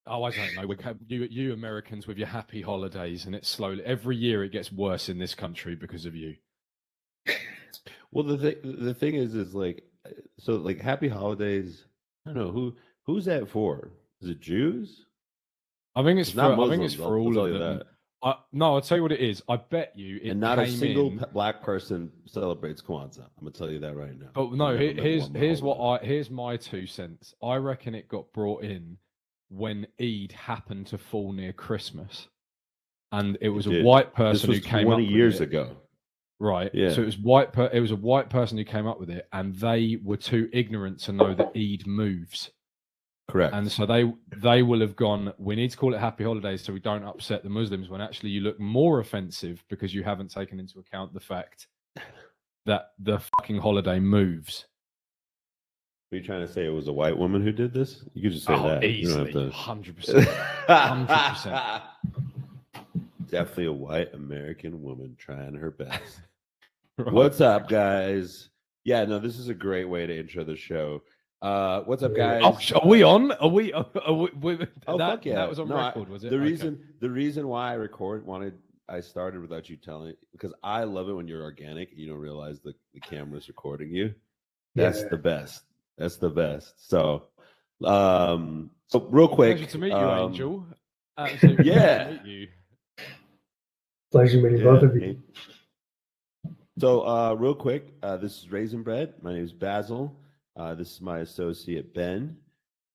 Oh, I don't know. You Americans with your happy holidays, and it's slowly every year it gets worse in this country because of you. Well, the thing is like, so like Happy Holidays. I don't know who's that for. Is it Jews? I think It's not I think it's Muslims. for I'll all tell of you them. that. No, I'll tell you what it is. I bet you And it not a came single in. black person celebrates Kwanzaa. I'm gonna tell you that right now. But I've no, never met one here's my 2 cents. I reckon it got brought in when Eid happened to fall near Christmas, and it was a did. white This person was who came 20 up with years it. ago. Right. Yeah. So it was it was a white person who came up with it, and they were too ignorant to know that Eid moves. Correct. And so they will have gone, we need to call it Happy Holidays so we don't upset the Muslims, when actually you look more offensive because you haven't taken into account the fact that the fucking holiday moves. Are you trying to say it was a white woman who did this? You could just say that. Easily, you don't have 100%. 100%. Definitely a white American woman trying her best. Right. What's up, guys? Yeah, no, this is a great way to intro the show. What's up, guys? Are we on? Are we oh, fuck yeah. That was on record, was it? The reason why I started without you telling, because I love it when you're organic and you don't realize the camera's recording you. That's the best. That's the best. So real quick. Pleasure to meet you, Angel. Absolutely pleasure to meet you. Pleasure meeting both of you. So real quick, this is Raisin Bread. My name is Basil. This is my associate Ben.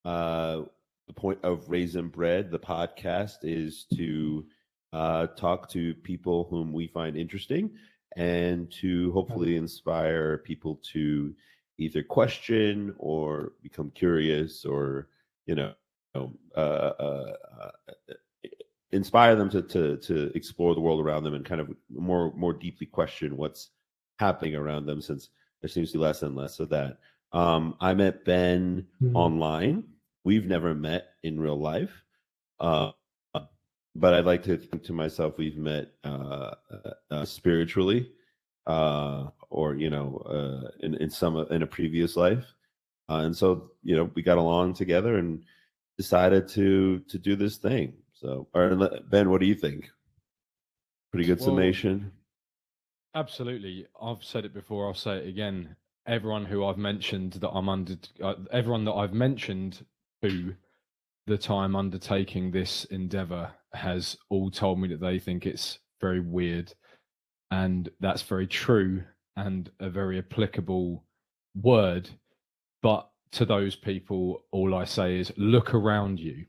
The point of Raisin Bread, the podcast, is to talk to people whom we find interesting and to hopefully inspire people to either question or become curious, or inspire them to explore the world around them and kind of more deeply question what's happening around them, since there seems to be less and less of that. I met Ben online. We've never met in real life, but I'd like to think to myself we've met spiritually, or in a previous life, and so we got along together and decided to do this thing. So, Ben, what do you think? Pretty good summation. Absolutely. I've said it before. I'll say it again. Everyone who I've mentioned that everyone that I've mentioned to the time undertaking this endeavor has all told me that they think it's very weird, and that's very true and a very applicable word. But to those people, all I say is look around you.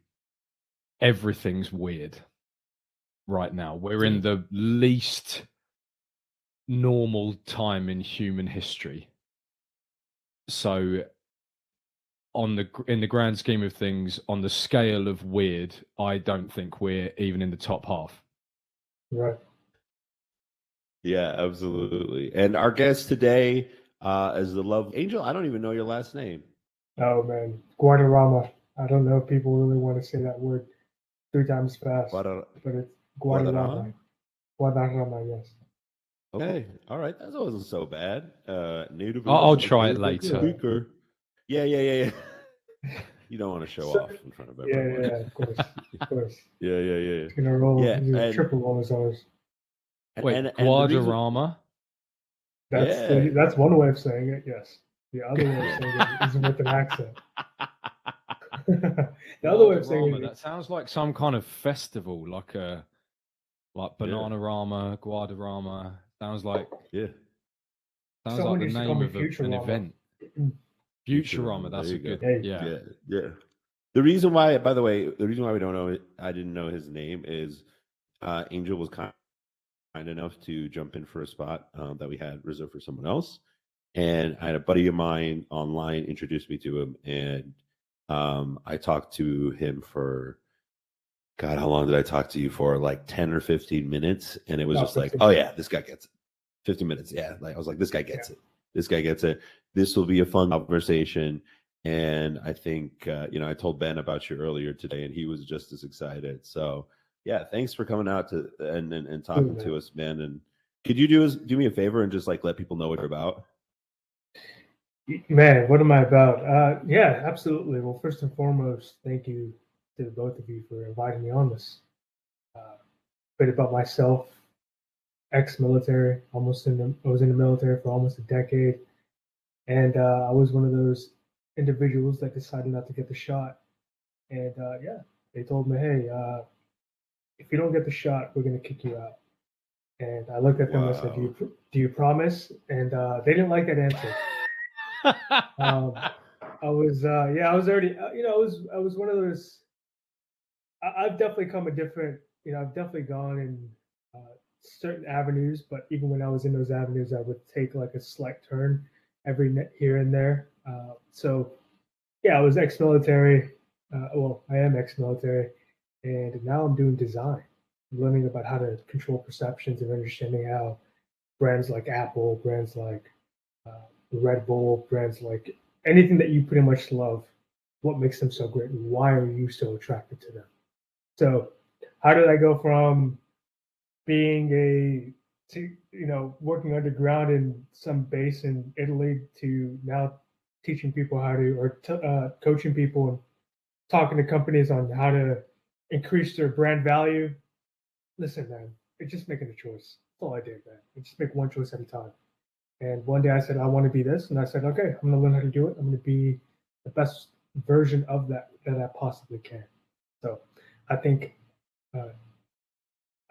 Everything's weird right now. We're in the least normal time in human history. So in the grand scheme of things, on the scale of weird, I don't think we're even in the top half. Right. Yeah, absolutely. And our guest today is the love Angel. I don't even know your last name. Oh man, Guadarrama. I don't know if people really want to say that word 3 times fast, but it's Guadarrama. Guadarrama, yes. Okay, all right, that wasn't so bad. Native. I'll try it later. Speaker. Yeah. You don't want to show off in front of everyone. Yeah, of course. Yeah. He's gonna roll. Yeah, he's gonna triple roll his R's. Wait, Guadarrama? That's one way of saying it. Yes. The other way of saying it is with an accent. The other way of saying it. That sounds like some kind of festival, like Bananarama, Guadarrama. Sounds like Sounds like the name of an event. Futurama. That's a good. Yeah. The reason why, by the way, we don't know it, I didn't know his name, is Angel was kind enough to jump in for a spot that we had reserved for someone else, and I had a buddy of mine online introduced me to him, and I talked to him for, God, how long did I talk to you for? Like 10 or 15 minutes, and it was just like, oh yeah, this guy gets it. 15 minutes, yeah. Like I was like, this guy gets it. This guy gets it. This will be a fun conversation. And I think, I told Ben about you earlier today, and he was just as excited. So, yeah, thanks for coming out to and talking to us, Ben. And could you do me a favor and just like let people know what you're about? Man, what am I about? Yeah, absolutely. Well, first and foremost, thank you to both of you for inviting me on this. A bit about myself: ex-military, I was in the military for almost a decade, and I was one of those individuals that decided not to get the shot. And yeah, they told me, hey, if you don't get the shot, we're going to kick you out. And I looked at them and I said, do you promise? And they didn't like that answer. I was already, I was one of those. I've definitely come a different, I've definitely gone in certain avenues, but even when I was in those avenues, I would take like a slight turn every here and there. So yeah, I was ex-military. Well, I am ex-military, and now I'm doing design. I'm learning about how to control perceptions and understanding how brands like Apple, brands like Red Bull, brands like anything that you pretty much love, what makes them so great, and why are you so attracted to them? So, how did I go from being working underground in some base in Italy to now teaching people how to, or coaching people and talking to companies on how to increase their brand value? Listen, man, it's just making a choice. That's all I did, man. I just make one choice at a time. And one day I said, I want to be this. And I said, okay, I'm going to learn how to do it. I'm going to be the best version of that I possibly can. So I think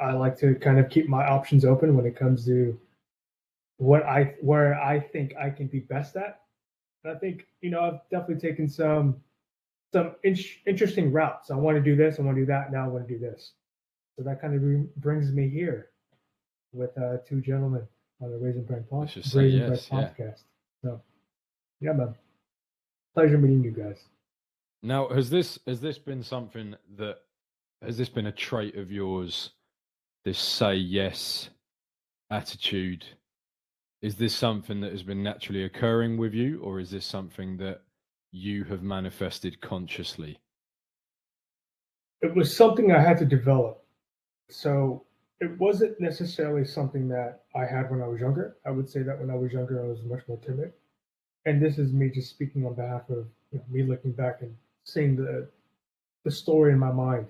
I like to kind of keep my options open when it comes to where I think I can be best at. And I think, I've definitely taken some interesting routes. I want to do this. I want to do that. Now I want to do this. So that kind of brings me here with two gentlemen on the Raising Bread podcast. So, yeah, man, pleasure meeting you guys. Now, has this been something that has this been a trait of yours? This say yes attitude. Is this something that has been naturally occurring with you, or is this something that you have manifested consciously? It was something I had to develop. So it wasn't necessarily something that I had when I was younger. I would say that when I was younger, I was much more timid. And this is me just speaking on behalf of me looking back and seeing the story in my mind.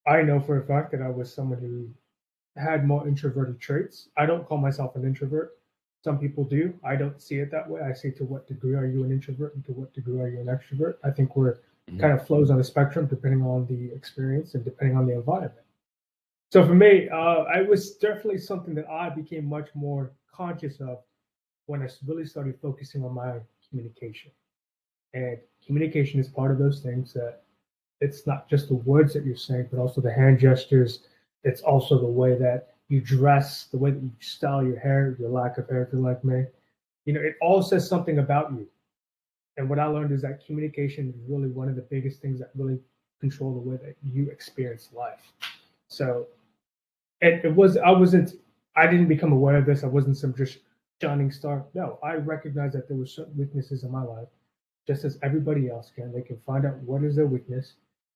I know for a fact that I was someone who had more introverted traits. I don't call myself an introvert. Some people do. I don't see it that way. I say, to what degree are you an introvert and to what degree are you an extrovert? I think we're kind of flows on a spectrum depending on the experience and depending on the environment. So for me, I was definitely something that I became much more conscious of when I really started focusing on my communication. And communication is part of those things that it's not just the words that you're saying, but also the hand gestures. It's also the way that you dress, the way that you style your hair, your lack of hair, if you're like me. It all says something about you. And what I learned is that communication is really one of the biggest things that really control the way that you experience life. So, and I didn't become aware of this. I wasn't some just shining star. No, I recognized that there were certain weaknesses in my life, just as everybody else can. They can find out what is their weakness,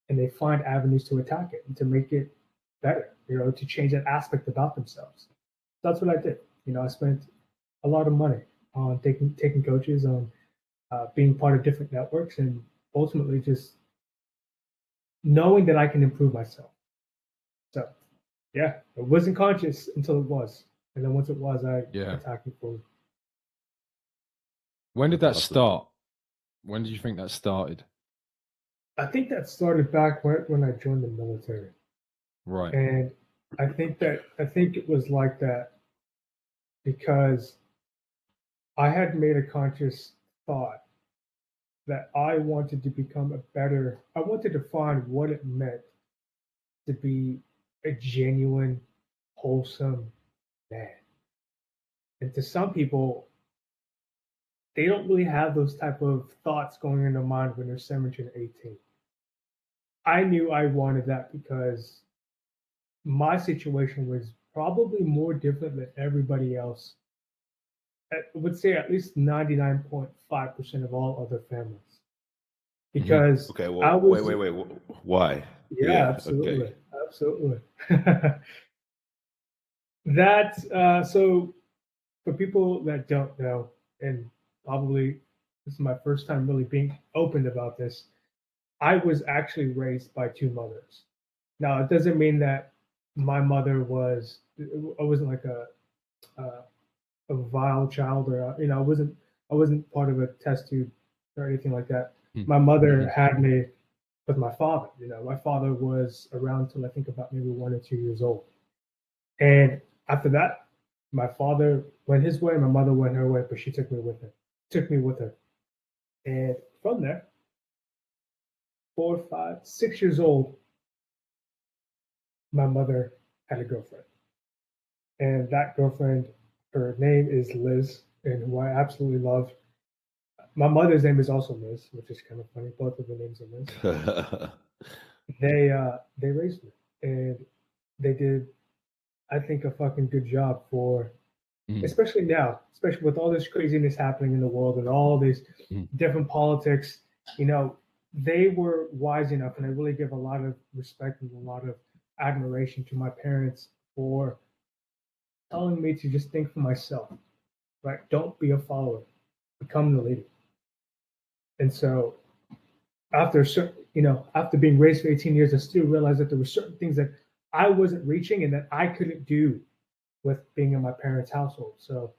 and they find avenues to attack it and to make it better, to change that aspect about themselves. That's what I did. I spent a lot of money on taking coaches, on being part of different networks, and ultimately just knowing that I can improve myself. So, yeah, it wasn't conscious until it was. And then once it was, I attacked it forward. When did that start? When did you think that started? I think that started back when I joined the military. Right. And I think it was like that because I had made a conscious thought that I wanted to I wanted to find what it meant to be a genuine, wholesome man. And to some people, they don't really have those type of thoughts going in their mind when they're 17 or 18. I knew I wanted that because my situation was probably more different than everybody else. I would say at least 99.5% of all other families. Because okay, well, wait. Why? Yeah, absolutely. Okay. Absolutely. So for people that don't know, and probably this is my first time really being open about this, I was actually raised by two mothers. Now, it doesn't mean that my mother was, I wasn't like a vile child, or I wasn't part of a test tube or anything like that. My mother had me with my father. My father was around till I think about maybe 1 or 2 years old, and after that, my father went his way, my mother went her way, but she took me with her. Took me with her, and from there, 4, 5, 6 years old, my mother had a girlfriend, and that girlfriend, her name is Liz, and who I absolutely love. My mother's name is also Liz, which is kind of funny. Both of the names are Liz. They raised me, and they did, I think, a fucking good job for, especially now, especially with all this craziness happening in the world and all these different politics. They were wise enough, and I really give a lot of respect and a lot of admiration to my parents for telling me to just think for myself, right? Don't be a follower, become the leader. And so after being raised for 18 years, I still realized that there were certain things that I wasn't reaching and that I couldn't do with being in my parents' household. So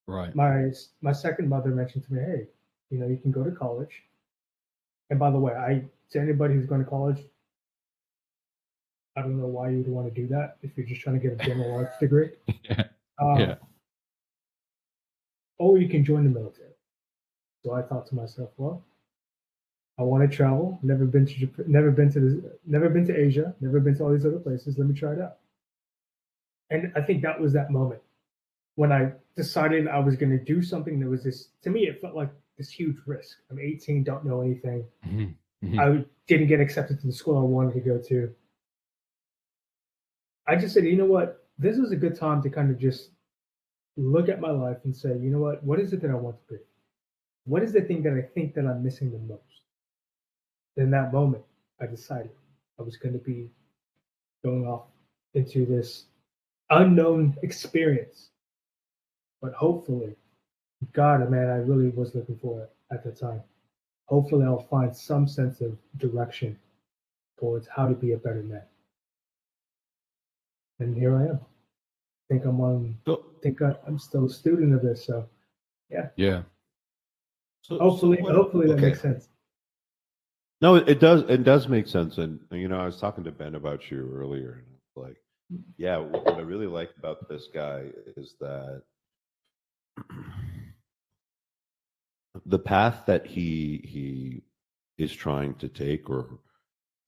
right. My second mother mentioned to me, hey, you can go to college. And by the way, to anybody who's going to college, I don't know why you would want to do that if you're just trying to get a general arts degree. Yeah. Or you can join the military. So I thought to myself, well, I want to travel. Never been to Asia. Never been to all these other places. Let me try it out. And I think that was that moment when I decided I was going to do something that was this. To me, it felt like this huge risk. I'm 18, don't know anything. I didn't get accepted to the school I wanted to go to. I just said, you know what? This is a good time to kind of just look at my life and say, you know what is it that I want to be? What is the thing that I think that I'm missing the most? In that moment, I decided I was going to be going off into this unknown experience. But hopefully, God, man, I really was looking for it at the time. Hopefully, I'll find some sense of direction towards how to be a better man. And here I am. I'm still a student of this. So, yeah. Yeah. So, hopefully that makes sense. No, it does. It does make sense. And I was talking to Ben about you earlier, and like, yeah, what I really like about this guy is that the path that he is trying to take, or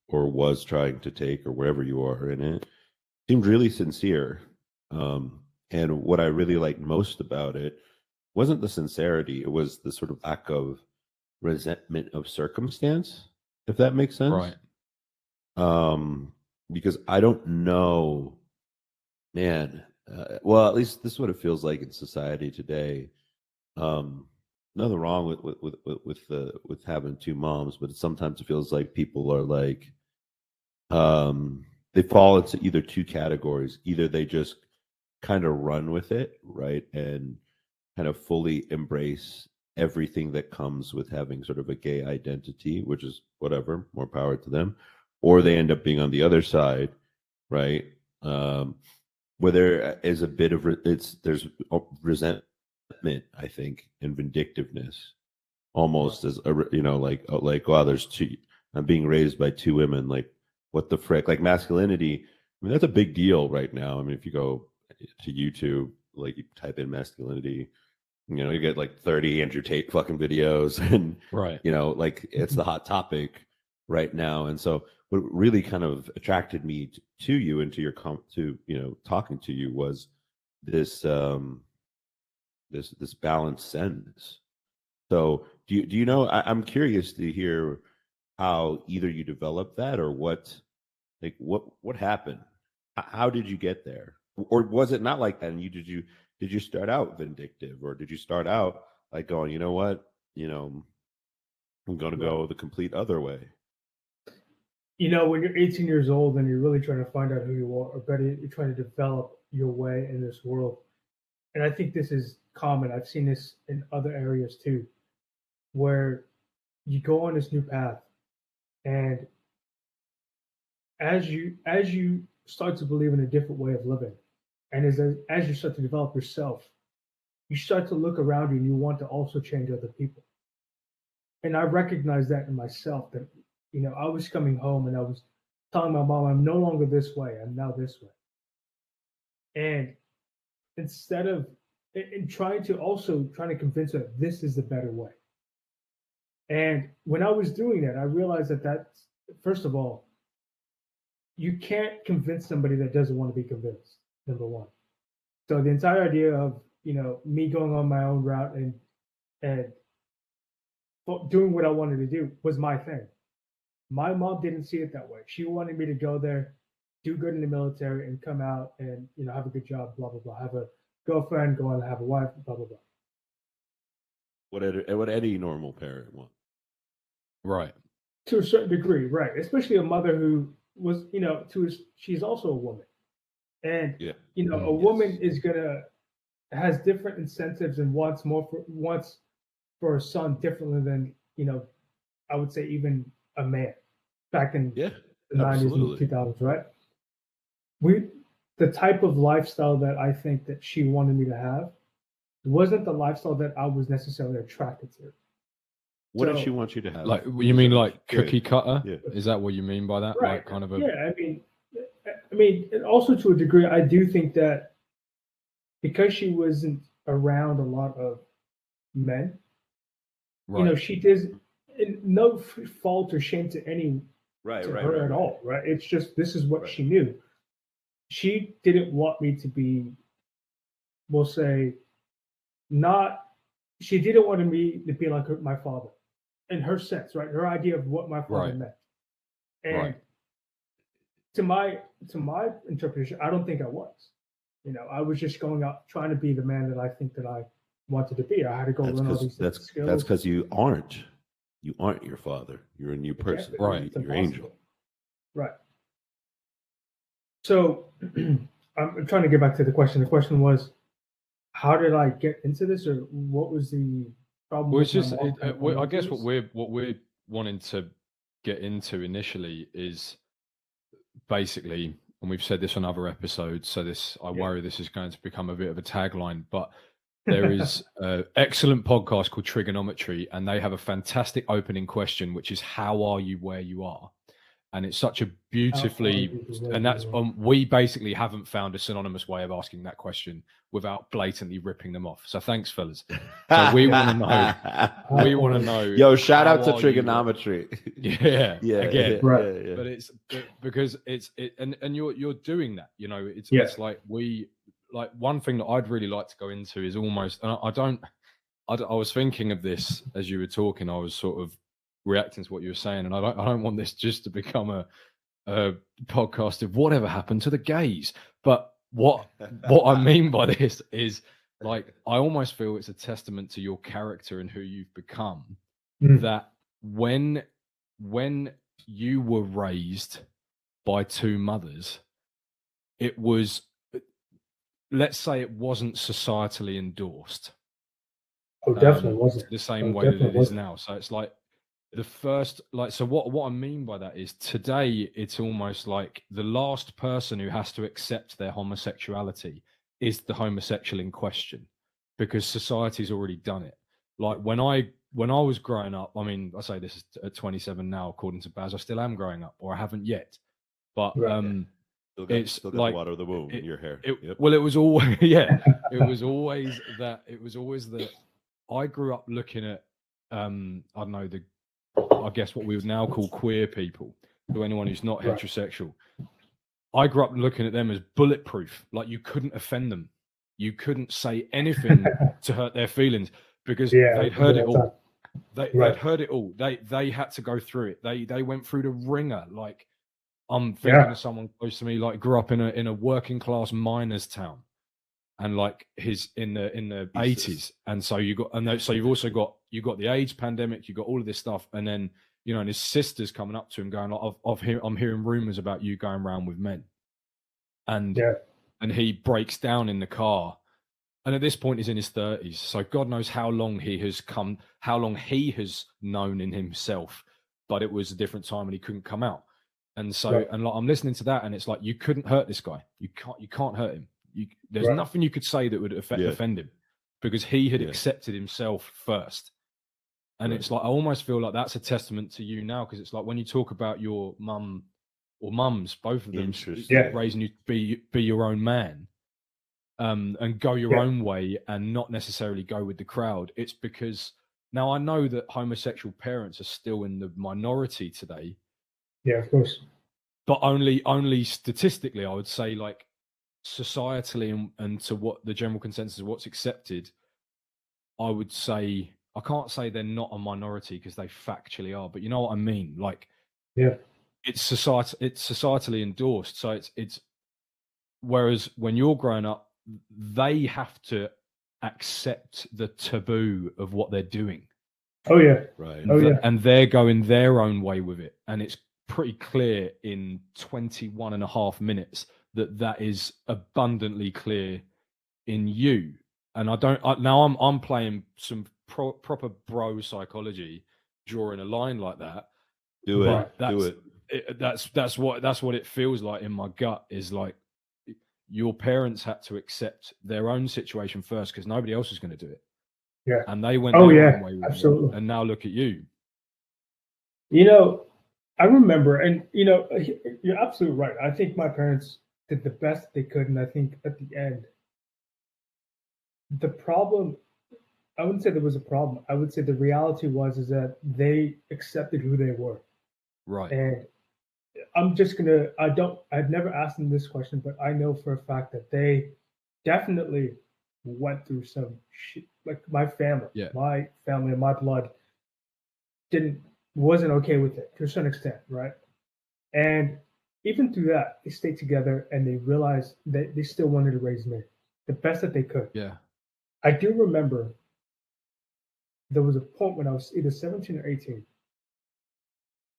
was trying to take, or wherever you are in it, seemed really sincere. And what I really liked most about it wasn't the sincerity; it was the sort of lack of resentment of circumstance, if that makes sense. Right. Because I don't know, man. Well, at least this is what it feels like in society today. Nothing wrong with having two moms, but sometimes it feels like people are like, they fall into either two categories. Either they just kind of run with it, right, and kind of fully embrace everything that comes with having sort of a gay identity, which is whatever, more power to them, or they end up being on the other side, right? Where there is a bit of there's resentment, I think, and vindictiveness, almost as a, like wow, there's two. I'm being raised by two women. Like, what the frick? Like, masculinity. I mean, that's a big deal right now. I mean, if you go to YouTube, like, you type in masculinity, you get like 30 Andrew Tate fucking videos, and right, like, it's the hot topic right now. And so what really kind of attracted me to you and to your talking to you was this this balanced sense. So do you know, I'm curious to hear how either you developed that, or what happened. How did you get there? Or was it not like that, and did you start out vindictive, or did you start out like going, you know what, I'm going to go the complete other way? When you're 18 years old and you're really trying to find out who you are, or better, you're trying to develop your way in this world. And I think this is common. I've seen this in other areas too, where you go on this new path And as you start to believe in a different way of living, and as you start to develop yourself, you start to look around you and you want to also change other people. And I recognize that in myself, that I was coming home and I was telling my mom, I'm no longer this way, I'm now this way. And instead of and trying to convince her this is the better way. And when I was doing that, I realized that's, first of all, you can't convince somebody that doesn't want to be convinced, number one. So the entire idea of, me going on my own route and doing what I wanted to do was my thing. My mom didn't see it that way. She wanted me to go there, do good in the military, and come out and have a good job, blah blah blah, have a girlfriend, go on and have a wife, blah blah blah. What any normal parent wants. Right. To a certain degree, right? Especially a mother who was, she's also a woman, and a woman is has different incentives and wants for a son differently than I would say even a man back in the 90s and 2000s, right? The type of lifestyle that I think that she wanted me to have wasn't the lifestyle that I was necessarily attracted to. What did she want you to have? Like, you mean like cookie cutter? Yeah. Is that what you mean by that? Right. Like kind of a... Yeah, I mean, and also to a degree, I do think that because she wasn't around a lot of men, right. She did no fault or shame to any her at all, right? It's just this is what she knew. She didn't want me to be, we'll say, she didn't want me to be like my father, in her sense, right? Her idea of what my father meant. And to my interpretation, I don't think I was. I was just going out trying to be the man that I think that I wanted to be. I had to go learn all these skills. That's because you aren't your father. You're a new person. Yeah, right. You're angel. Right. So I'm trying to get back to the question. The question was, how did I get into this, or what was the problem? Well, it's just, I guess what we're wanting to get into initially is basically, and we've said this on other episodes, so I worry this is going to become a bit of a tagline, but there is an excellent podcast called Trigonometry, and they have a fantastic opening question, which is, how are you where you are? And it's such a beautifully, and that's, we basically haven't found a synonymous way of asking that question without blatantly ripping them off. So thanks, fellas. So we want to know. Yo, shout out to Trigonometry. Again. Right. Yeah. But it's because and you're doing that, it's like one thing that I'd really like to go into is almost, and I was thinking of this as you were talking, I was sort of reacting to what you were saying, and I don't want this just to become a podcast of whatever happened to the gays. But what I mean by this is, like, I almost feel it's a testament to your character and who you've become, that when you were raised by two mothers, it was, let's say, it wasn't societally endorsed. Oh, definitely wasn't. The same way that it is now. So it's like, the first, like, so what I mean by that is, today it's almost like the last person who has to accept their homosexuality is the homosexual in question, because society's already done it. Like, when I was growing up, I mean, I say this at 27 now, according to Baz, I still am growing up, or I haven't yet, but it's still got like the water of the womb in your hair. Well, it was always it was always that I grew up looking at I don't know, I guess what we would now call queer people, to anyone who's not heterosexual. I grew up looking at them as bulletproof. Like, you couldn't offend them. You couldn't say anything to hurt their feelings, because they'd heard it all. They'd heard it all. They had to go through it. They went through the ringer. Like, I'm thinking of someone close to me, like, grew up in a working class miners town, and like in the 80s, and so you've also got the AIDS pandemic, you got all of this stuff, and then and his sister's coming up to him going, like, I'm hearing rumors about you going around with men, and he breaks down in the car, and at this point he's in his 30s, so God knows how long he has known in himself but it was a different time and he couldn't come out. And so, Right. and like, I'm listening to that, and it's like, you couldn't hurt this guy. You can't hurt him. There's Right. nothing you could say that would offend him, because he had accepted himself first. And it's like, I almost feel like that's a testament to you now, because it's like when you talk about your mum or mums, both of them raising you to be your own man, and go your own way and not necessarily go with the crowd. It's because now I know that homosexual parents are still in the minority today. Yeah, of course. But only statistically, I would say, like, societally and to what the general consensus of what's accepted, I would say, I can't say they're not a minority because they factually are, but you know what I mean? Like, it's societally endorsed. So it's whereas when you're growing up, they have to accept the taboo of what they're doing. Oh yeah. Right. And they're going their own way with it. And it's pretty clear in 21 and a half minutes that is abundantly clear in you. And I'm playing some proper bro psychology, drawing a line like that. Do it. That's what it feels like in my gut, is like, your parents had to accept their own situation first because nobody else was going to do it. Yeah. And they went their own way with absolutely. it. And now look at you. You know, I remember, and you know, you're absolutely right. I think my parents did the best they could, and I think at the end, the problem, I wouldn't say there was a problem. I would say the reality was that they accepted who they were. Right. And I've never asked them this question, but I know for a fact that they definitely went through some shit. Like my family and my blood wasn't okay with it to a certain extent, right? And even through that, they stayed together and they realized that they still wanted to raise me the best that they could. Yeah. I do remember there was a point when I was either 17 or 18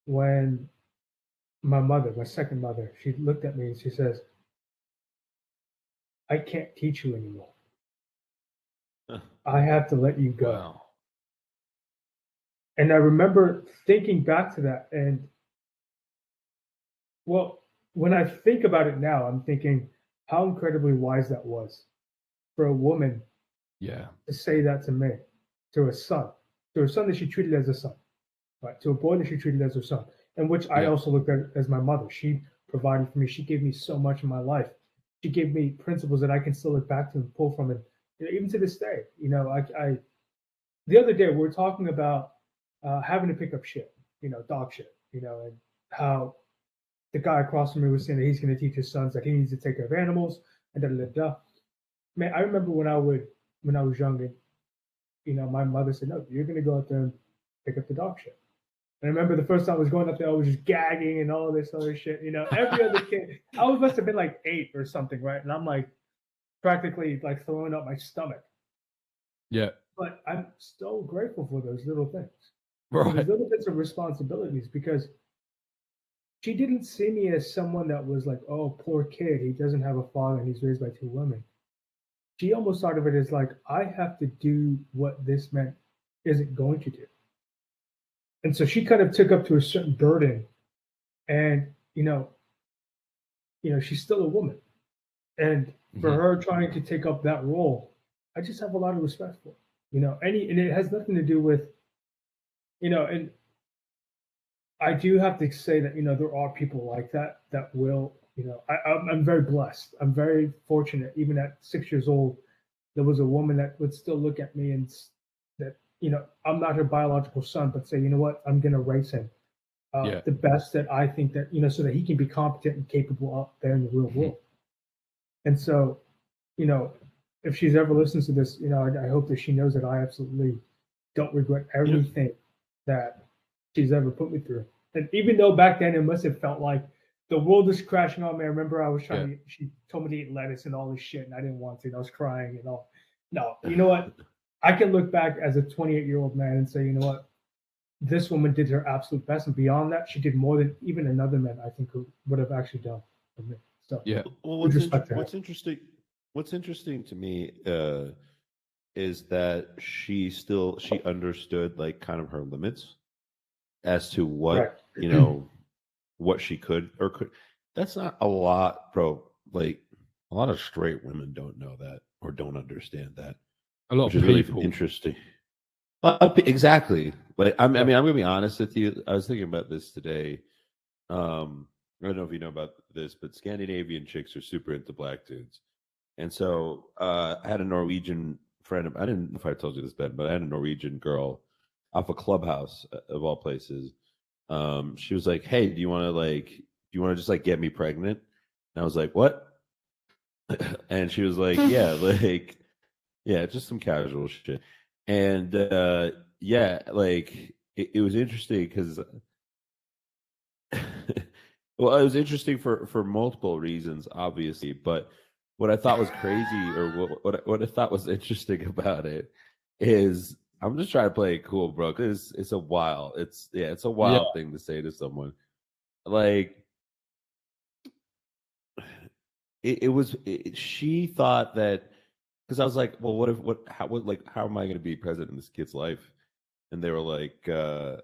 when my second mother, she looked at me and she says, I can't teach you anymore. I have to let you go. Wow. And I remember thinking back to that, and well, when I think about it now, I'm thinking how incredibly wise that was for a woman to say that to me, to a son that she treated as a son, right? To a boy that she treated as her son, and which I also looked at as my mother. She provided for me. She gave me so much in my life. She gave me principles that I can still look back to and pull from it, even to this day. You know, I the other day we were talking about having to pick up shit, dog shit, and how the guy across from me was saying that he's going to teach his sons that he needs to take care of animals and da da da. Man, I remember when I was young, and my mother said, "No, you're going to go out there and pick up the dog shit." And I remember the first time I was going up there, I was just gagging and all this other shit. Every other kid, I must have been like 8 or something, right? And I'm like practically like throwing up my stomach. Yeah. But I'm so grateful for those little things. Right. Those little bits of responsibilities, because she didn't see me as someone that was like, oh, poor kid, he doesn't have a father and he's raised by 2 women. She almost thought of it as like, I have to do what this man isn't going to do. And so she kind of took up to a certain burden, and she's still a woman, and for her trying to take up that role, I just have a lot of respect for her. And it has nothing to do with, and I do have to say that there are people like that will, I'm very blessed. I'm very fortunate. Even at 6 years old, there was a woman that would still look at me and that. I'm not her biological son, but say, you know what, I'm going to raise him the best that I think that, so that he can be competent and capable out there in the real world. And so, if she's ever listens to this, I hope that she knows that I absolutely don't regret everything that she's ever put me through. And even though back then it must have felt like the world was crashing on me. I remember I was trying she told me to eat lettuce and all this shit, and I didn't want to, and I was crying and all. No, you know what? I can look back as a 28-year-old man and say, you know what, this woman did her absolute best, and beyond that, she did more than even another man I think who would have actually done for me. So well, what's interesting to me is that she understood like kind of her limits, as to what Right. you know what she could or could. That's not a lot, bro. Like a lot of straight women don't know that or don't understand that, A lot which of is really people. interesting. Exactly. Like I mean, I'm gonna be honest with you. I was thinking about this today. I don't know if you know about this, but Scandinavian chicks are super into black dudes. And so I had a Norwegian friend. I didn't know if I told you this, Ben, but I had a Norwegian girl off a clubhouse of all places. She was like, "Hey, do you want to just like get me pregnant?" And I was like, "What?" And she was like, "Yeah, like, yeah, just some casual shit." And yeah, like it was interesting because well, it was interesting for multiple reasons, obviously. But what I thought was crazy, or what I thought was interesting about it, is I'm just trying to play it cool, bro. Because it's a wild, it's a wild thing to say to someone. Like she thought that because I was like, well, how am I going to be present in this kid's life? And they were like, well,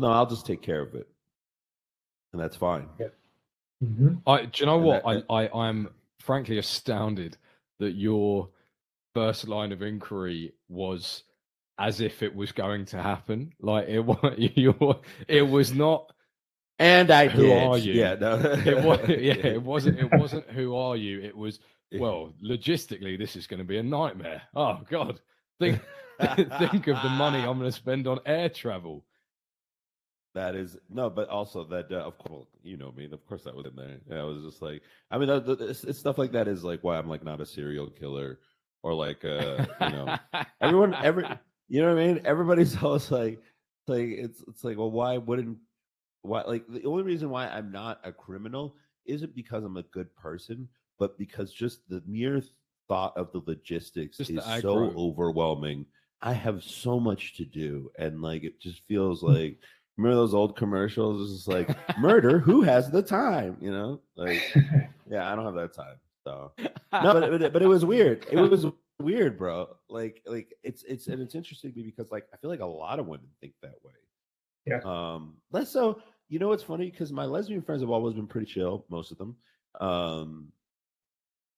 no, I'll just take care of it, and that's fine. Yeah. Mm-hmm. Do you know what? I'm frankly astounded that your first line of inquiry was as if it was going to happen. Like it was not. And I who did. are you? Yeah, no. It wasn't who are you? It was, well, logistically, this is going to be a nightmare. Oh God, think of the money I'm going to spend on air travel. That is no, but also that of course, you know me. Of course, that was in there. Yeah, I was just like, I mean, it's stuff like that is like why I'm like not a serial killer or like you know, you know what I mean. Everybody's always like it's like, well, why like the only reason why I'm not a criminal isn't because I'm a good person, but because just the mere thought of the logistics Just is the so aggro. overwhelming. I have so much to do, and like it just feels like remember those old commercials? It's just like murder. Who has the time? You know, like yeah, I don't have that time. So no, but it was weird. It was weird, bro. Like it's and it's interesting to me because like I feel like a lot of women think that way. Yeah. Less so. You know what's funny? Because my lesbian friends have always been pretty chill, most of them.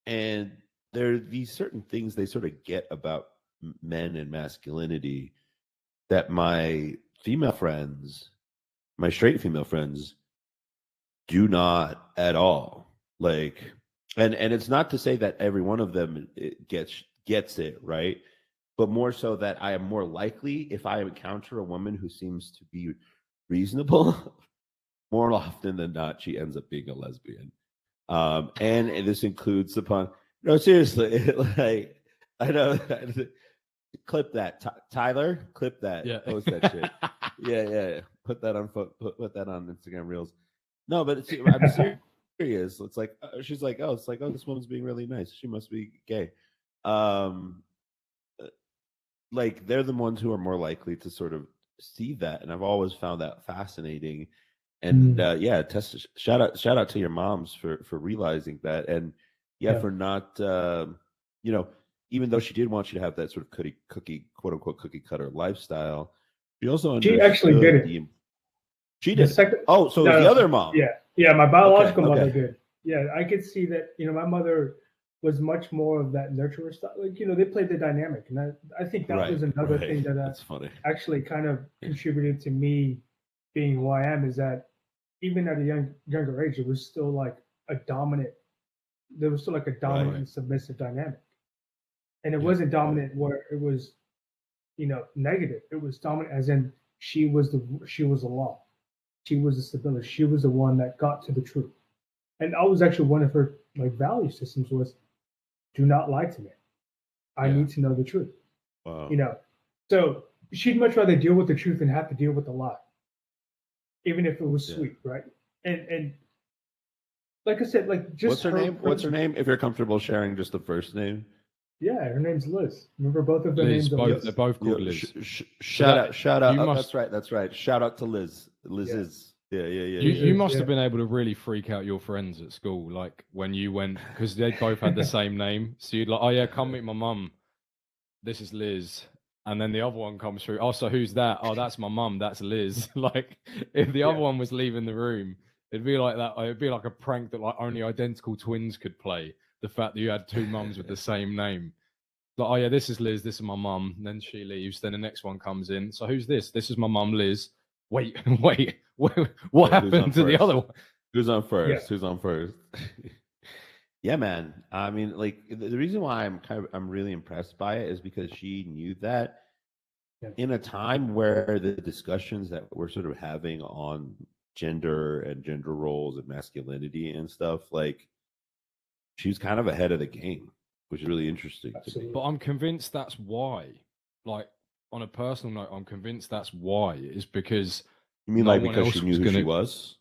And there are these certain things they sort of get about men and masculinity that my female friends, my straight female friends, do not at all. Like, and it's not to say that every one of them gets it right, but more so that I am more likely if I encounter a woman who seems to be reasonable, more often than not, she ends up being a lesbian. And this includes upon no, seriously, like I know clip that Tyler, clip that, Yeah. post that shit. Yeah. Put that on put that on Instagram Reels. No, but I'm serious. It's like she's like, oh, it's like, oh, this woman's being really nice. She must be gay. Like they're the ones who are more likely to sort of see that, and I've always found that fascinating. And yeah, shout out to your moms for realizing that, and yeah. For not you know, even though she did want you to have that sort of cookie quote unquote cookie cutter lifestyle, she also understood She actually did it. She did. Second, oh, so the other mom. Yeah, my biological Okay. mother did. Yeah, I could see that. My mother was much more of that nurturer stuff. Like, they played the dynamic, and I think that was another thing that That's funny. actually kind of contributed to me being who I am. Is that even at a younger age, it was still like a dominant. There was still like a dominant and submissive dynamic, and it wasn't dominant where it was, negative. It was dominant as in she was the law. She was the stability. She was the one that got to the truth. And I was actually one of her value systems was, do not lie to me. I need to know the truth. Wow. So she'd much rather deal with the truth than have to deal with the lie, even if it was sweet, right? And like I said, just what's her name? What's her name? If you're comfortable sharing just the first name. Yeah, her name's Liz. Remember both of their names? They're both called Liz. Shout out. That's right. Shout out to Liz. Liz is. Yeah. You must have been able to really freak out your friends at school, like when you went, because they both had the same name. So you'd like, oh yeah, come meet my mum. This is Liz. and then the other one comes through. Oh, so who's that? Oh, that's my mum. That's Liz. Like, if the other one was leaving the room, it'd be like that. It'd be like a prank that like only identical twins could play. The fact that you had two mums with the same name. Like, oh yeah, this is Liz. This is my mum. And then she leaves. Then the next one comes in. So who's this? This is my mum, Liz. Wait, what Who's happened on to the first? other one? Who's on first? Yeah. Who's on first? Yeah, man. I mean, like the reason why I'm really impressed by it is because she knew that in a time where the discussions that we're sort of having on gender and gender roles and masculinity and stuff, like she was kind of ahead of the game, which is really interesting to me. Absolutely. But I'm convinced that's why. Like, on a personal note, I'm convinced that's why. Is because You mean no like one because else she knew was who she gonna- was?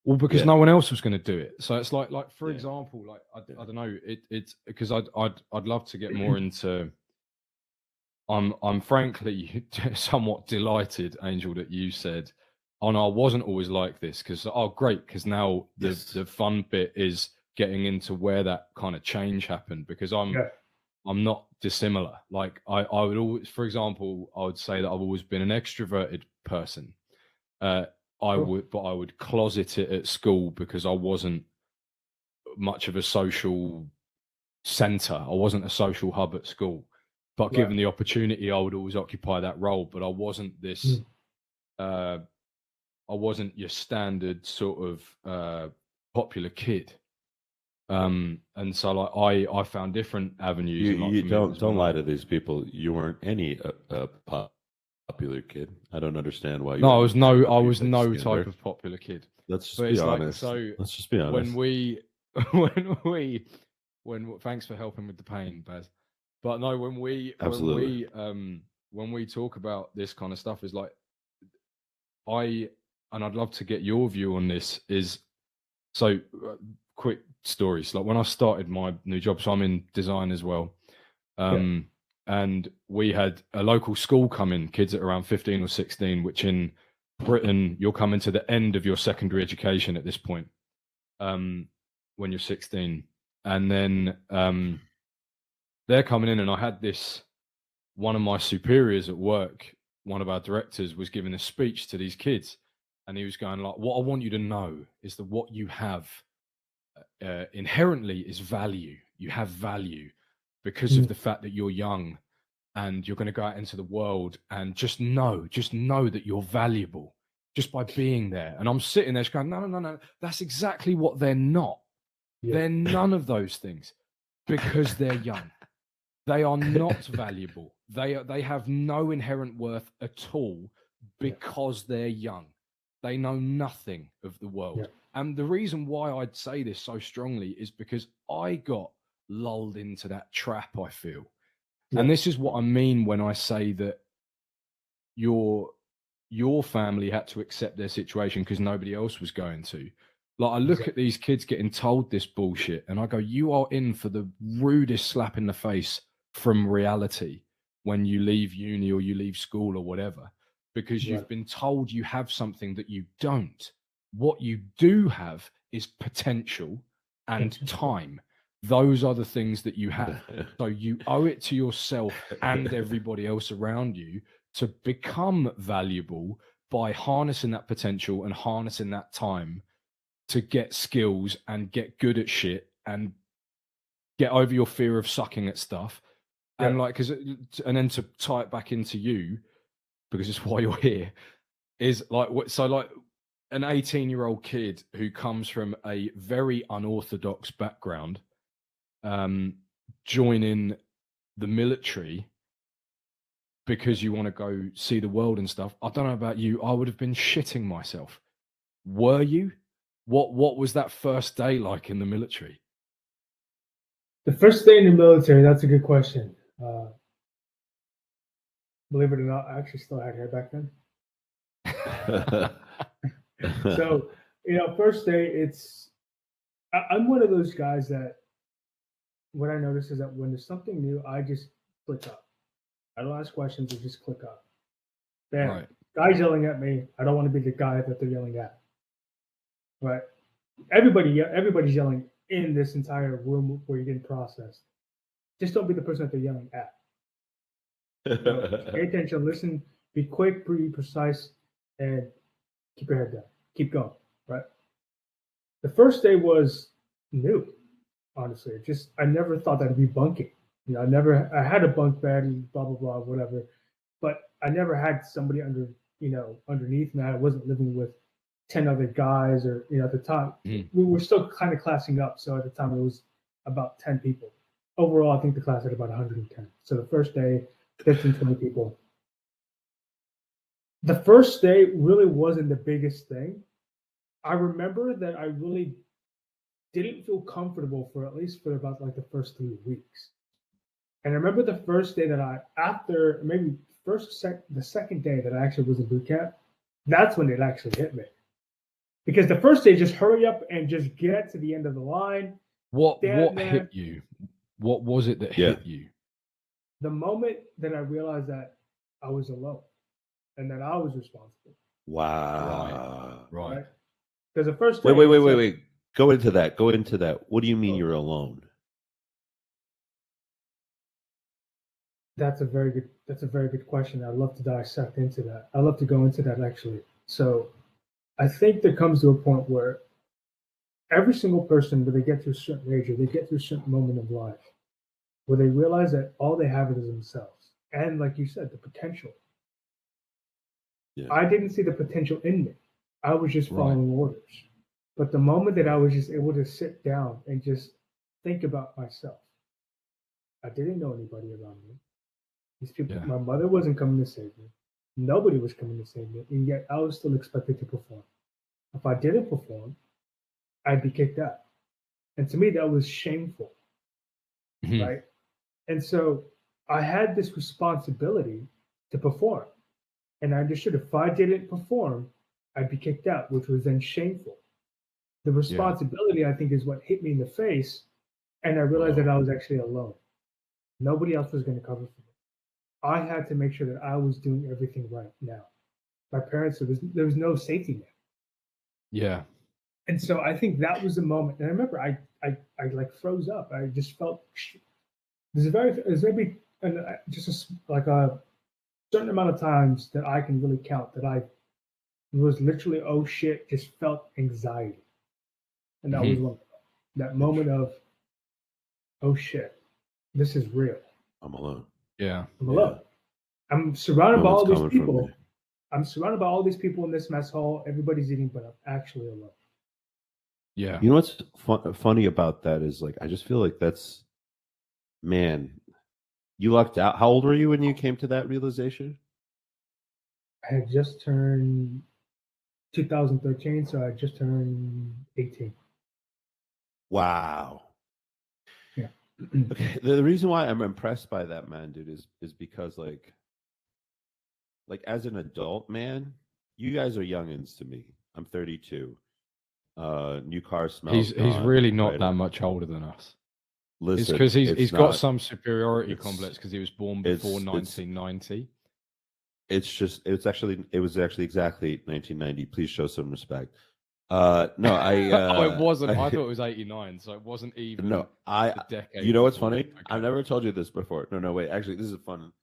well, because Yeah. no one else was going to do it. So it's like for Yeah. example, like I Yeah. don't know, it's because I'd love to get more into. I'm frankly somewhat delighted, Angel, that you said, "Oh no, I wasn't always like this." Because great, because now Yes. the fun bit is getting into where that kind of change happened. Because I'm not dissimilar. Like I would always, for example, I would say that I've always been an extroverted person. I would closet it at school because I wasn't much of a social center. I wasn't a social hub at school. But given the opportunity, I would always occupy that role. But I wasn't this. I wasn't your standard sort of popular kid. And so like I found different avenues. and, like, You for me, it was don't when lie I- to these people. You weren't any popular kid. I don't understand why you. No, I had was like, no Skander. type of popular kid. Let's just But be it's like, honest. so Let's just be honest. when thanks for helping with the pain, Baz. But no, Absolutely. when we talk about this kind of stuff, is like I'd love to get your view on this. Is so quick stories. Like when I started my new job, so I'm in design as well. And we had a local school come in, kids at around 15 or 16, which in Britain, you're coming to the end of your secondary education at this point, when you're 16. And then they're coming in, and I had one of my superiors at work, one of our directors, was giving a speech to these kids. And he was going like, what I want you to know is that what you have inherently is value. You have value because of the fact that you're young and you're going to go out into the world, and just know that you're valuable just by being there. And I'm sitting there just going, no. That's exactly what they're not. Yeah. They're none of those things because they're young. They are not valuable. They have no inherent worth at all because they're young. They know nothing of the world. Yeah. And the reason why I'd say this so strongly is because I got lulled into that trap, I feel. Yeah. And this is what I mean when I say that your family had to accept their situation because nobody else was going to. Like, I look at these kids getting told this bullshit, and I go, you are in for the rudest slap in the face from reality when you leave uni or you leave school or whatever, because you've been told you have something that you don't. What you do have is potential and time. Those are the things that you have. So you owe it to yourself and everybody else around you to become valuable by harnessing that potential and harnessing that time to get skills and get good at shit and get over your fear of sucking at stuff. And like, and then to tie it back into you, because it's why you're here, is like, so like an 18-year-old kid who comes from a very unorthodox background, joining the military because you want to go see the world and stuff. I don't know about you. I would have been shitting myself. Were you? What was that first day like in the military? The first day in the military, that's a good question. Believe it or not, I actually still had hair back then. So, first day, I'm one of those guys that what I notice is that when there's something new, I just click up. I don't ask questions, I just click up. Bam. Right. Guys yelling at me, I don't want to be the guy that they're yelling at. Right? Everybody's yelling in this entire room where you're getting processed. Just don't be the person that they're yelling at. Pay attention, listen, be quick, be precise, and keep your head down. Keep going, right? The first day was new, honestly. I never thought that I'd be bunking. I had a bunk bed and blah, blah, blah, whatever. But I never had somebody underneath me. I wasn't living with 10 other guys at the time. We were still kind of classing up. So at the time it was about 10 people. Overall, I think the class had about 110. So the first day, 15, 20 people. The first day really wasn't the biggest thing. I remember that I really didn't feel comfortable for about like the first 3 weeks. And I remember the first day that after maybe the second day that I actually was in boot camp, that's when it actually hit me. Because the first day, just hurry up and just get to the end of the line. What hit you? What was it that hit you? The moment that I realized that I was alone and that I was responsible. Wow. Right. Because the first day, wait. Go into that. What do you mean you're alone? That's a very good question. I'd love to dissect into that. I'd love to go into that actually. So I think there comes to a point where every single person, when they get to a certain age or they get to a certain moment of life, where they realize that all they have is themselves. And like you said, the potential. Yeah. I didn't see the potential in me. I was just following orders. But the moment that I was just able to sit down and just think about myself, I didn't know anybody around me. These people, my mother wasn't coming to save me. Nobody was coming to save me. And yet I was still expected to perform. If I didn't perform, I'd be kicked out. And to me, that was shameful. Right? And so I had this responsibility to perform. And I understood if I didn't perform, I'd be kicked out, which was then shameful. The responsibility, I think, is what hit me in the face. And I realized that I was actually alone. Nobody else was going to cover for me. I had to make sure that I was doing everything right now. My parents, there was no safety net. Yeah. And so I think that was the moment. And I remember I like froze up. I just felt there's maybe like a certain amount of times that I can really count that I was literally, oh shit, just felt anxiety. And that was one. That moment of, oh shit, this is real. I'm alone. Yeah. I'm alone. I'm surrounded by all these people. I'm surrounded by all these people in this mess hall. Everybody's eating, but I'm actually alone. Yeah. You know what's funny about that is like, I just feel like that's, man, you lucked out. How old were you when you came to that realization? I had just turned 2013, so I just turned 18. Wow. Yeah. Okay. The reason why I'm impressed by that, man, dude, is because like as an adult, man, you guys are youngins to me. I'm 32. New car smells. He's really not that much older than us. Listen, it's because he's got some superiority complex because he was born before 1990. It was actually exactly 1990. Please show some respect. No, it wasn't. I thought it was 89, so it wasn't even. No, a decade. You know what's funny? Okay. I've never told you this before. No, wait. Actually, this is a fun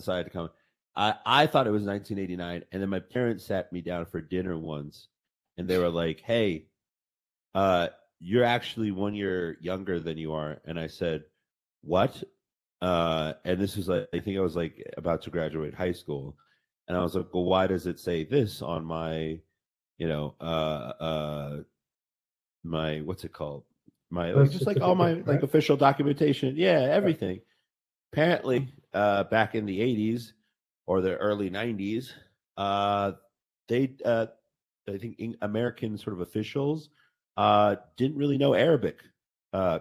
side to come. I thought it was 1989, and then my parents sat me down for dinner once, and they were like, "Hey, you're actually 1 year younger than you are," and I said, "What?" And this was like, I think I was like about to graduate high school, and I was like, "Well, why does it say this on my, my what's it called? My just like all my like official documentation, everything." Apparently, back in the 80s or the early 90s, they I think American sort of officials didn't really know Arabic.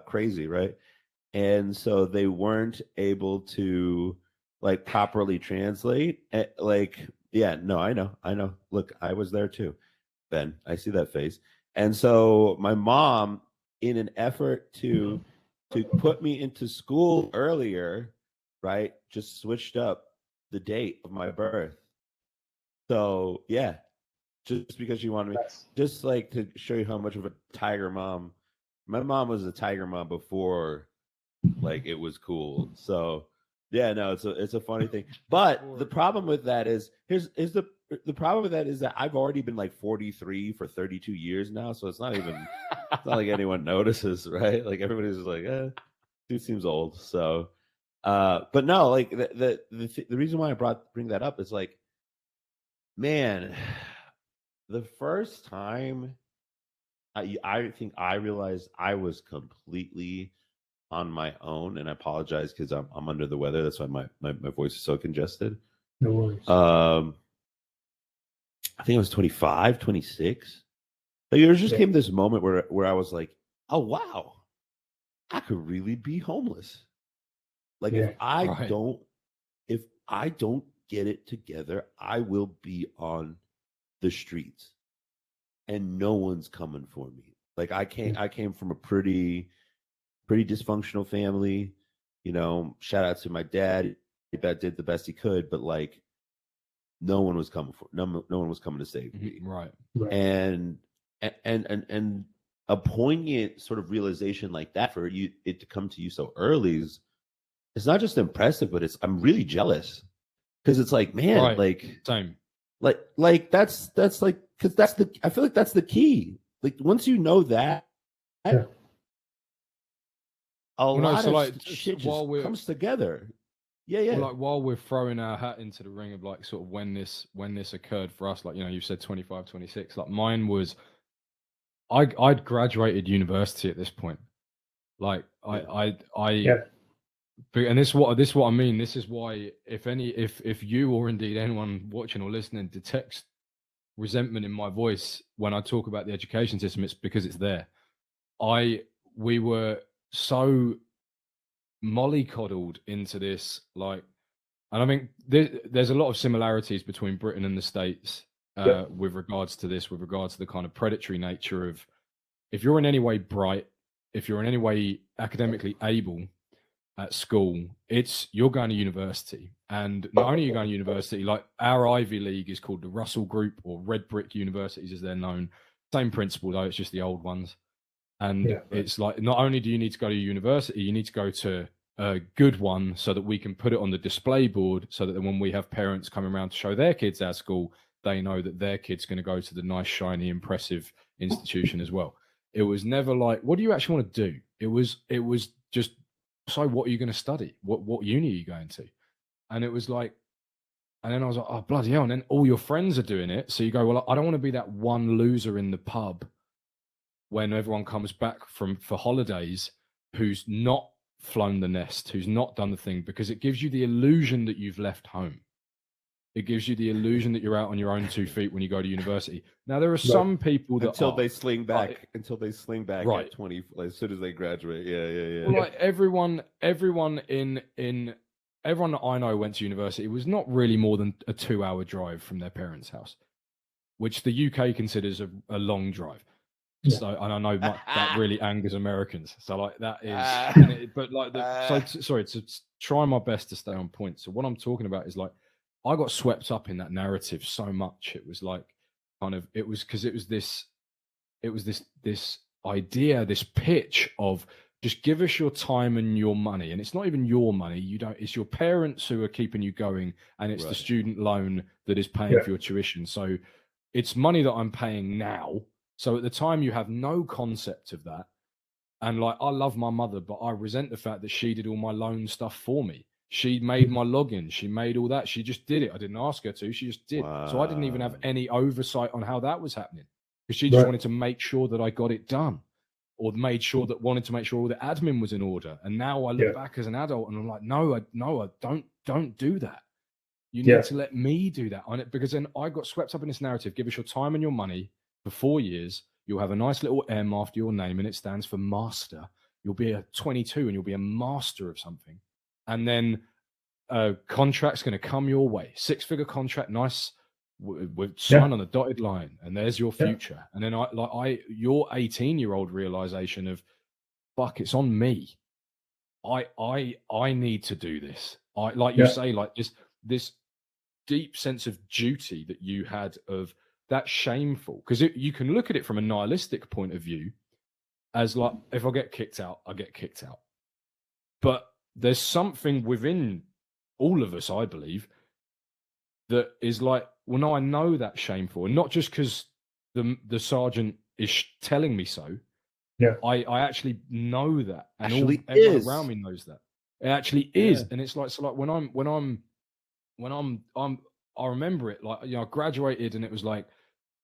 Crazy, right? And so they weren't able to like properly translate. I know. Look, I was there too, Ben. I see that face. And so my mom, in an effort to put me into school earlier, right, just switched up the date of my birth. So yeah, just because she wanted me, just like to show you how much of a tiger mom. My mom was a tiger mom before, like, it was cool. So Yeah, no, it's a funny thing. But the problem with that is the problem with that is that I've already been like 43 for 32 years now, so it's not like anyone notices, right? Like everybody's just like, dude seems old. So but no, like the reason why I bring that up is like, man, the first time I think I realized I was completely on my own, and I apologize because I'm under the weather. That's why my voice is so congested. No worries. I think I was 25, 26. Like there just came this moment where I was like, oh wow, I could really be homeless. Like if I don't get it together, I will be on the streets and no one's coming for me. Like I came from a pretty dysfunctional family, you know, shout out to my dad. That did the best he could, but like no one was coming to save me. Right. And a poignant sort of realization like that for it to come to you so early is, it's not just impressive, but I'm really jealous. Because it's like, man, like same. Like that's like, because I feel like that's the key. Like once you know that, a lot of shit just comes together. Yeah. Well, like while we're throwing our hat into the ring of like sort of when this occurred for us, like, you know, you said 25, 26, like mine was, I'd graduated university at this point. Like and this is what I mean. This is why if you or indeed anyone watching or listening detects resentment in my voice when I talk about the education system, it's because it's there. We were so mollycoddled into this, like, and I think there's a lot of similarities between Britain and the States with regards to the kind of predatory nature of, if you're in any way bright, if you're in any way academically able at school, you're going to university. And not only are you going to university, like our Ivy League is called the Russell Group, or Red Brick Universities as they're known. Same principle though, it's just the old ones. And it's like, not only do you need to go to university, you need to go to a good one so that we can put it on the display board, so that when we have parents coming around to show their kids our school, they know that their kid's going to go to the nice, shiny, impressive institution as well. It was never like, what do you actually want to do? It was just, so what are you going to study? What uni are you going to? And it was like, and then I was like, oh, bloody hell. And then all your friends are doing it. So you go, well, I don't want to be that one loser in the pub when everyone comes back for holidays who's not flown the nest, who's not done the thing, because it gives you the illusion that you've left home. It gives you the illusion that you're out on your own 2 feet when you go to university. Now, there are some people that until they sling back at 20, as soon as they graduate. Yeah. Well, like everyone that I know went to university. It was not really more than a 2-hour drive from their parents' house, which the UK considers a long drive. Yeah. So, and I know that really angers Americans. So, like that is, but like, sorry, to try my best to stay on point. So, what I'm talking about is like, I got swept up in that narrative so much. It was like, it was this idea, this pitch of just give us your time and your money. And it's not even your money. It's your parents who are keeping you going. And it's the student loan that is paying for your tuition. So it's money that I'm paying now. So at the time you have no concept of that. And like, I love my mother, but I resent the fact that she did all my loan stuff for me. She made my login. She made all that. She just did it. I didn't ask her to. She just did. Wow. So I didn't even have any oversight on how that was happening, because she just wanted to make sure that I got it done, or wanted to make sure all the admin was in order. And now I look back as an adult and I'm like, no, don't do that. You need to let me do that on it, because then I got swept up in this narrative. Give us your time and your money for 4 years. You'll have a nice little M after your name and it stands for master. You'll be a 22 and you'll be a master of something. And then a contract's going to come your way. 6-figure contract, nice, with sign on the dotted line, and there's your future. And then your 18-year-old realization of, fuck, it's on me. I need to do this. You say, like this deep sense of duty that you had, of that shameful, because you can look at it from a nihilistic point of view as like, if I get kicked out, I get kicked out. But there's something within all of us, I believe, that is like, well, no, I know that's shameful, and not just because the sergeant is telling me so. Yeah, I actually know that, and Actually everyone is. around me knows that. It actually is, and it's like, so like when I remember it, like, you know, I graduated, and it was like,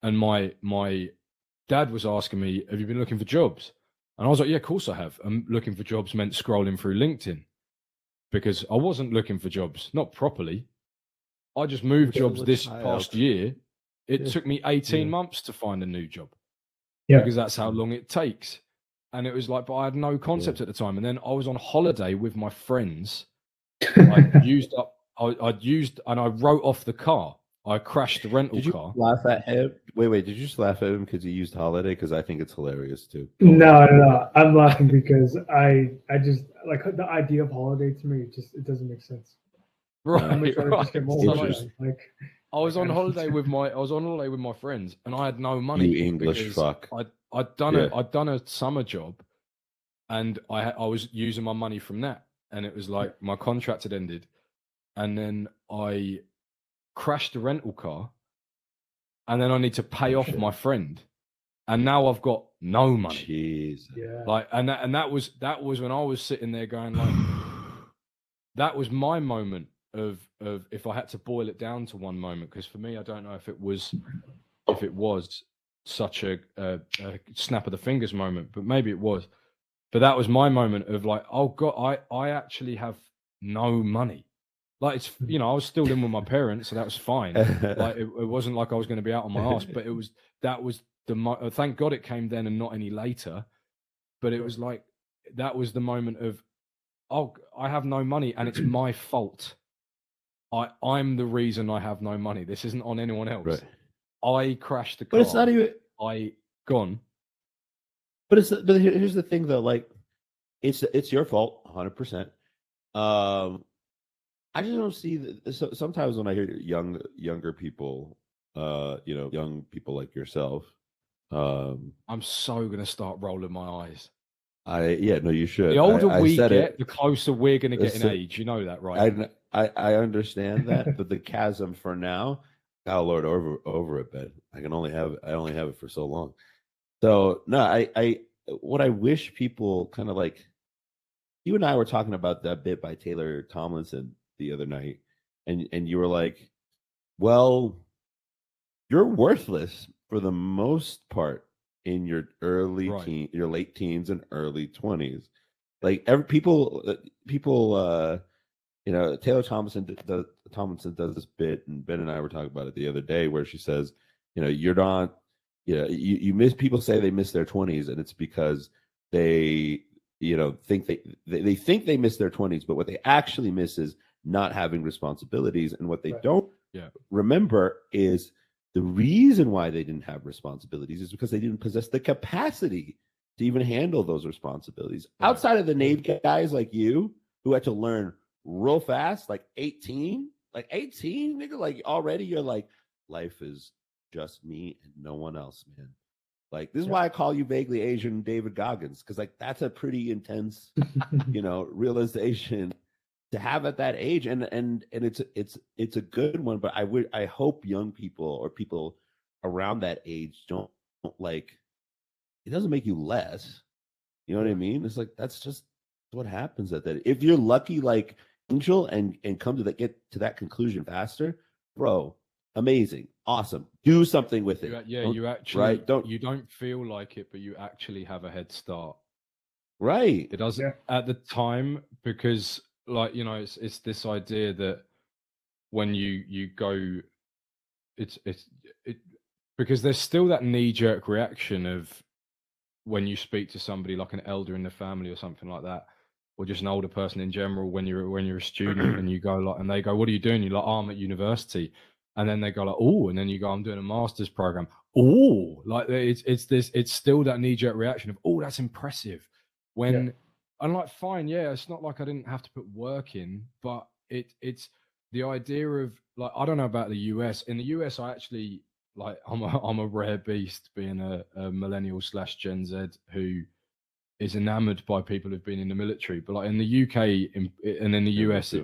and my dad was asking me, "Have you been looking for jobs?" And I was like, "Yeah, of course I have." And looking for jobs meant scrolling through LinkedIn, because I wasn't looking for jobs, not properly. I just moved jobs this past year. It took me 18 months to find a new job, because that's how long it takes. And it was like, but I had no concept at the time. And then I was on holiday with my friends. I'd used, and I wrote off the car. I crashed the rental car. Laugh at him? Wait, did you just laugh at him because he used holiday? Because I think it's hilarious too. No. I'm laughing because I just like the idea of holiday to me. It doesn't make sense. Right. Just get more Interesting. like, I was on holiday with my friends, and I had no money. You English fuck. I'd done a summer job, and I was using my money from that, and it was like my contract had ended, and then I crashed the rental car, and then I need to pay off my friend, and now I've got no money. Jesus. Yeah. Like, and that was when I was sitting there going like, that was my moment of if I had to boil it down to one moment, because for me, I don't know if it was such a snap of the fingers moment, but maybe it was. But that was my moment of like, oh God, I actually have no money. Like, it's, you know, I was still living with my parents, so that was fine. Like, it wasn't like I was going to be out on my ass, but that was thank God it came then and not any later. But it was like, that was the moment of, oh, I have no money, and it's my fault. I'm the reason I have no money. This isn't on anyone else. Right. I crashed the car. But it's not even. Gone. But here's the thing though. Like, it's your fault, 100%. I just don't see that. So sometimes when I hear younger people, young people like yourself, I'm so gonna start rolling my eyes. No, you should. The older we get, the closer we're gonna get in age. You know that, right? I understand that, but the chasm for now, God Lord, over it, Ben. I only have it for so long. So no, what I wish people kind of like, you and I were talking about that bit by Taylor Tomlinson the other night, and you were like, well, you're worthless for the most part in your your late teens and early 20s. Like, people, Taylor Tomlinson does this bit, and Ben and I were talking about it the other day, where she says, you're not, you miss, people say they miss their 20s, and it's because they think they think they miss their 20s, but what they actually miss is not having responsibilities. And what they don't remember is the reason why they didn't have responsibilities is because they didn't possess the capacity to even handle those responsibilities. Outside of the Navy guys like you, who had to learn real fast, like 18, nigga, like already you're like, life is just me and no one else, man. Like, this is why I call you vaguely Asian David Goggins, because like that's a pretty intense, realization to have at that age, and it's a good one. But I hope young people or people around that age don't like, it doesn't make you less. You know what I mean? It's like, that's just what happens at that. If you're lucky like Angel and come to get to that conclusion faster, bro, amazing, awesome. Do something with it. You actually you don't feel like it, but you actually have a head start. Right. It doesn't at the time, because like, it's this idea that when you go, it's because there's still that knee-jerk reaction of when you speak to somebody like an elder in the family or something like that, or just an older person in general, when you're a student and you go like, and they go, "What are you doing?" You're like, "Oh, I'm at university." And then they go like, "Oh," and then you go, "I'm doing a master's program." Oh, like it's still that knee-jerk reaction of, "Oh, that's impressive." When I'm like, fine, it's not like I didn't have to put work in, but it's the idea of like, I don't know about the US. In the US, I actually like, I'm a rare beast, being a millennial / Gen Z who is enamored by people who've been in the military. But like in the UK and in the US,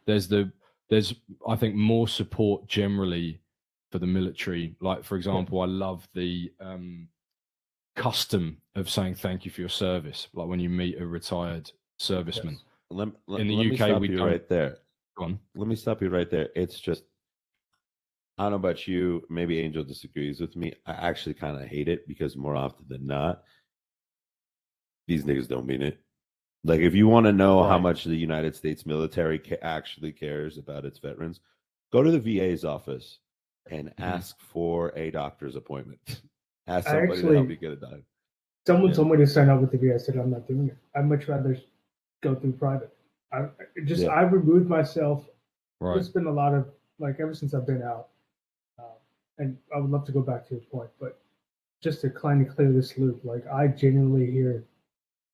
there's I think more support generally for the military. Like, for example, I love the custom of saying thank you for your service. Like when you meet a retired serviceman. Yes. Let in the me UK, stop we you don't. right there. Go on. Let me stop you right there. It's just, I don't know about you. Maybe Angel disagrees with me. I actually kind of hate it because more often than not, these niggas don't mean it. Like, if you want to know how much the United States military actually cares about its veterans, go to the VA's office and ask for a doctor's appointment. Ask somebody to help you get it done. Someone told me to sign up with the VA. I said, I'm not doing it. I'd much rather go through private. I removed myself. Right. There's been a lot of, like, ever since I've been out, and I would love to go back to your point, but just to kind of clear this loop, like, I genuinely hear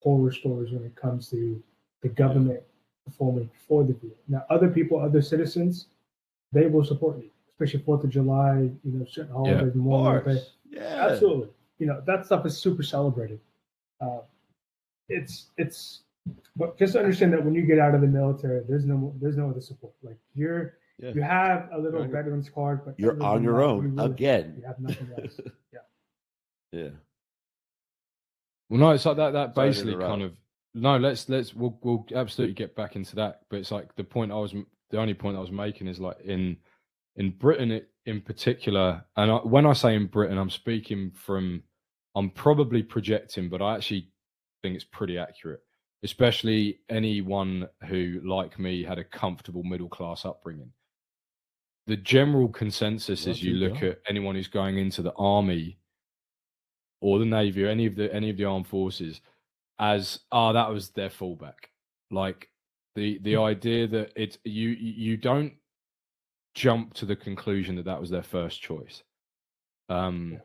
horror stories when it comes to the government performing for the VA. Now, other people, other citizens, they will support you, especially 4th of July, certain holidays, Memorial Day. Yeah, absolutely. That stuff is super celebrated. But just understand that when you get out of the military, there's no other support. Like, you have a little veterans card, but you're on your own again. You have nothing else. Yeah. Well, no, it's like that basically kind of. No, we'll absolutely get back into that. But it's like the only point I was making is, like, in Britain in particular, and when I say in Britain, I'm probably projecting, but I actually think it's pretty accurate. Especially anyone who, like me, had a comfortable middle class upbringing. The general consensus is you look at anyone who's going into the army or the navy or any of the armed forces as that was their fallback. Like the idea that you don't jump to the conclusion that was their first choice. And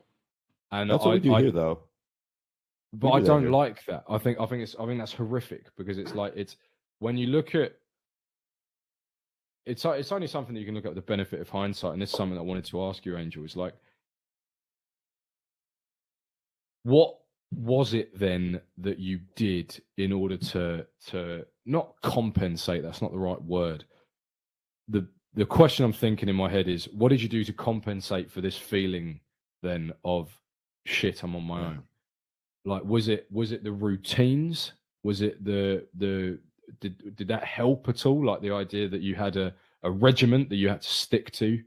that's what we do here, though. But I don't like that. I think that's horrific, because it's like, when you look at it's only something that you can look at with the benefit of hindsight, and this is something I wanted to ask you, Angel, is like, what was it then that you did in order to not compensate? That's not the right word. The question I'm thinking in my head is, what did you do to compensate for this feeling then of shit, I'm on my own? Like, was it the routines? Was it did that help at all? Like the idea that you had a regiment that you had to stick to?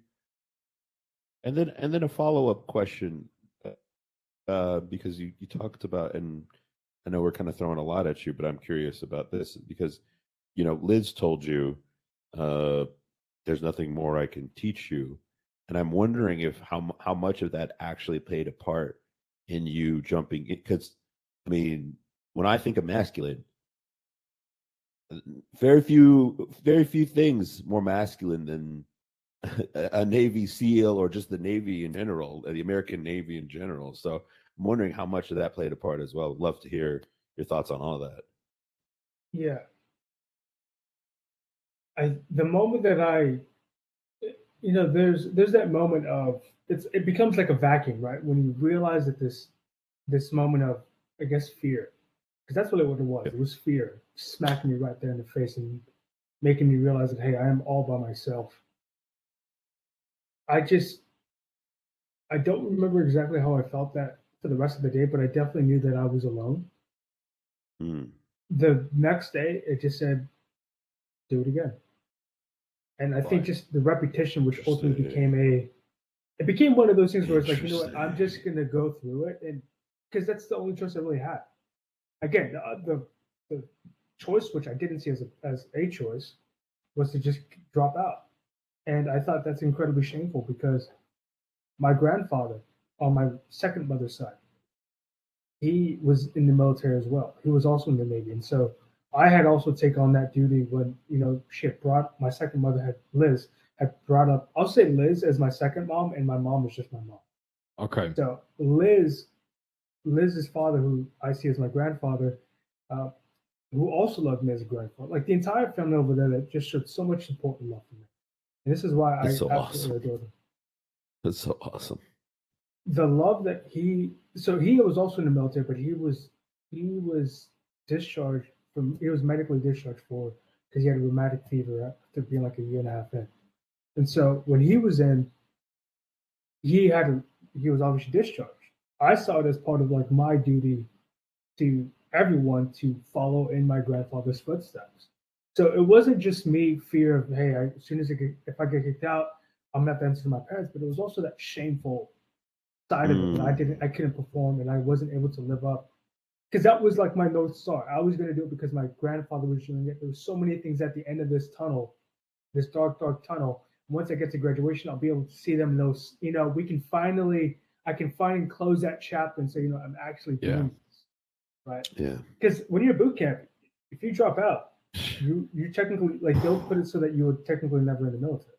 And then a follow-up question, because you talked about, and I know we're kind of throwing a lot at you, but I'm curious about this because, Liz told you, there's nothing more I can teach you. And I'm wondering if how much of that actually played a part in you jumping in, because when I think of masculine, very few things more masculine than a Navy SEAL or just the Navy in general, the American Navy in general. So I'm wondering how much of that played a part as well. I'd love to hear your thoughts on all that. Yeah. The moment that there's that moment of it becomes like a vacuum, right? When you realize that this moment of, I guess, fear, because that's what it was. It was fear smacking me right there in the face and making me realize that, hey, I am all by myself. I don't remember exactly how I felt that for the rest of the day, but I definitely knew that I was alone. The next day, it just said, do it again. And I think just the repetition, which ultimately became one of those things where it's like, you know what, I'm just going to go through it. And because that's the only choice I really had. Again, the choice, which I didn't see as a choice, was to just drop out. And I thought that's incredibly shameful, because my grandfather on my second mother's side, he was in the military as well. He was also in the Navy. And so I had also taken on that duty when, she had brought, my second mother, Liz, had brought up, I'll say Liz as my second mom, and my mom is just my mom. Okay. So Liz's father, who I see as my grandfather, who also loved me as a grandfather, like the entire family over there, that just showed so much support and love for me. And this is why I absolutely adore them. That's so awesome. The love that he was also in the military, but he was discharged he was medically discharged for because he had a rheumatic fever after being like a year and a half in. And so when he was in, he was obviously discharged. I saw it as part of like my duty to everyone to follow in my grandfather's footsteps. So it wasn't just me fear of, hey, as soon as if I get kicked out, I'm gonna have to answer to my parents, but it was also that shameful side of it that I couldn't perform and I wasn't able to live up, because that was like my North Star. I was gonna do it because my grandfather was doing it. There were so many things at the end of this tunnel, this dark tunnel. Once I get to graduation, I'll be able to see them. Those, I can finally close that chapter and say, I'm actually doing this, right? Yeah. Because when you're at boot camp, if you drop out, you technically, like, they'll put it so that you were technically never in the military.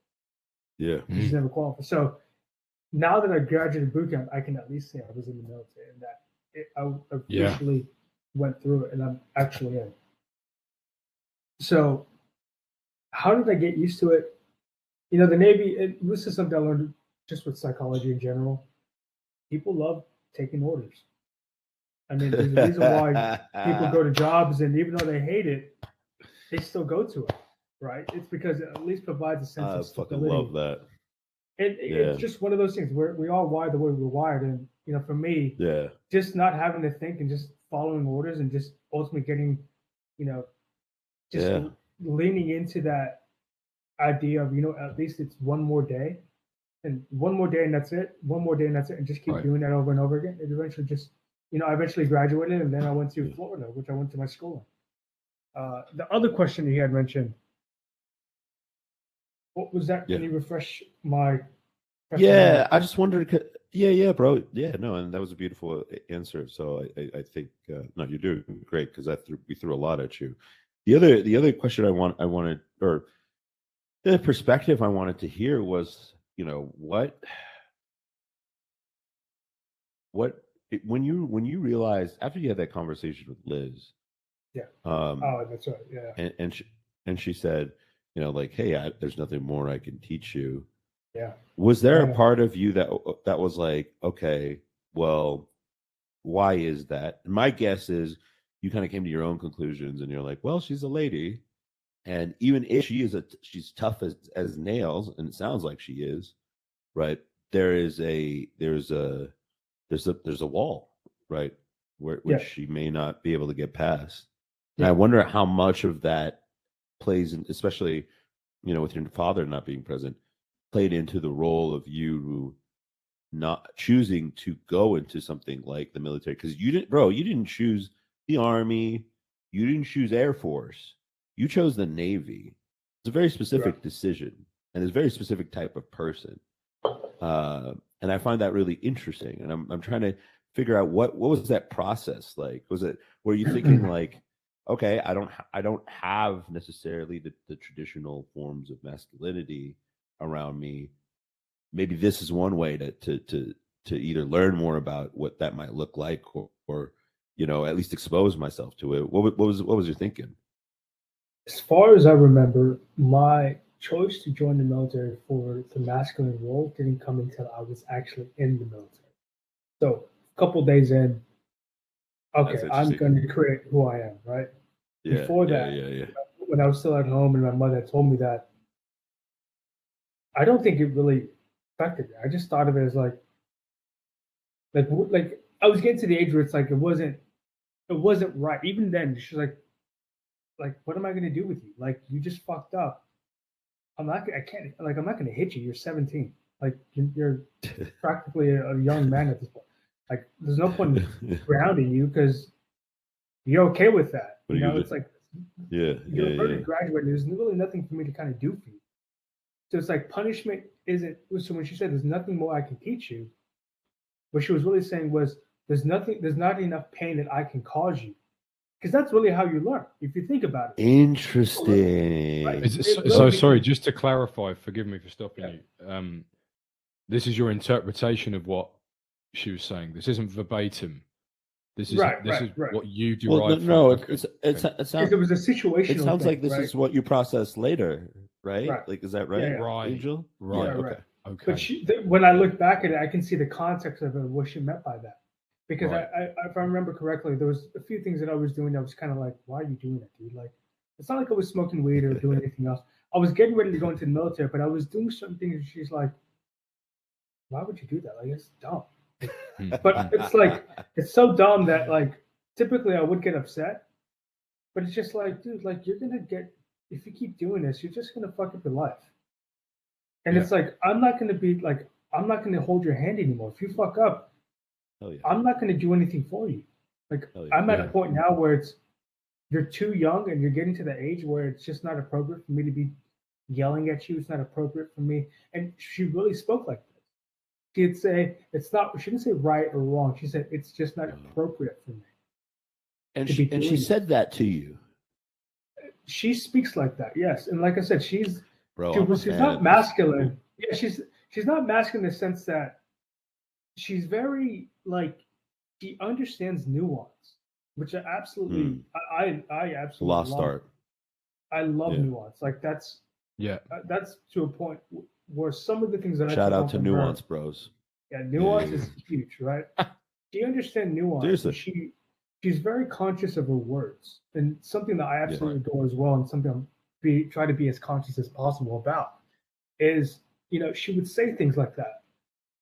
Yeah. You just never qualified. So now that I graduated boot camp, I can at least say I was in the military and that I officially went through it and I'm actually in. So how did I get used to it? The Navy, this is something I learned just with psychology in general. People love taking orders. I mean, there's a reason why people go to jobs, and even though they hate it, they still go to it, right? It's because it at least provides a sense of stability. I fucking love that. It's just one of those things where we all wired the way we're wired. And, for me, just not having to think and just following orders and just ultimately getting, leaning into that idea of, at least it's one more day and that's it. One more day and that's it. And just keep doing that over and over again. It eventually just, I eventually graduated and then I went to Florida, which I went to my school in. The other question he had mentioned, what was that? Can you refresh my? I just wondered. Yeah, bro. Yeah, no, and that was a beautiful answer. So I think no, you're doing great because we threw a lot at you. The other question I wanted, or the perspective I wanted to hear was, what when you realized after you had that conversation with Liz. Yeah. Oh, that's right. Yeah. And she said, like, hey, there's nothing more I can teach you. Yeah. Was there a part of you that was like, okay, well, why is that? And my guess is you kind of came to your own conclusions and you're like, well, she's a lady. And even if she's tough as nails, and it sounds like she is, right? There's a wall, right? Which she may not be able to get past. And I wonder how much of that plays in, especially, with your father not being present, played into the role of you not choosing to go into something like the military. Because you didn't choose the Army, you didn't choose Air Force, you chose the Navy. It's a very specific decision and it's a very specific type of person. And I find that really interesting. And I'm trying to figure out what was that process like? Were you thinking like, okay, I don't have necessarily the traditional forms of masculinity around me. Maybe this is one way to either learn more about what that might look like, or at least expose myself to it. What was your thinking? As far as I remember, my choice to join the military for the masculine role didn't come until I was actually in the military. So a couple days in, okay, I'm going to create who I am, right? Yeah, Before that, when I was still at home and my mother had told me that, I don't think it really affected me. I just thought of it as like I was getting to the age where it's like it wasn't right. Even then, she's like, what am I going to do with you? Like, you just fucked up. I'm not going to hit you. You're 17. Like, you're practically a young man at this point. Like, there's no point in grounding you because you're okay with that. It's like, you're already graduated. There's really nothing for me to kind of do for you. So it's like punishment isn't. So when she said there's nothing more I can teach you, what she was really saying was there's not enough pain that I can cause you. Because that's really how you learn, if you think about it. Interesting. Right? So sorry, just to clarify, forgive me for stopping you. This is your interpretation of what she was saying. This isn't verbatim. This is what you derived. No, from. It sounds. It was a situation. It sounds like this is what you process later, right? Like, is that right? Yeah. Right, Angel? Right. Okay. But when I look back at it, I can see the context of it, what she meant by that. Because I if I remember correctly, there was a few things that I was doing that was kind of like, why are you doing that, dude? Like, It's not like I was smoking weed or doing anything else. I was getting ready to go into the military, but I was doing certain things. And she's like, "Why would you do that? Like, it's dumb." But it's like, it's so dumb that like typically I would get upset, but it's just like, dude, like you're gonna get, if you keep doing this, you're just gonna fuck up your life. And it's like, I'm not gonna hold your hand anymore. If you fuck up, I'm not gonna do anything for you. Like I'm at a point now where you're too young and you're getting to the age where it's just not appropriate for me to be yelling at you. It's not appropriate for me. And she really spoke like this. She'd say, she didn't say right or wrong. She said, it's just not appropriate for me. And she said that to you. She speaks like that, yes. And like I said, she's not masculine. Yeah, she's not masculine in the sense that she's very like, she understands nuance, which I absolutely, I absolutely lost love. art. I love nuance. Like that's to a point where some of the things that shout out to nuance bros. Yeah, nuance is huge, right? She understands nuance. Seriously. She's very conscious of her words, and something that I absolutely adore as well, and something I try to be as conscious as possible about is, she would say things like that.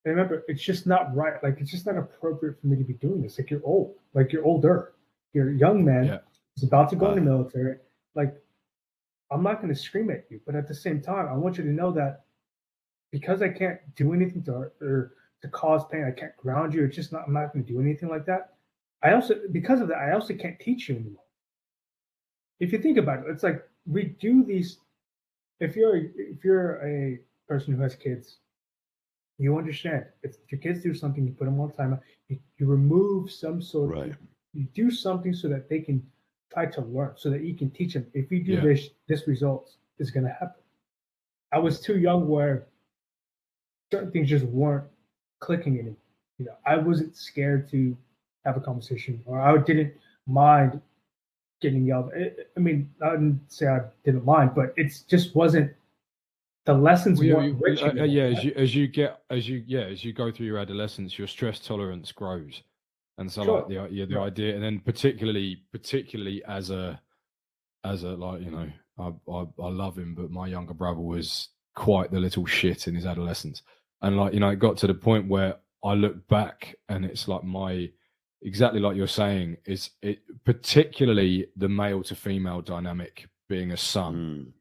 And remember, it's just not right. Like, it's just not appropriate for me to be doing this. Like, you're old. Like, you're older. You're a young man. He's about to go in the military. Like, I'm not going to scream at you. But at the same time, I want you to know that because I can't do anything to hurt or to cause pain, I can't ground you. I'm not going to do anything like that. Because of that, I also can't teach you anymore. If you think about it, it's like we do these. If you're a person who has kids, you understand. If your kids do something, you put them on timeout. You remove some sort of. You do something so that they can try to learn, so that you can teach them. If you do this result is going to happen. I was too young where certain things just weren't clicking anymore. I wasn't scared to have a conversation, or I didn't mind getting yelled. I mean, I didn't say I didn't mind, but it just wasn't. The lessons weren't rich. As you go through your adolescence, your stress tolerance grows, and so like the idea, and then particularly as a like I love him, but my younger brother was quite the little shit in his adolescence, and like it got to the point where I look back and it's like exactly like you're saying, is it particularly the male to female dynamic being a son.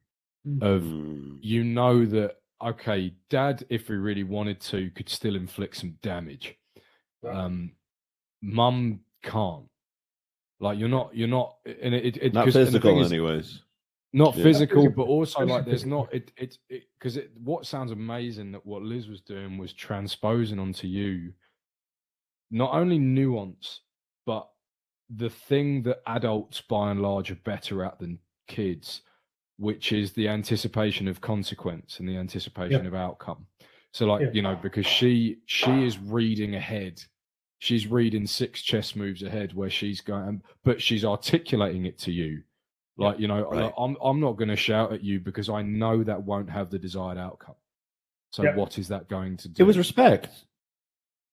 Of that okay, dad, if he really wanted to, could still inflict some damage. Mum can't. Like you're not, and it not physical, anyways. Not physical, but also like there's not because what sounds amazing that what Liz was doing was transposing onto you not only nuance, but the thing that adults by and large are better at than kids, which is the anticipation of consequence and the anticipation of outcome. So like, because she is reading ahead. She's reading 6 chess moves ahead where she's going, but she's articulating it to you. Like, I'm not going to shout at you because I know that won't have the desired outcome. So what is that going to do? It was respect.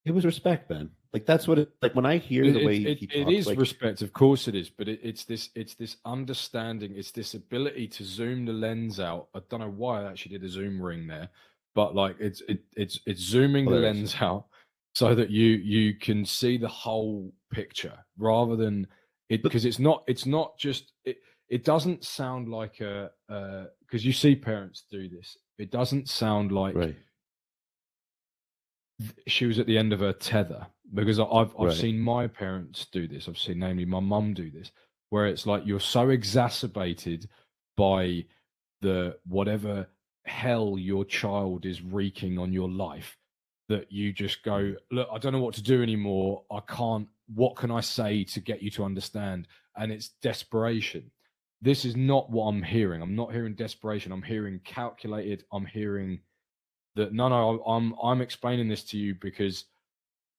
It was respect, Ben. Like that's what like when I hear the way he talks, it is respect, of course it is, but it's this understanding, it's this ability to zoom the lens out. I don't know why I actually did a zoom ring there, but like it's zooming the lens out so that you can see the whole picture rather than it, because it's not just it doesn't sound like because you see parents do this. It doesn't sound like she was at the end of her tether, because I've seen my parents do this. I've seen, namely, my mum do this, where it's like you're so exacerbated by the whatever hell your child is wreaking on your life that you just go, look, I don't know what to do anymore. I can't. What can I say to get you to understand? And it's desperation. This is not what I'm hearing. I'm not hearing desperation. I'm hearing calculated. I'm hearing that no, I'm explaining this to you because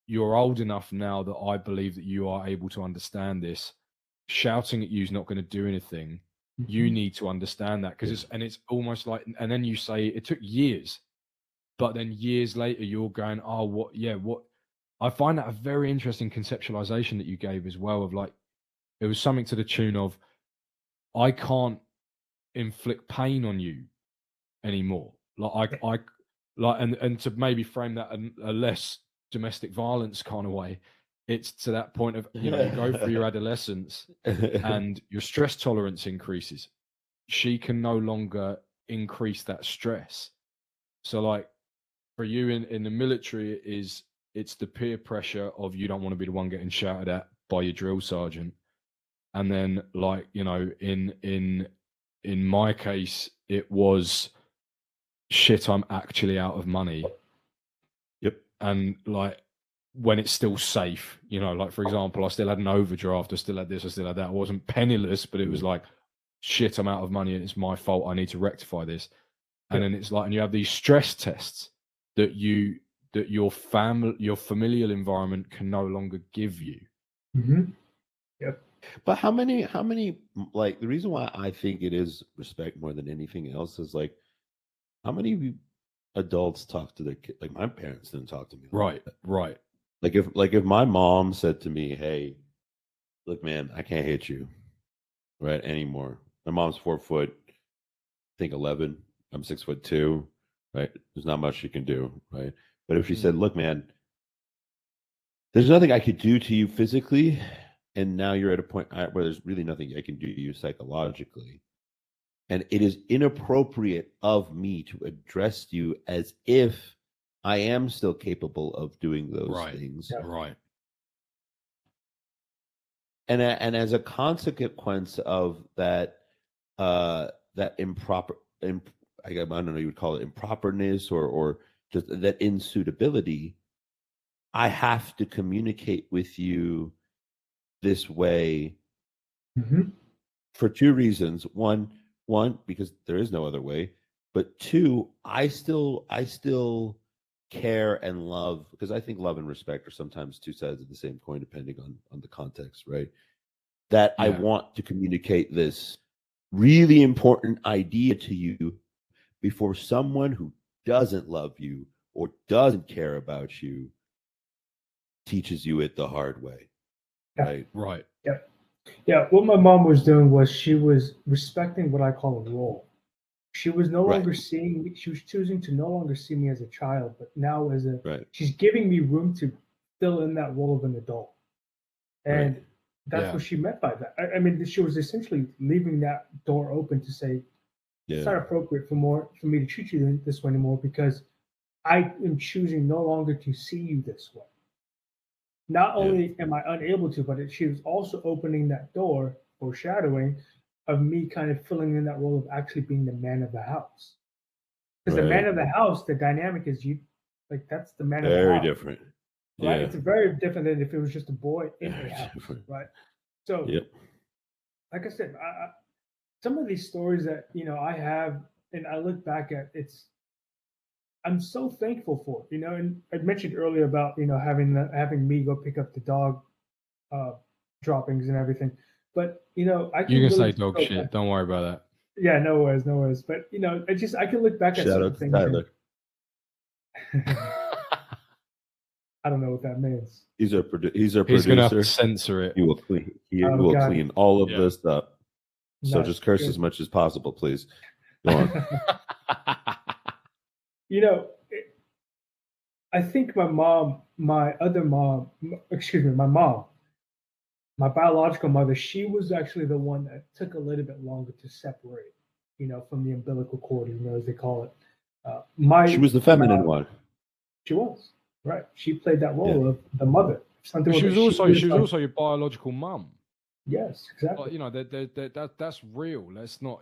you're old enough now that I believe that you are able to understand this. Shouting at you is not going to do anything. You need to understand that, because it's almost like, and then you say it took years, but then years later you're going, oh, what? I find that a very interesting conceptualization that you gave as well, of like, it was something to the tune of, I can't inflict pain on you anymore. And to maybe frame that in a less domestic violence kind of way, it's to that point of, you go through your adolescence and your stress tolerance increases. She can no longer increase that stress. So like for you in the military, it's the peer pressure of you don't want to be the one getting shouted at by your drill sergeant. And then like, in my case, it was shit, I'm actually out of money. Yep. And like when it's still safe, like for example, I still had an overdraft, I still had this, I still had that. I wasn't penniless, but it was like, shit, I'm out of money and it's my fault. I need to rectify this. And then it's like, and you have these stress tests that your familial environment can no longer give you. Mm-hmm. Yep. But how many, like, the reason why I think it is respect more than anything else is like, how many adults talk to their kids? Like my parents didn't talk to me. Right. Like if my mom said to me, "Hey, look, man, I can't hit you, right, anymore." My mom's 4 foot, I think 11. I'm 6'2", right? There's not much she can do, right? But if she said, "Look, man, there's nothing I could do to you physically, and now you're at a point where there's really nothing I can do to you psychologically. And it is inappropriate of me to address you as if I am still capable of doing those things." Right. And as a consequence of that, that improper, I don't know, you would call it improperness or just that insuitability, I have to communicate with you this way for two reasons. One, because there is no other way, but two, I still care and love, because I think love and respect are sometimes two sides of the same coin, depending on the context, right? That I want to communicate this really important idea to you before someone who doesn't love you or doesn't care about you teaches you it the hard way. Right. Yeah, what my mom was doing was she was respecting what I call a role. She was no longer seeing me, she was choosing to no longer see me as a child, but now as she's giving me room to fill in that role of an adult. And that's what she meant by that. I mean, she was essentially leaving that door open to say, it's not appropriate for me to treat you this way anymore, because I am choosing no longer to see you this way. Not only am I unable to, but she was also opening that door, foreshadowing, of me kind of filling in that role of actually being the man of the house. Because the man of the house, the dynamic is that's the man of the house. Very different. Right? It's very different than if it was just a boy in a house, right? So, like I said, some of these stories that, I have, and I look back at, I'm so thankful for it, and I mentioned earlier about, having me go pick up the dog droppings and everything. But, I can you can say dog shit. Back. Don't worry about that. Yeah, no worries. But, I can look back at certain things. Tyler. I don't know what that means. He's our producer. He's going to have to censor it. He will clean. Clean all of this up. So just curse as much as possible, please. Go on. I think my mom, my biological mother, she was actually the one that took a little bit longer to separate, from the umbilical cord, as they call it. She was the feminine one. She was, right. She played that role of the mother. She was also your biological mum. Yes, exactly. But, that's real. Let's not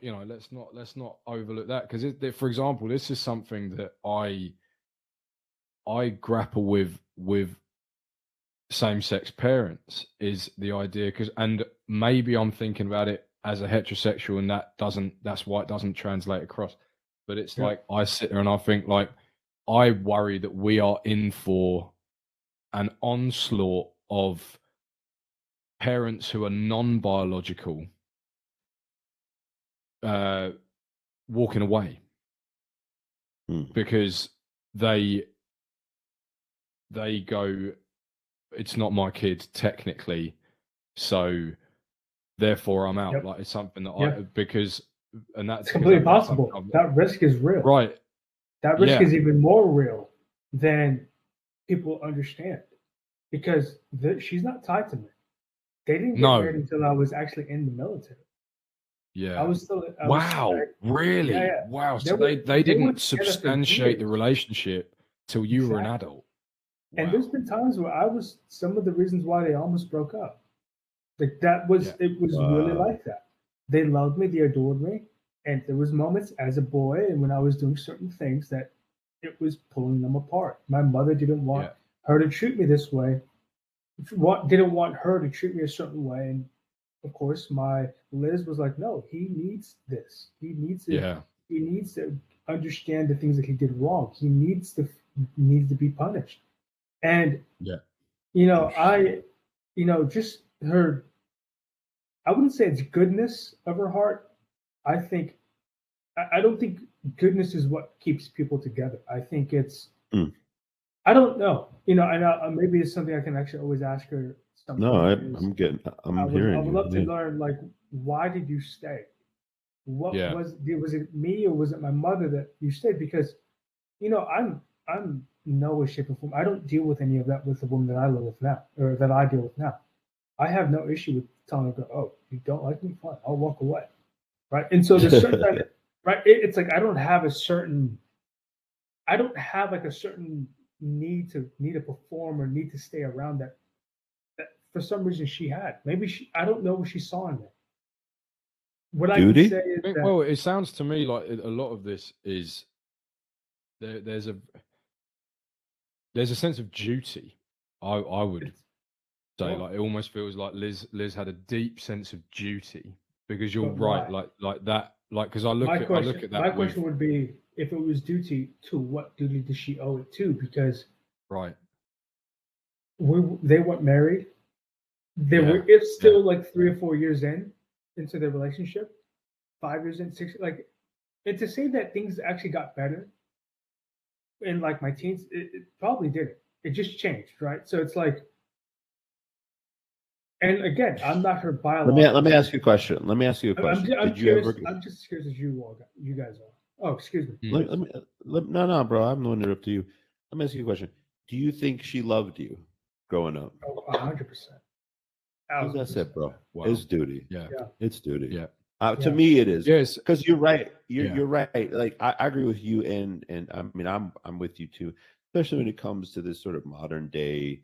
overlook that, because for example, this is something that I grapple with same-sex parents, is the idea, and maybe I'm thinking about it as a heterosexual, and that's why it doesn't translate across. But it's like I sit there and I think, like, I worry that we are in for an onslaught of parents who are non-biological walking away because they go, it's not my kid technically, so therefore I'm out. Like, it's something that because and that's It's completely that's possible. That risk is real. right. That risk Yeah. is even more real than people understand, because she's not tied to me. They didn't get No. married until I was actually in the military. Yeah. I was still. Really? Yeah. Wow. So they were didn't together for substantiate the years. relationship till you were an Exactly. adult. And Wow. there's been times where I was some of the reasons why they almost broke up. Like that was it was really like that. They loved me, they adored me, and there was moments as a boy and when I was doing certain things that it was pulling them apart. My mother didn't want her to treat me this way. Didn't want her to treat me a certain way, and of course, my Liz was like, "No, he needs this. He needs it. He needs to understand the things that he did wrong. He needs to be punished." And just her. I wouldn't say it's goodness of her heart. I don't think goodness is what keeps people together. I think it's. I don't know. And maybe it's something I can actually always ask her. No, I'm hearing. I would love to learn, like, why did you stay? What was it me or was it my mother that you stayed? Because, I'm no way, shape, or form. I don't deal with any of that with the woman that I live with now, or that I deal with now. I have no issue with telling her, "Oh, you don't like me? Fine, I'll walk away." Right? And so there's certain time, right? It's like I don't have like a certain need to perform or need to stay around that for some reason she had. Maybe I don't know what she saw in me. What Duty? I can say is that, well, it sounds to me like a lot of this is there's a sense of duty. I would say, like, it almost feels like Liz had a deep sense of duty, because you're right, like that, like, because I look at that. My question would be, if it was duty, to what duty does she owe it to? Because they weren't married. They were still like 3 or 4 years into their relationship, 5 years in, 6, like, and to say that things actually got better in like my teens, it probably didn't. It just changed, right? So it's like, and again, I'm not her biological. Let me ask you a question. I'm curious. I'm just as curious as you guys are. Oh, excuse me. No, bro. I'm the one to interrupt you. Let me ask you a question. Do you think she loved you growing up? 100%. As I said, bro, it's duty. Yeah, it's duty. Yeah. To me, it is. Yes, because you're right. You're right. Like I agree with you, and I mean, I'm with you too, especially when it comes to this sort of modern day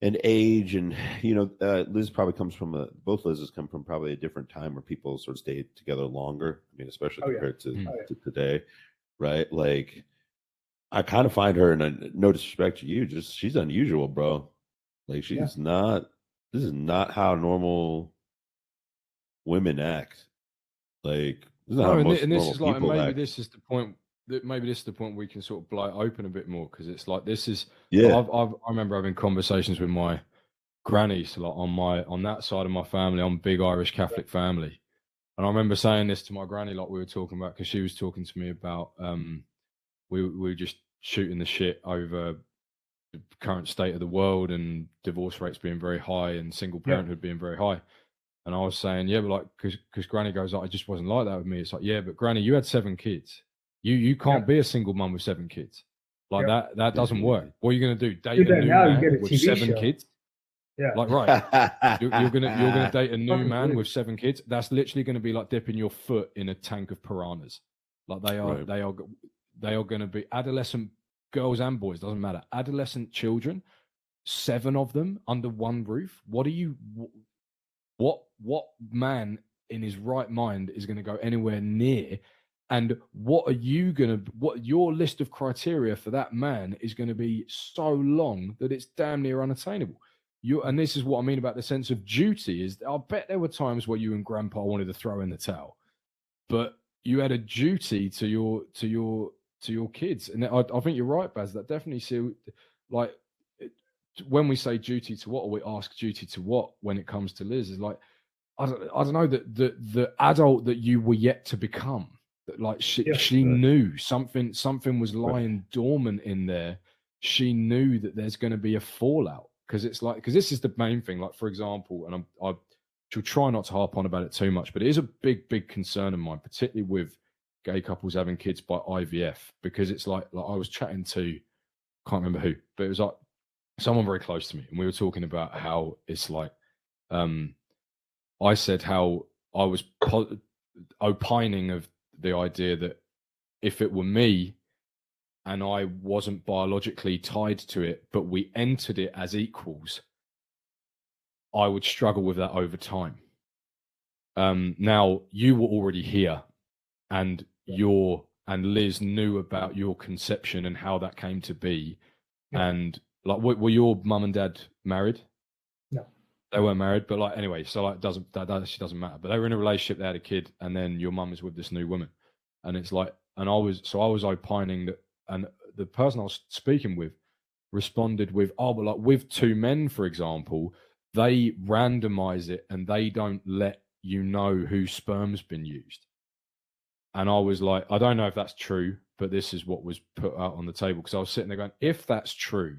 and age, and Liz probably comes from both Liz's come from probably a different time where people sort of stayed together longer. I mean, especially compared to today, right? Like, I kind of find her, and no disrespect to you, just she's unusual, bro. Like, she's not. This is not how normal women act. Like, this is not how most normal people act. Maybe this is the point. Maybe this is the point we can sort of blow it open a bit more, because it's like this is. I remember having conversations with my granny, so like on that side of my family, I'm a big Irish Catholic family, and I remember saying this to my granny, like we were talking about, because she was talking to me about we were just shooting the shit over the current state of the world and divorce rates being very high and single parenthood being very high. And I was saying, but like, because Granny goes, I just wasn't like that with me. It's like, but Granny, you had 7 kids. You can't be a single mum with 7 kids. Like that doesn't work. What are you going to do? Date a new man with 7 kids? Yeah. Like, right. You're gonna date a new man with 7 kids. That's literally going to be like dipping your foot in a tank of piranhas. Like they are going to be adolescent girls and boys, doesn't matter. Adolescent children, 7 of them under one roof. What man in his right mind is going to go anywhere near? And what your list of criteria for that man is going to be so long that it's damn near unattainable. And this is what I mean about the sense of duty, is I bet there were times where you and Grandpa wanted to throw in the towel, but you had a duty to your kids. And I think you're right, Baz. That definitely like, when we say duty to what, or we ask duty to what when it comes to Liz, is like, I don't know, that the adult that you were yet to become, that like she knew something was lying dormant in there. She knew that there's going to be a fallout, because it's like, because this is the main thing. Like, for example, and she'll try not to harp on about it too much, but it is a big concern of mine, particularly with gay couples having kids by IVF, because it's like I was chatting to, can't remember who, but it was like someone very close to me, and we were talking about how it's like, I said how I was opining of the idea that if it were me and I wasn't biologically tied to it, but we entered it as equals, I would struggle with that over time. Now, you were already here, and Liz knew about your conception and how that came to be. Yeah. And like, were your mum and dad married? No, they weren't married. But like, anyway, so like, that actually doesn't matter. But they were in a relationship, they had a kid, and then your mum is with this new woman, and it's like, and I was opining that, and the person I was speaking with responded with, oh, but like with two men, for example, they randomize it and they don't let you know whose sperm's been used. And I was like, I don't know if that's true, but this is what was put out on the table. Because I was sitting there going, if that's true,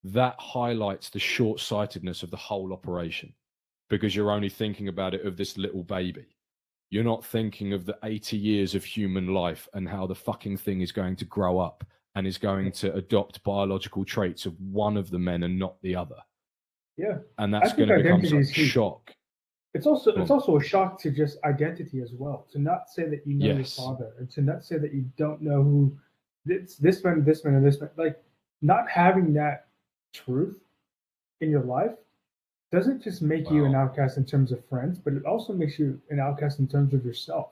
that highlights the short-sightedness of the whole operation, because you're only thinking about it of this little baby. You're not thinking of the 80 years of human life and how the fucking thing is going to grow up and is going to adopt biological traits of one of the men and not the other. Yeah. And that's going to become such a shock. It's also a shock to just identity as well. To not say that you know your father, and to not say that you don't know who this man, and this man. Like, not having that truth in your life doesn't just make you an outcast in terms of friends, but it also makes you an outcast in terms of yourself.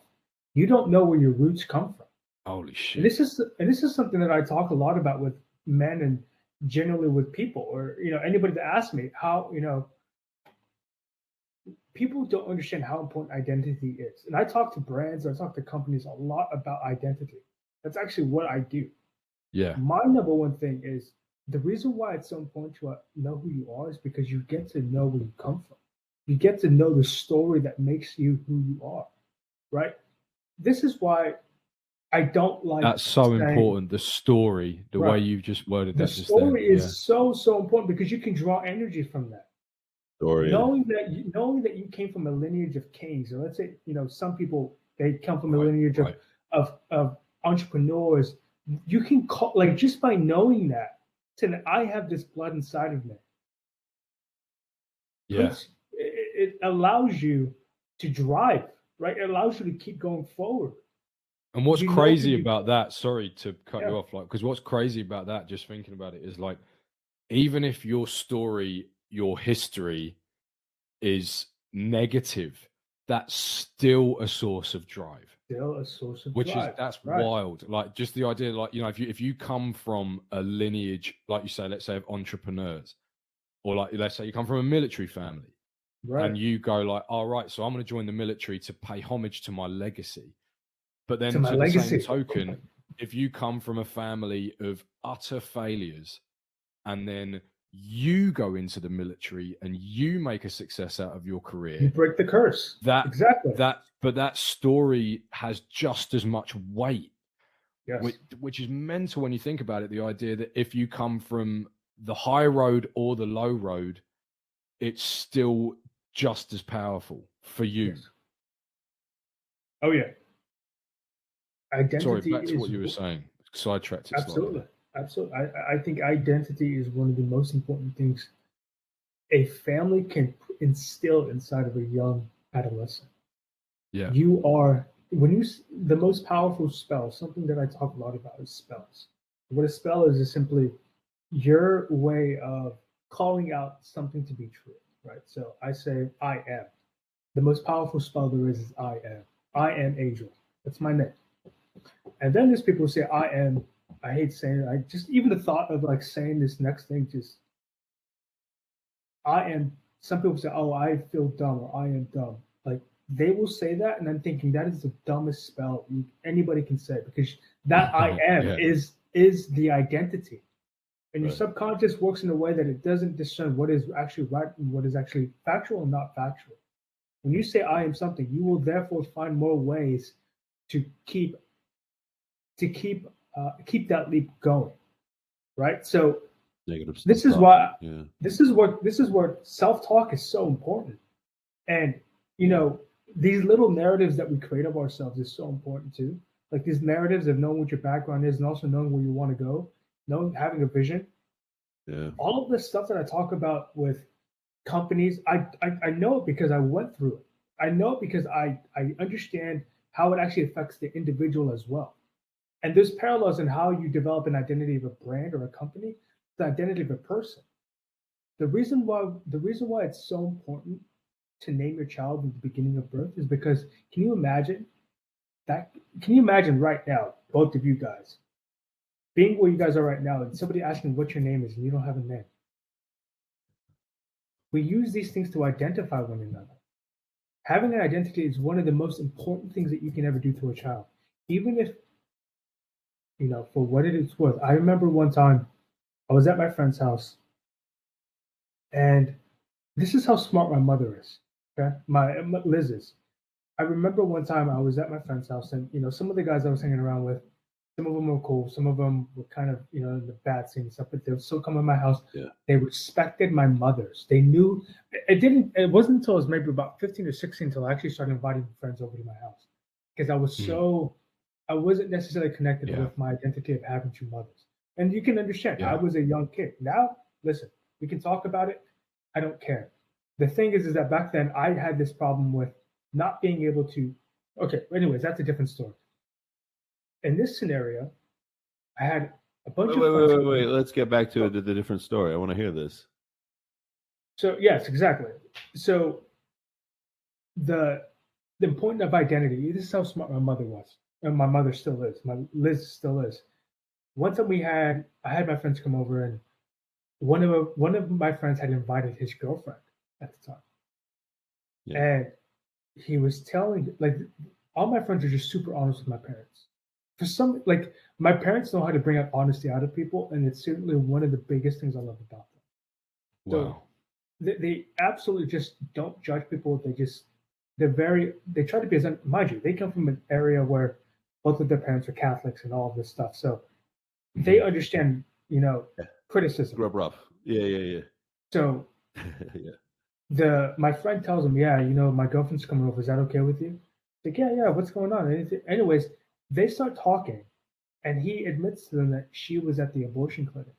You don't know where your roots come from. Holy shit. And this is something that I talk a lot about with men and generally with people, or anybody that asks me how, people don't understand how important identity is. And I talk to brands, I talk to companies a lot about identity. That's actually what I do. Yeah. My number one thing is, the reason why it's so important to know who you are is because you get to know where you come from. You get to know the story that makes you who you are, right? This is why I don't like. That's so important. The story, the way you just worded that. The story is so important, because you can draw energy from that. Story. Knowing that you came from a lineage of kings, or let's say some people, they come from a lineage of entrepreneurs. You can call, like, just by knowing that I have this blood inside of me. Yes, it allows you to drive, right? It allows you to keep going forward. And what's crazy about that, sorry to cut you off, like, because what's crazy about that, just thinking about it, is like, even if your story, your history is negative, that's still a source of drive. Still a source of drive. That's wild. Like, just the idea, like, if you come from a lineage, like you say, let's say of entrepreneurs, or like, let's say you come from a military family, and you go like, all right, so I'm going to join the military to pay homage to my legacy. But then to the same token, if you come from a family of utter failures, and then you go into the military and you make a success out of your career, you break the curse. But that story has just as much weight, which is mental when you think about it. The idea that if you come from the high road or the low road, it's still just as powerful for you. Yes. Oh yeah. Identity. Sorry, back to what you were saying. Sidetracked it. Absolutely. I think identity is one of the most important things a family can instill inside of a young adolescent. Yeah. You are, the most powerful spell, something that I talk a lot about, is spells. What a spell is simply your way of calling out something to be true, right? So I say, I am. The most powerful spell there is I am. I am Angel. That's my name. And then there's people who say, I am. I hate saying it. Even the thought of like saying this next thing, I am. Some people say, oh, I feel dumb, or I am dumb. Like, they will say that, and I'm thinking that is the dumbest spell anybody can say, because that I am is the identity. And your subconscious works in a way that it doesn't discern what is actually right and what is actually factual and not factual. When you say I am something, you will therefore find more ways to keep that leap going, right? So this is why self-talk is so important. And, you know, these little narratives that we create of ourselves is so important too. Like these narratives of knowing what your background is and also knowing where you want to go, knowing, having a vision. Yeah. All of this stuff that I talk about with companies, I know it because I went through it. I know it because I understand how it actually affects the individual as well. And there's parallels in how you develop an identity of a brand or a company, the identity of a person. The reason why it's so important to name your child at the beginning of birth is because can you imagine that? Can you imagine right now, both of you guys, being where you guys are right now, and somebody asking what your name is and you don't have a name? We use these things to identify one another. Having an identity is one of the most important things that you can ever do to a child. Even if, you know, for what it is worth. I remember one time I was at my friend's house, and this is how smart my mother is. Okay, my Liz is. I remember one time I was at my friend's house, and you know, some of the guys I was hanging around with, some of them were cool, some of them were kind of, you know, in the bad scene and stuff, but they would still come in my house. Yeah. They respected my mothers. They knew it wasn't until I was maybe about 15 or 16 until I actually started inviting friends over to my house. Because I wasn't necessarily connected with my identity of having two mothers. And you can understand, I was a young kid. Now, listen, we can talk about it. I don't care. The thing is that back then I had this problem with not being able to. Okay, anyways, that's a different story. In this scenario, I had a bunch of friends. Wait. Let's get back to the different story. I want to hear this. So yes, exactly. So the point of identity. This is how smart my mother was, and my mother still is. My Liz still is. One time I had my friends come over, and one of my friends had invited his girlfriend at the time, and he was telling, like, all my friends are just super honest with my parents. For some, like, my parents know how to bring out honesty out of people, and it's certainly one of the biggest things I love about them. Wow. So they absolutely just don't judge people. They try to be as, mind you, they come from an area where both of their parents are Catholics and all of this stuff. So they understand, you know, criticism. Grew up rough. Yeah. So my friend tells him, yeah, you know, my girlfriend's coming over. Is that okay with you? Like, yeah, what's going on? Anyways, they start talking, and he admits to them that she was at the abortion clinic.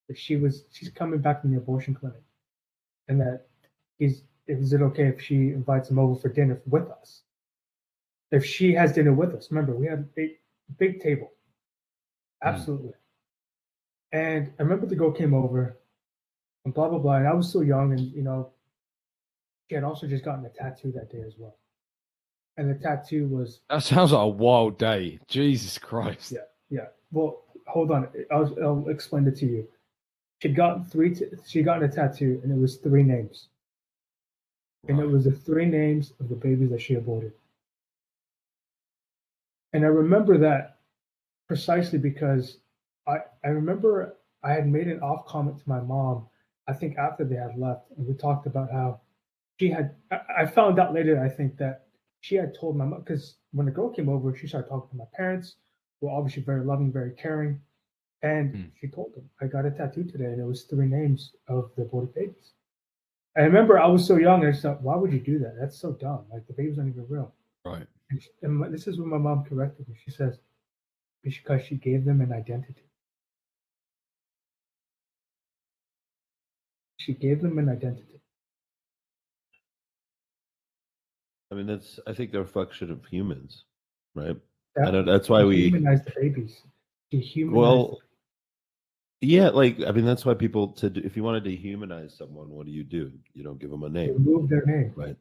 That she's coming back from the abortion clinic, and that is it okay if she invites him over for dinner with us? If she has dinner with us, remember we had a big table, absolutely. And I remember the girl came over, and blah blah blah. And I was still young, and you know, she had also just gotten a tattoo that day as well. And the tattoo was. That sounds like a wild day. Jesus Christ. Yeah. Well, hold on. I'll explain it to you. She'd gotten a tattoo, and it was 3 names. And it was the 3 names of the babies that she aborted. And I remember that precisely because I remember I had made an off comment to my mom, I think after they had left, and we talked about how I found out later, I think, that she had told my mom, because when the girl came over, she started talking to my parents, who were obviously very loving, very caring. And she told them, I got a tattoo today, and it was 3 names of the aborted babies. I remember I was so young, and I thought, why would you do that? That's so dumb. Like, the babies aren't even real. Right. And this is when my mom corrected me. She says, because she gave them an identity. She gave them an identity. I mean, I think they're a reflection of humans, right? That's why we humanize the babies. Yeah, like, I mean, that's why people if you want to dehumanize someone, what do? You don't give them a name. Remove their name. Right.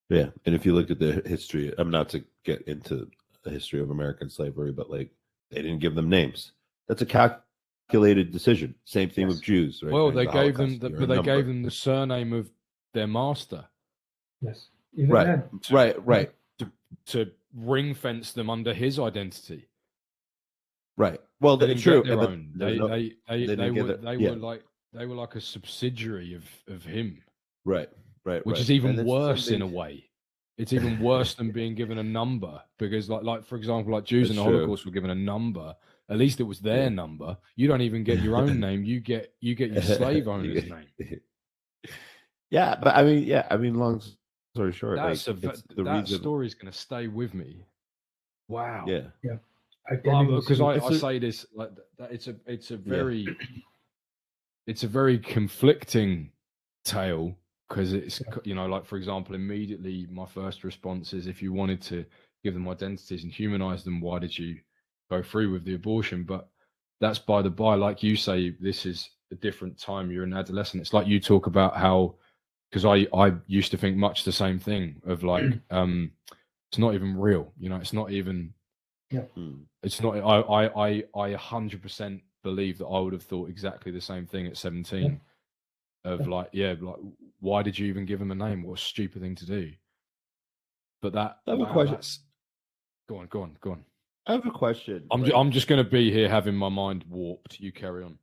Yeah, and if you look at the history, I'm not to get into the history of American slavery, but like they didn't give them names. That's a calculated decision. Same thing with Jews, right? Well, they gave them the surname of their master. Yes. Right. To ring fence them under his identity. Right. Well, they true. Their own. They were like a subsidiary of him. Right. Which is even worse in a way. It's even worse than being given a number, because like for example, like Jews in the Holocaust were given a number. At least it was their number. You don't even get your own name. You get your slave owner's name. Yeah, but I mean, long story short, That's like it's the that reason. story's going to stay with me. Wow. Yeah. Because I It's a- say this like that it's a very conflicting tale, because it's like, for example, immediately my first response is, if you wanted to give them identities and humanize them, why did you go through with the abortion? But that's by the by. Like you say, this is a different time. You're an adolescent. It's like you talk about how, because I used to think much the same thing of like it's not even real, it's not even it's not. I 100% believe that I would have thought exactly the same thing at 17 of like why did you even give him a name? What a stupid thing to do. But I have a question. that's go on. I have a question. I'm just going to be here having my mind warped. You carry on.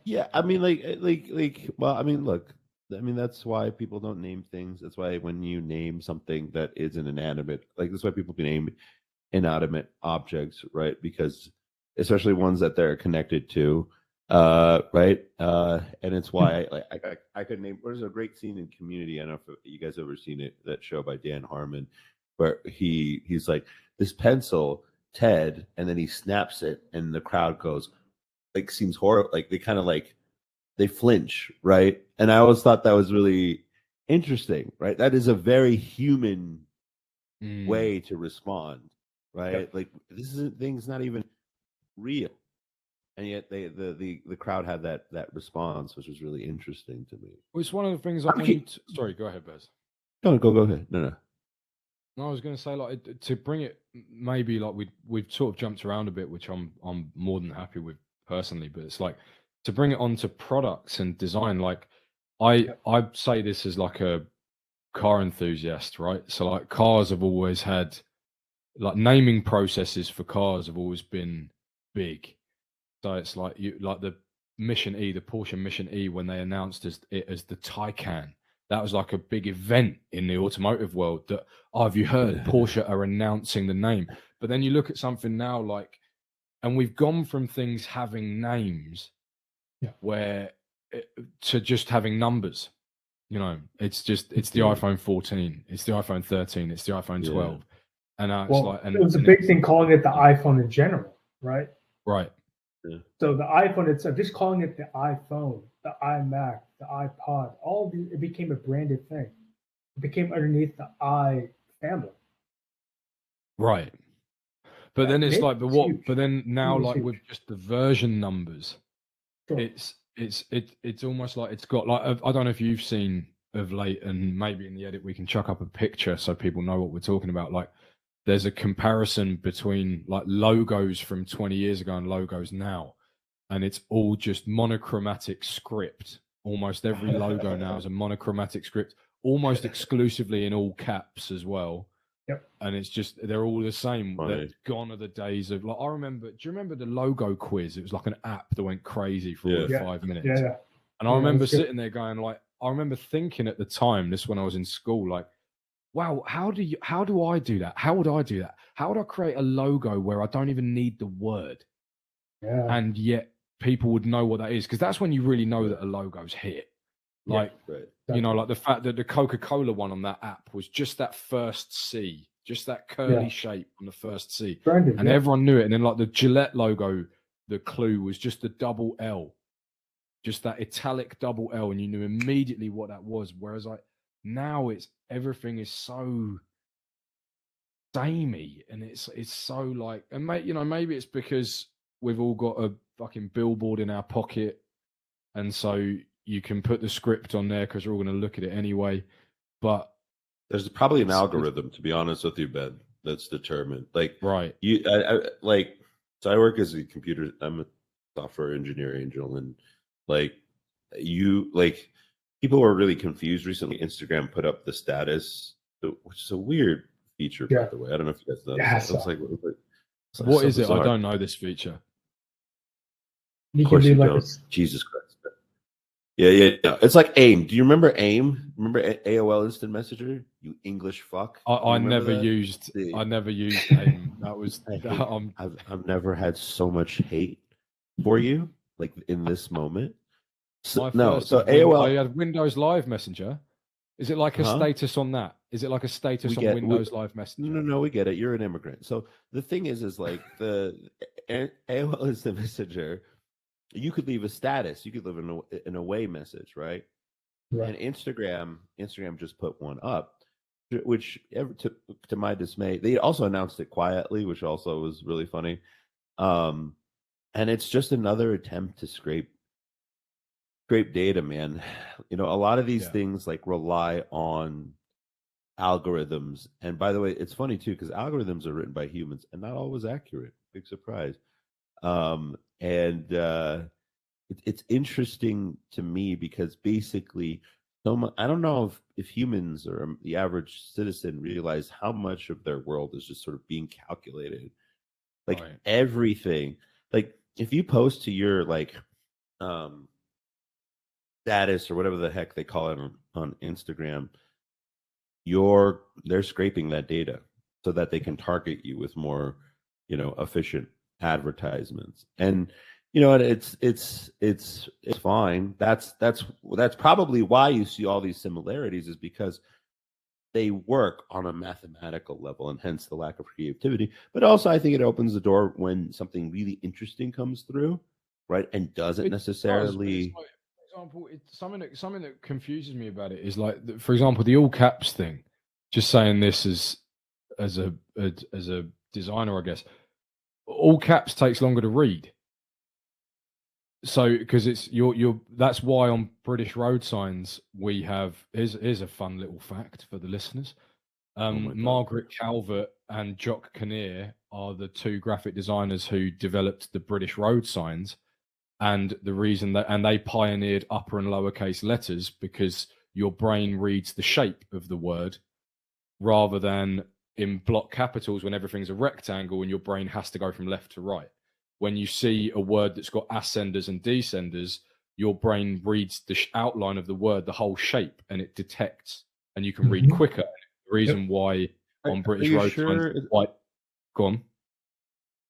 Yeah, I mean, well, I mean, look, I mean, that's why people don't name things. That's why when you name something that isn't inanimate, like that's why people can name inanimate objects, right? Because especially ones that they're connected to, right? And it's why I could name. There's a great scene in Community. I don't know if you guys ever seen it, that show by Dan Harmon, where he's like, this pencil, Ted, and then he snaps it, and the crowd goes, like, seems horrible. Like they kind of like they flinch, right? And I always thought that was really interesting, right? That is a very human way to respond, right? Like this is thing's not even real, and yet the crowd had that response, which was really interesting to me. Well, it's one of the things. Sorry, go ahead, Bez. No, go ahead. No. No, I was going to say, like, to bring it, maybe like we've sort of jumped around a bit, which I'm more than happy with personally. But it's like to bring it onto products and design. Like, I say this as like a car enthusiast, right? So like cars have always had, like, naming processes for cars have always been big. So it's like the Mission E, the Porsche Mission E, when they announced it as the Taycan. That was like a big event in the automotive world that, have you heard, Porsche are announcing the name. But then you look at something now like, and we've gone from things having names to just having numbers. It's the iPhone 14, it's the iPhone 13, it's the iPhone 12. And it's like, and it was a big thing calling it the iPhone in general, right? Right. Yeah. So the iPhone itself, just calling it the iPhone, the iMac, the iPod, it became a branded thing. It became underneath the i family. Right. But then it's like, but then now, like, with just the version numbers, it's almost like it's got, like, I don't know if you've seen of late, and maybe in the edit we can chuck up a picture so people know what we're talking about. Like, there's a comparison between like logos from 20 years ago and logos now, and it's all just monochromatic script. Almost every logo now is a monochromatic script, almost exclusively in all caps as well. Yep. And it's just, they're all the same. They're gone are the days of, like, do you remember the logo quiz? It was like an app that went crazy for 5 minutes. Yeah. And I remember sitting there going, like, I remember thinking at the time, this when I was in school, like, wow, how do I do that? How would I do that? How would I create a logo where I don't even need the word? Yeah. And yet people would know what that is, because that's when you really know that a logo's hit. Like, like the fact that the Coca-Cola one on that app was just that first C, just that curly shape on the first C. Branded, and everyone knew it. And then like the Gillette logo, the clue was just the double L, just that italic double L, and you knew immediately what that was. Whereas like now everything is so samey, and it's so like, and maybe it's because we've all got a fucking billboard in our pocket, and so you can put the script on there because we're all going to look at it anyway. But there's probably an algorithm, to be honest with you, Ben, that's determined. Like, right, so I work as I'm a software engineer, Angel, and people were really confused recently. Instagram put up the status, which is a weird feature, by the way. I don't know if you guys know. What is it? I don't know this feature. You can be like Jesus Christ. Yeah. It's like AIM. Do you remember AIM? Remember AOL Instant Messenger? You English fuck. I never used AIM. That was. I've never had so much hate for you, like in this moment. So AOL. I had Windows Live Messenger. Is it like a status on that? Is it like a status on get Windows Live Messenger? No, we get it. You're an immigrant. So the thing is like the AOL Instant Messenger. You could leave a status. You could leave an away message, right? Right. And Instagram just put one up, which to my dismay, they also announced it quietly, which also was really funny. And it's just another attempt to scrape data, man. You know, a lot of these things like rely on algorithms. And by the way, it's funny too, because algorithms are written by humans and not always accurate. Big surprise. It's interesting to me because basically I don't know if humans or the average citizen realize how much of their world is just sort of being calculated. Like everything. Like if you post to your like status or whatever the heck they call it on Instagram, they're scraping that data so that they can target you with more, you know, efficient advertisements. And you know, it's fine. That's probably why you see all these similarities, is because they work on a mathematical level, and hence the lack of creativity. But also, I think it opens the door when something really interesting comes through, right, and doesn't necessarily. For example, something that confuses me about it is like, for example, the all caps thing. Just saying this as a designer, I guess, all caps takes longer to read. So because it's that's why on British road signs we have, here's a fun little fact for the listeners. Margaret Calvert and Jock Kinnear are the two graphic designers who developed the British road signs, and the reason and they pioneered upper and lowercase letters because your brain reads the shape of the word rather than in block capitals when everything's a rectangle and your brain has to go from left to right. When you see a word that's got ascenders and descenders, your brain reads the outline of the word, the whole shape, and it detects, and you can read quicker. The reason why on British road signs, go on.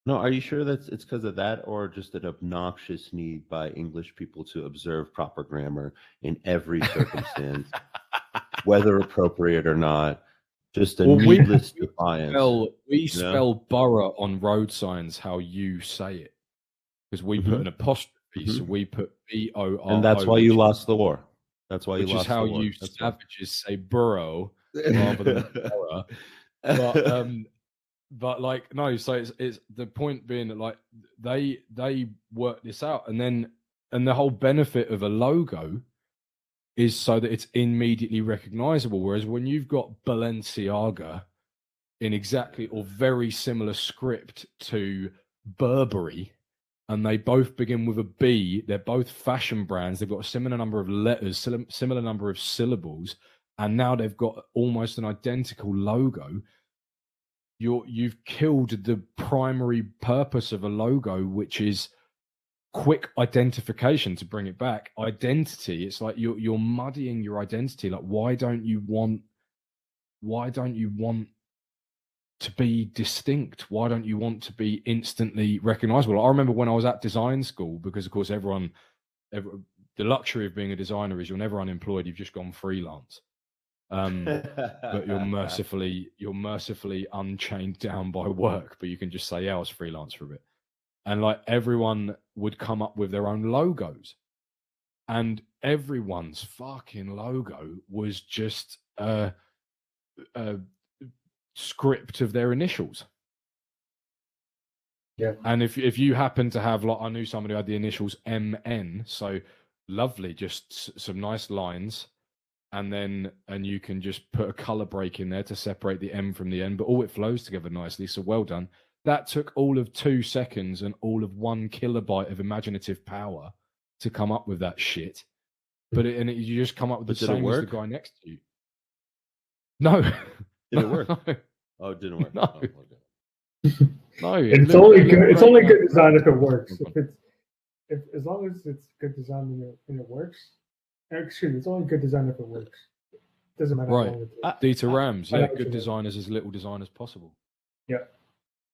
No, are you sure it's because of that, or just an obnoxious need by English people to observe proper grammar in every circumstance, whether appropriate or not? Just a needless defiance. We spell borough on road signs how you say it, because we put an apostrophe, so we put B-O-R-O. And that's why you lost the war. That's why you lost the war. Which is how you savages say borough rather than borough. But like, no, so it's the point being that like they work this out, and the whole benefit of a logo is so that it's immediately recognizable. Whereas when you've got Balenciaga in exactly or very similar script to Burberry, and they both begin with a B, they're both fashion brands, they've got a similar number of letters, similar number of syllables, and now they've got almost an identical logo, you've killed the primary purpose of a logo, which is quick identification. To bring it back, identity. It's like you're muddying your identity. Like, why don't you want to be distinct? Why don't you want to be instantly recognizable? I remember when I was at design school, because of course the luxury of being a designer is you're never unemployed, you've just gone freelance. But you're mercifully unchained down by work, but you can just say, yeah, I was freelance for a bit. And like, everyone would come up with their own logos, and everyone's fucking logo was just a script of their initials. Yeah. And if you happen to have, like, I knew somebody who had the initials MN, so lovely, just some nice lines, and you can just put a color break in there to separate the M from the N, but all it flows together nicely. So well done. That took all of 2 seconds and all of 1 kilobyte of imaginative power to come up with that shit. But you just come up with the same as the guy next to you. No. Did it work? No. Oh, it didn't work. No. Oh, okay. No. It's only good. It's only good design if it works. If as long as it's good design and it works. Excuse me, it's only good design if it works. It doesn't matter. Right. Dieter Rams. Yeah, good designers as little design as possible. Yeah.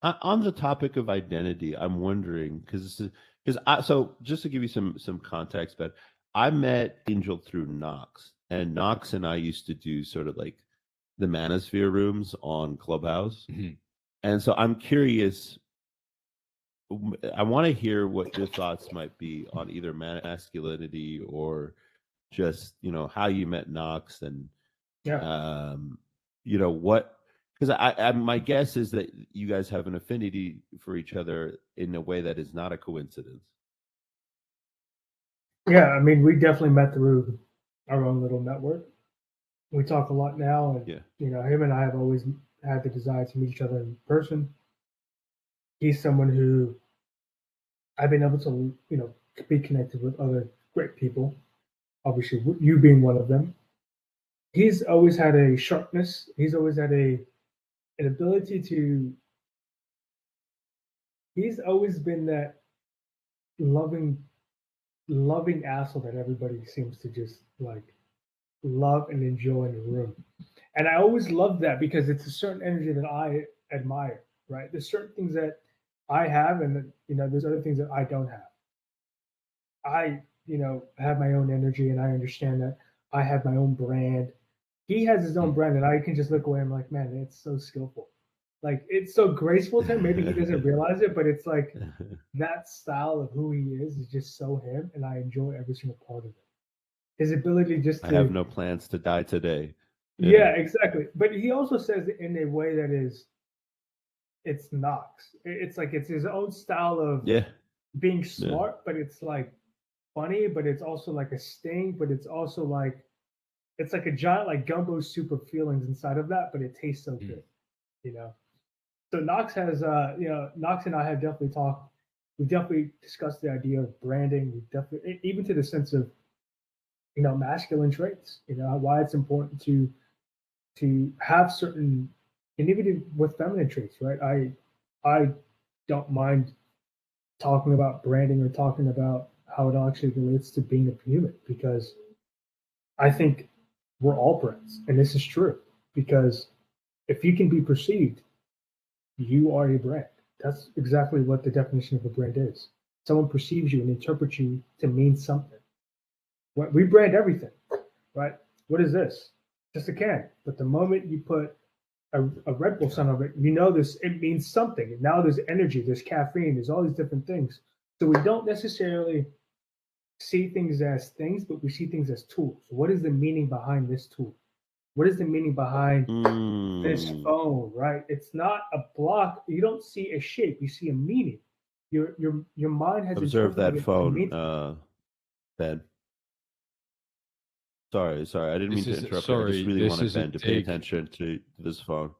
On the topic of identity, I'm wondering, so just to give you some context, but I met Angel through Knox, and Knox and I used to do sort of like the Manosphere rooms on Clubhouse. Mhm. And so I'm curious. I want to hear what your thoughts might be on either masculinity or just, how you met Knox and, Yeah. what, because I my guess is that you guys have an affinity for each other in a way that is not a coincidence. Yeah, I mean, we definitely met through our own little network. We talk a lot now, and Yeah. him and I have always had the desire to meet each other in person. He's someone who I've been able to, be connected with other great people. Obviously, you being one of them. He's always had a sharpness. He's always had an ability to. He's always been that loving, loving asshole that everybody seems to just like love and enjoy in the room. And I always love that because it's a certain energy that I admire, right? There's certain things that I have, and there's other things that I don't have. I, have my own energy, and I understand that I have my own brand. He has his own brand, and I can just look away. And I'm like, man, it's so skillful. Like it's so graceful to him. Maybe he doesn't realize it, but it's like that style of who he is just so him, and I enjoy every single part of it. His ability just I to have no plans to die today. Yeah, exactly. But he also says it in a way that it's Knox. It's like it's his own style of Yeah. being smart, but it's like funny, but it's also like a sting, but it's also like it's like a giant like gumbo soup of feelings inside of that, but it tastes so good, you know. So Knox has Knox and I have definitely talked. We definitely discussed the idea of branding. We definitely even to the sense of masculine traits. Why it's important to have certain, and even with feminine traits, right? I don't mind talking about branding or talking about how it actually relates to being a human because I think we're all brands, and this is true because if you can be perceived, you are a brand. That's exactly what the definition of a brand is. Someone perceives you and interprets you to mean something. We brand everything, right? What is this? Just a can. But the moment you put a Red Bull son of it, it means something. And now there's energy, there's caffeine, there's all these different things. So we don't necessarily see things as things, but we see things as tools. What is the meaning behind this tool? What is the meaning behind this phone? Right? It's not a block. You don't see a shape. You see a meaning. Your mind has observed that phone, Ben. Sorry. I didn't mean to interrupt you. I just really wanted Ben to pay attention to this phone.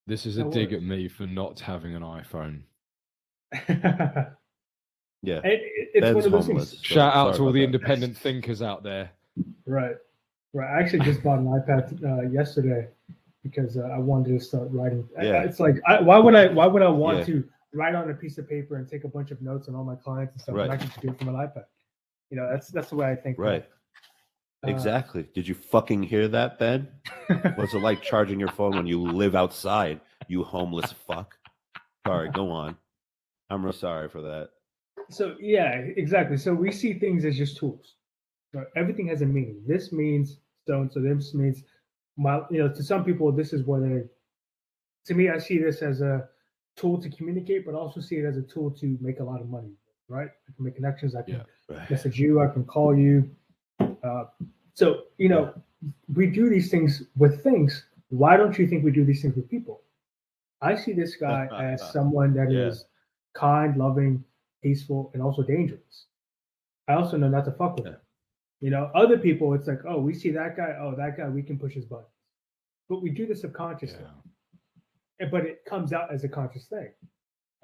This is a dig at me for not having an iPhone. Yeah, it's Ben's one of those homeless. things. Shout out to all the independent thinkers out there. Right. I actually just bought an iPad yesterday because I wanted to start writing. Yeah. It's like why would I want to write on a piece of paper and take a bunch of notes on all my clients and stuff when I can do it from an iPad? That's the way I think. Right. Exactly. Did you fucking hear that, Ben? What's it like charging your phone when you live outside, you homeless fuck? Sorry, go on. I'm really sorry for that. So yeah, exactly. So we see things as just tools. Everything has a meaning. This means so and so. This means to some people, this is where they. To me, I see this as a tool to communicate, but also see it as a tool to make a lot of money. Right? I can make connections. I can message you. I can call you. So we do these things with things. Why don't you think we do these things with people? I see this guy as someone that is kind, loving, peaceful, and also dangerous. I also know not to fuck with him. Other people, it's like, oh, we see that guy. Oh, that guy, we can push his buttons. But we do this subconsciously. But it comes out as a conscious thing.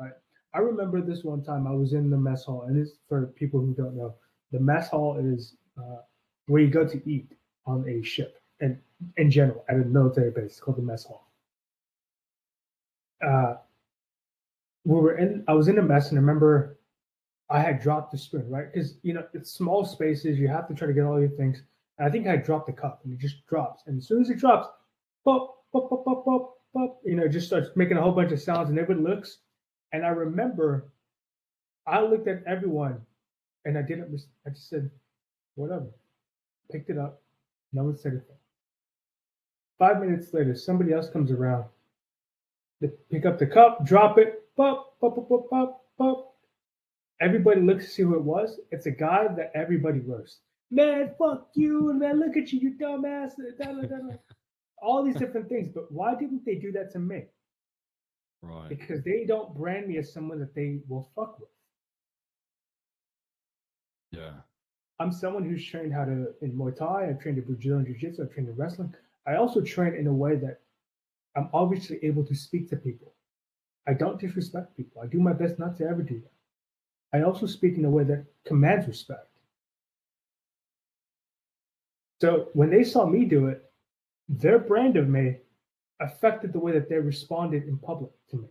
Right? I remember this one time I was in the mess hall, and this for people who don't know, the mess hall is where you go to eat on a ship, and in general at a military base. It's called the mess hall. I was in a mess, and I remember I had dropped the spoon, right? Because it's small spaces, you have to try to get all your things. And I think I dropped the cup, and it just drops. And as soon as it drops, pop, pop, pop, pop, pop, pop, it just starts making a whole bunch of sounds, and everyone looks. And I remember I looked at everyone, and I just said, whatever. Picked it up. No one said anything. 5 minutes later, somebody else comes around. They pick up the cup, drop it, pop, pop, pop, pop, pop, pop. Everybody looks to see who it was. It's a guy that everybody roasts. Man, fuck you, and man, look at you, you dumbass. All these different things. But why didn't they do that to me? Right. Because they don't brand me as someone that they will fuck with. Yeah. I'm someone who's trained how to in Muay Thai. I've trained in Brazilian Jiu-Jitsu. I've trained in wrestling. I also train in a way that I'm obviously able to speak to people. I don't disrespect people. I do my best not to ever do that. I also speak in a way that commands respect. So when they saw me do it, their brand of me affected the way that they responded in public to me.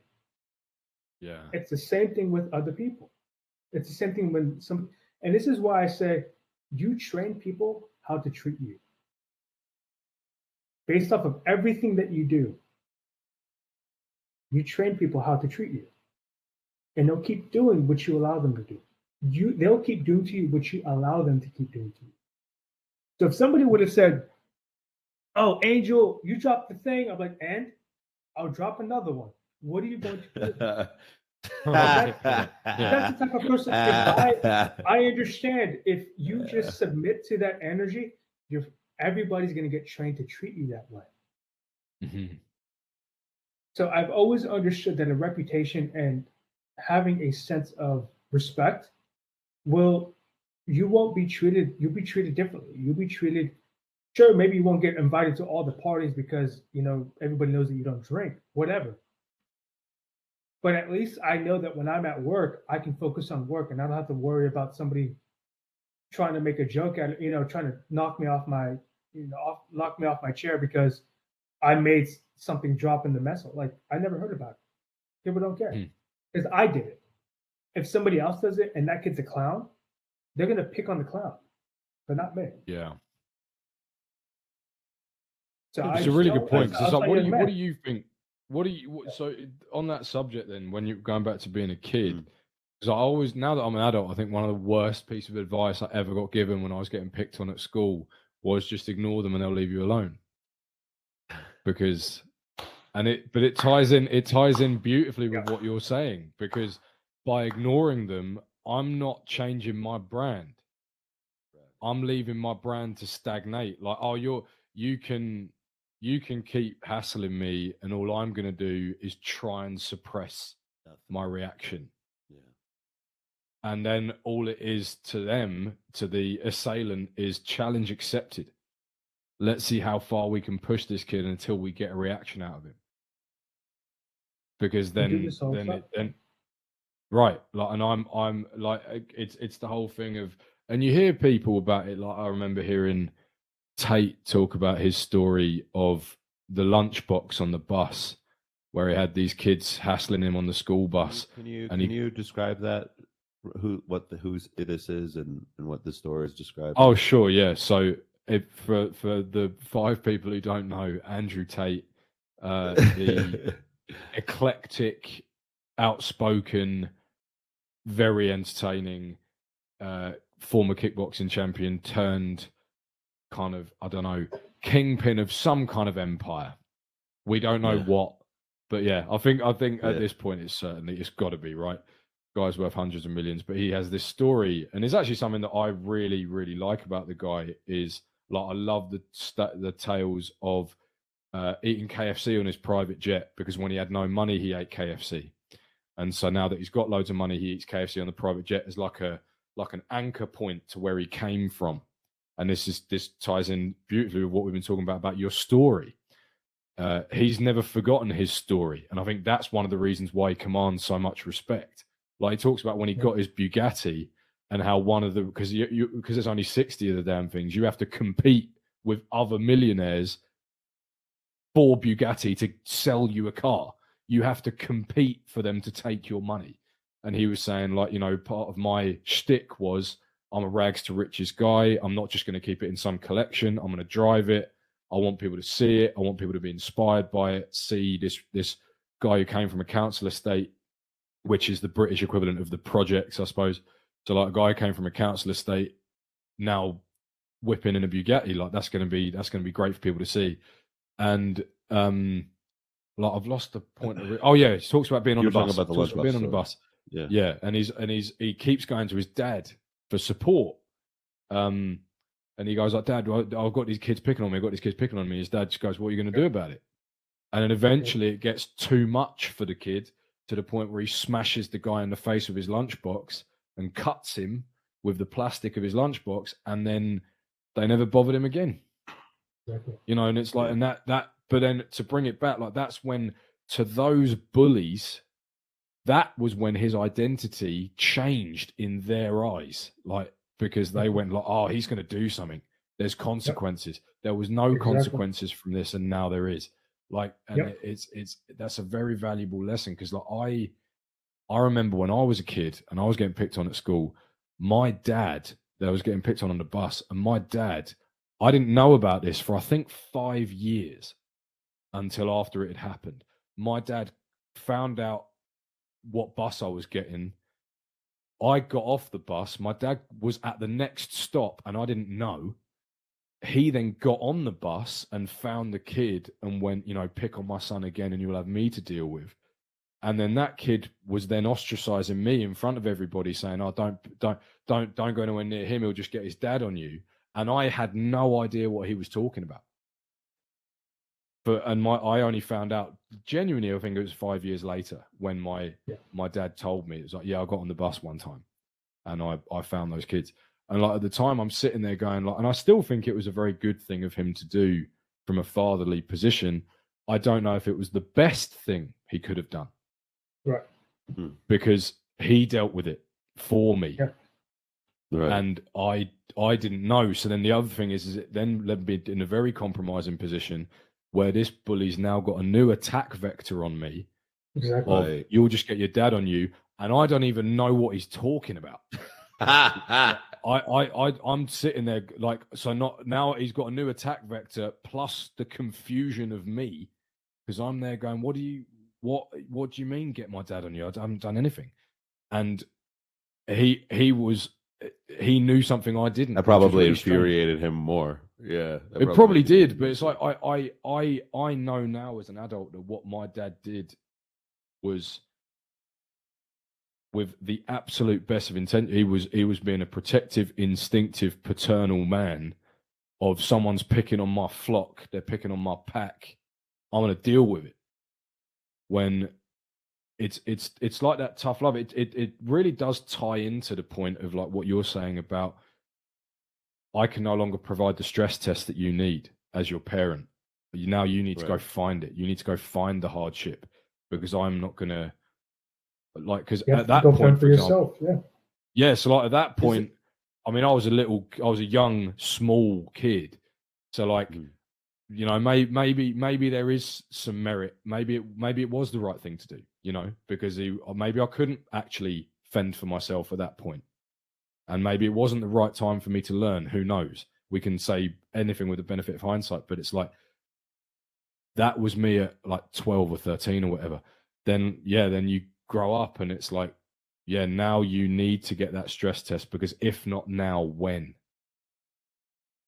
Yeah. It's the same thing with other people. It's the same thing when and this is why I say you train people how to treat you. Based off of everything that you do, you train people how to treat you. And they'll keep doing what you allow them to do. They'll keep doing to you what you allow them to keep doing to you. So if somebody would have said, "Oh, Angel, you dropped the thing," I'm like, "And I'll drop another one. What are you going to do?" That's the type of person. I understand if you just submit to that energy, everybody's going to get trained to treat you that way. Mm-hmm. So I've always understood that a reputation and having a sense of respect you'll be treated differently. You'll be treated, sure, maybe you won't get invited to all the parties because, everybody knows that you don't drink, whatever. But at least I know that when I'm at work, I can focus on work and I don't have to worry about somebody trying to make a joke at it, trying to knock me off my chair because I made something drop in the mess hall. Like, I never heard about it. People don't care because I did it. If somebody else does it and that kid's a clown, they're going to pick on the clown, but not me. Yeah. So it's a really good point. Because it's like, what do you think? So on that subject then, when you're going back to being a kid, because I always, now that I'm an adult, I think one of the worst pieces of advice I ever got given when I was getting picked on at school was just ignore them and they'll leave you alone. Because, but it ties in beautifully with what you're saying, because by ignoring them, I'm not changing my brand. I'm leaving my brand to stagnate. Like, oh, you can keep hassling me, and all I'm going to do is try and suppress my reaction. Yeah. And then all it is to them, to the assailant, is challenge accepted. Let's see how far we can push this kid until we get a reaction out of him. Because then right, like, and I'm like, it's the whole thing of, and you hear people about it. Like, I remember hearing Tate talk about his story of the lunchbox on the bus, where he had these kids hassling him on the school bus. Can you describe that? Whose this is and what the story is described? Oh, sure, yeah. So for the 5 people who don't know, Andrew Tate, the eclectic, outspoken, very entertaining former kickboxing champion turned kind of, I don't know, kingpin of some kind of empire. We don't know what, but yeah, I think at this point it's got to be, right. Guy's worth hundreds of millions, but he has this story, and it's actually something that I really, really like about the guy. Is like, I love the tales of eating KFC on his private jet, because when he had no money, he ate KFC, and so now that he's got loads of money, he eats KFC on the private jet as like an anchor point to where he came from. And this ties in beautifully with what we've been talking about your story. He's never forgotten his story, and I think that's one of the reasons why he commands so much respect. Like, he talks about when he got his Bugatti, and how because there's only 60 of the damn things, you have to compete with other millionaires for Bugatti to sell you a car. You have to compete for them to take your money. And he was saying, like, part of my shtick was, I'm a rags to riches guy. I'm not just going to keep it in some collection. I'm going to drive it. I want people to see it. I want people to be inspired by it. See this guy who came from a council estate, which is the British equivalent of the projects, I suppose. So, like, a guy who came from a council estate now whipping in a Bugatti, like, that's going to be great for people to see. and like I've lost the point of it. Oh yeah, he talks about being on You the were talking bus. about the Talks lunch about being bus on the story. bus. Yeah. Yeah, and he keeps going to his dad for support. And he goes like, Dad, I've got these kids picking on me. I've got these kids picking on me. His dad just goes, what are you going to do about it? And then eventually it gets too much for the kid to the point where he smashes the guy in the face with his lunchbox and cuts him with the plastic of his lunchbox. And then they never bothered him again. Exactly. You know, and it's like, and that, but then to bring it back, like that's when to those bullies, that was when his identity changed in their eyes. Like, because they went like, oh, he's going to do something. There's consequences. There was no consequences from this, and now there is. Like, and it's that's a very valuable lesson because like I remember when I was a kid and I was getting picked on at school, my dad, that was getting picked on the bus, and my dad, I didn't know about this for I think 5 years until after it had happened. My dad found out what bus I was getting. I got off the bus. My dad was at the next stop and I didn't know. He then got on the bus and found the kid and went, you know, pick on my son again and you'll have me to deal with. And then that kid was then ostracizing me in front of everybody saying, oh, don't go anywhere near him. He'll just get his dad on you. And I had no idea what he was talking about. I only found out genuinely, I think it was 5 years later when my dad told me. It was like, yeah, I got on the bus one time and I found those kids. And like at the time I'm sitting there going like, and I still think it was a very good thing of him to do from a fatherly position. I don't know if it was the best thing he could have done. Right. Because he dealt with it for me. Yeah. Right. And I didn't know. So then the other thing is it then led me in a very compromising position where this bully's now got a new attack vector on me. Exactly. Of, you'll just get your dad on you, and I don't even know what he's talking about. I'm sitting there like, so not now he's got a new attack vector plus the confusion of me because I'm there going, what do you mean get my dad on you? I haven't done anything. And he knew something I didn't. That probably really infuriated him more. Yeah, it probably did. But it's like I know now as an adult that what my dad did was with the absolute best of intent. He was being a protective, instinctive, paternal man. Of someone's picking on my flock, they're picking on my pack. I'm going to deal with it. When it's like that tough love. It really does tie into the point of like what you're saying about I can no longer provide the stress test that you need as your parent. Now you need to go find it. You need to go find the hardship because I'm not going to like, because at that point, for example, yeah. So like at that point, I mean, I was a young, small kid. So like, you know, maybe there is some merit. Maybe it was the right thing to do, you know, because maybe I couldn't actually fend for myself at that point. And maybe it wasn't the right time for me to learn. Who knows? We can say anything with the benefit of hindsight, but it's like, that was me at like 12 or 13 or whatever. Then you grow up and it's like, yeah, now you need to get that stress test because if not now, when?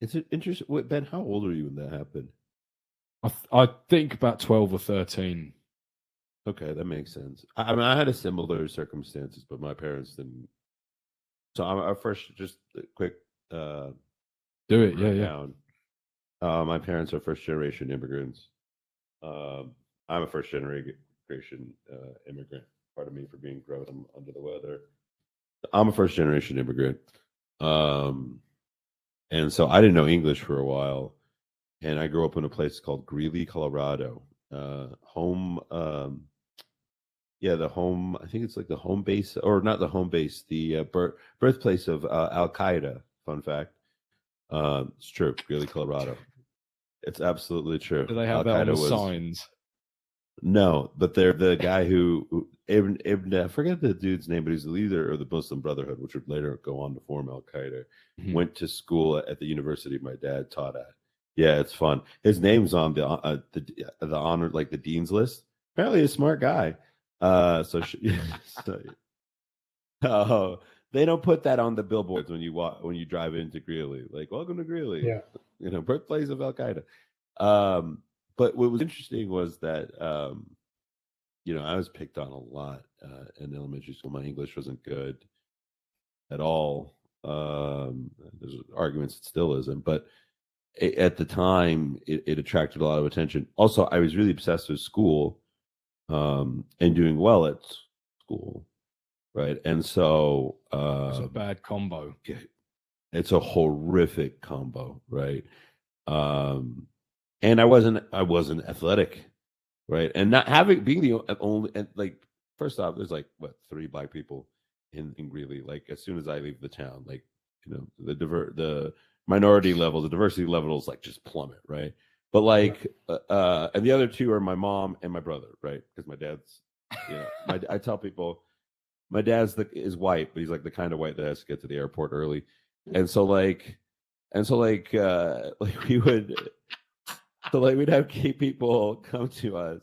It's interesting. Wait, Ben, how old were you when that happened? I think about 12 or 13. Okay, that makes sense. I mean, I had a similar circumstances, but my parents didn't. So I'm first, just a quick. Do it, yeah. My parents are first generation immigrants. I'm a first generation immigrant. Pardon me for being gross. I'm under the weather. I'm a first generation immigrant. And so I didn't know English for a while. And I grew up in a place called Greeley, Colorado. The home, I think it's like the home base, or not the home base, the birthplace of Al Qaeda. Fun fact. It's true, Greeley, Colorado. It's absolutely true. Do they have that on the signs? No, but they're the guy who Ibn, I forget the dude's name, but he's the leader of the Muslim Brotherhood, which would later go on to form Al Qaeda. Went to school at the university my dad taught at. Yeah, it's fun. His name's on the honor, like the dean's list. Apparently, a smart guy. They don't put that on the billboards when you drive into Greeley. Like, welcome to Greeley. Yeah, birthplace of Al Qaeda. but what was interesting was that I was picked on a lot in elementary school. My English wasn't good at all. There's arguments it still isn't, but at the time it attracted a lot of attention. Also, I was really obsessed with school and doing well at school, right? And so It's a bad combo. it's a horrific combo, right? And I wasn't athletic, right? And not being the only, and like, first off, there's like 3 black people in Greeley. Like, as soon as I leave the town, like, the minority level, the diversity levels like just plummet, right? But like, and the other 2 are my mom and my brother, right? Because my dad's, I tell people, my dad's is white, but he's like the kind of white that has to get to the airport early, and so like we would. So like we'd have people come to us.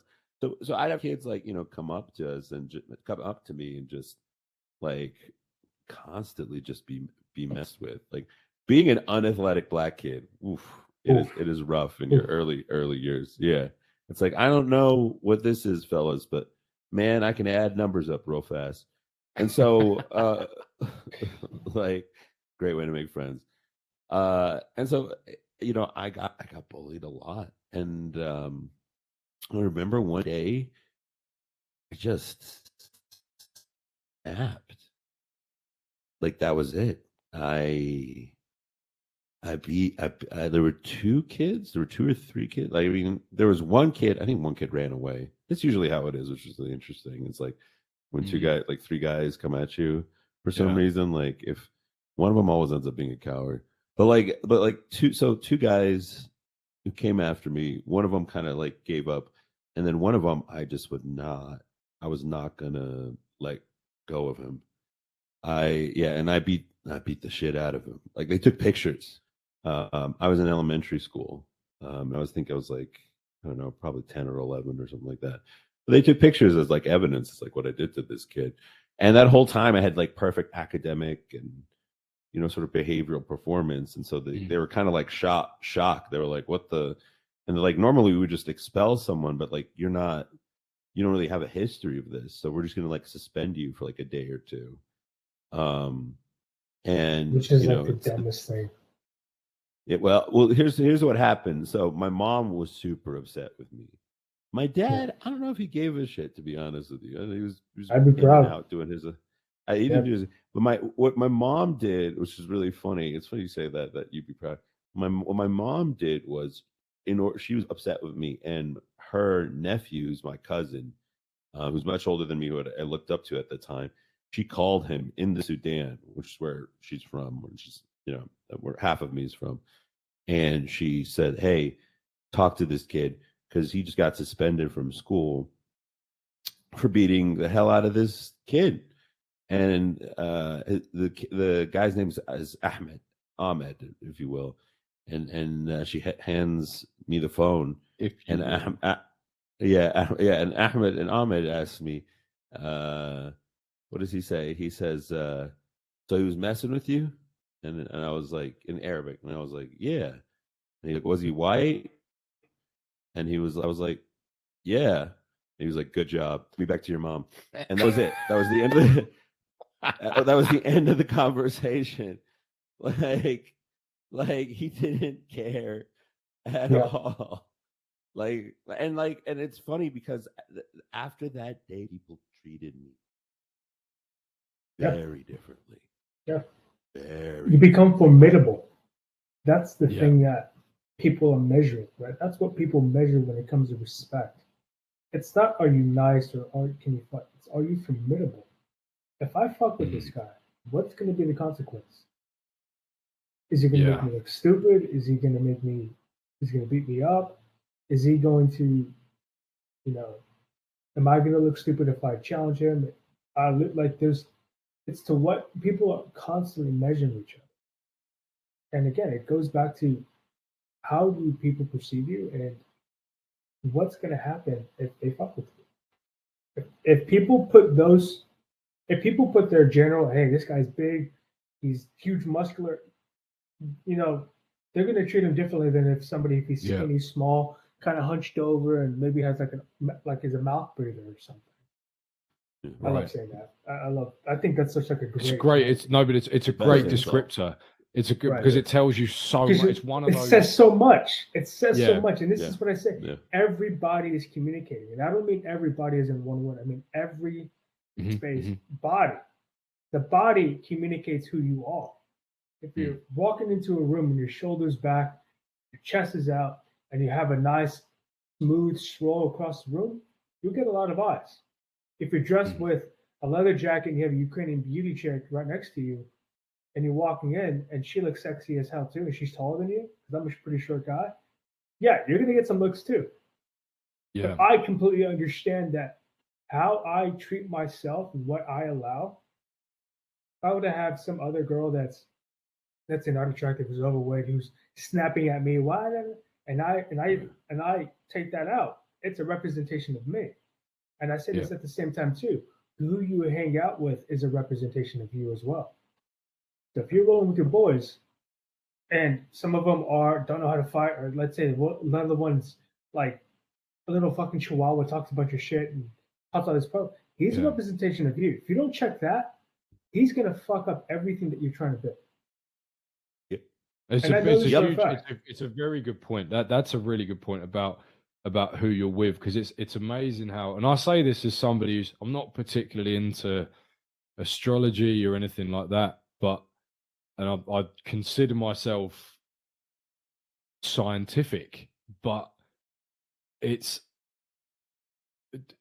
So I'd have kids like, come up to us and come up to me and just like constantly just be messed with. Like being an unathletic black kid, it is rough in your early years. Yeah. It's like, I don't know what this is, fellas, but man, I can add numbers up real fast. And so like great way to make friends. And so I got bullied a lot, and I remember one day I just snapped. Like that was it. There were 2 kids. There were 2 or 3 kids. Like, I mean, there was one kid. I think one kid ran away. That's usually how it is, which is really interesting. It's like when 2 guys, like 3 guys, come at you for some reason. Like if one of them always ends up being a coward. But like 2 guys who came after me, one of them kind of like gave up, and then one of them I was not gonna let go of him. And I beat the shit out of him. Like they took pictures. I was in elementary school. I was like, I don't know, probably 10 or 11 or something like that. But they took pictures as like evidence. It's like what I did to this kid. And that whole time I had like perfect academic and sort of behavioral performance. And so they were kind of like shocked. They were like, what the, and they're like, normally we would just expel someone, but like, you don't really have a history of this. So we're just going to like suspend you for like a day or 2. And which is like the dumbest thing. Well, here's what happened. So my mom was super upset with me. My dad, I don't know if he gave a shit, to be honest with you. He was I'd be proud. Out doing his he didn't do his, but what my mom did, which is really funny. It's funny you say that you'd be proud. What my mom did was, she was upset with me, and her nephew's my cousin, who's much older than me, who I looked up to at the time. She called him in the Sudan, which is where she's from, which is where half of me is from, and she said, "Hey, talk to this kid because he just got suspended from school for beating the hell out of this kid." And the guy's name is Ahmed, if you will, and she hands me the phone. And Ahmed asked me, what does he say? He says, so he was messing with you, and I was like, in Arabic, and I was like, yeah. And he like, was he white? And I was like, yeah. And he was like, good job. Be back to your mom. And that was it. That was the end of the. That was the end of the conversation. Like he didn't care at all. And it's funny because after that day, people treated me very differently. Yeah. Very. You become formidable. That's the thing that people are measuring, right? That's what people measure when it comes to respect. It's not, are you nice or can you fight? It's, are you formidable? If I fuck with this guy, what's going to be the consequence? Is he going to make me look stupid? Is he going to beat me up? Is he going to, am I going to look stupid if I challenge him? It's to what people are constantly measuring each other. And again, it goes back to how do people perceive you and what's going to happen if they fuck with you. If people put their general, hey, this guy's big, he's huge, muscular, they're going to treat him differently than if he's skinny, small, kind of hunched over and maybe has like is a mouth breather or something. I love saying that. I think that's such like a great. It's great. It's a great descriptor. It's a good because it tells you so much. It's one of those. It says so much. It says so much, and this is what I say. Yeah. Everybody is communicating, and I don't mean everybody is in one word. I mean every space body. The body communicates who you are. If you're walking into a room and your shoulders back, your chest is out, and you have a nice, smooth stroll across the room, you'll get a lot of eyes. If you're dressed with a leather jacket and you have a Ukrainian beauty chick right next to you, and you're walking in and she looks sexy as hell too, and she's taller than you, because I'm a pretty short guy, yeah, you're going to get some looks too. Yeah. But I completely understand that how I treat myself and what I allow. If I were to have some other girl that's not attractive, who's overweight, who's snapping at me, why? And I take that out. It's a representation of me. And I say this at the same time too. Who you hang out with is a representation of you as well. So if you're rolling with your boys, and some of them don't know how to fight, or let's say one of the ones like a little fucking chihuahua talks a bunch of shit and pops out his pro, he's a representation of you. If you don't check that, he's gonna fuck up everything that you're trying to build. It's a very good point. That's a really good point about who you're with, because it's amazing how, and I say this as somebody who's, I'm not particularly into astrology or anything like that, but I consider myself scientific, but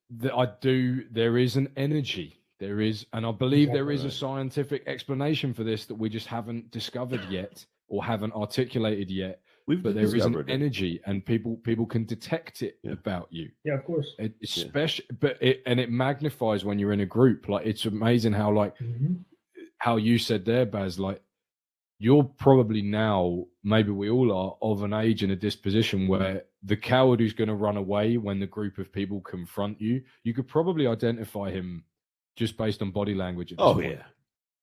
there is an energy. There is, and I believe there is a scientific explanation for this that we just haven't discovered yet or haven't articulated yet. But there is an energy, and people can detect it about you. Yeah, of course. It magnifies when you're in a group. Like, it's amazing how how you said there, Baz, like, you're probably now, maybe we all are, of an age and a disposition where the coward who's going to run away when the group of people confront you, you could probably identify him just based on body language at this point.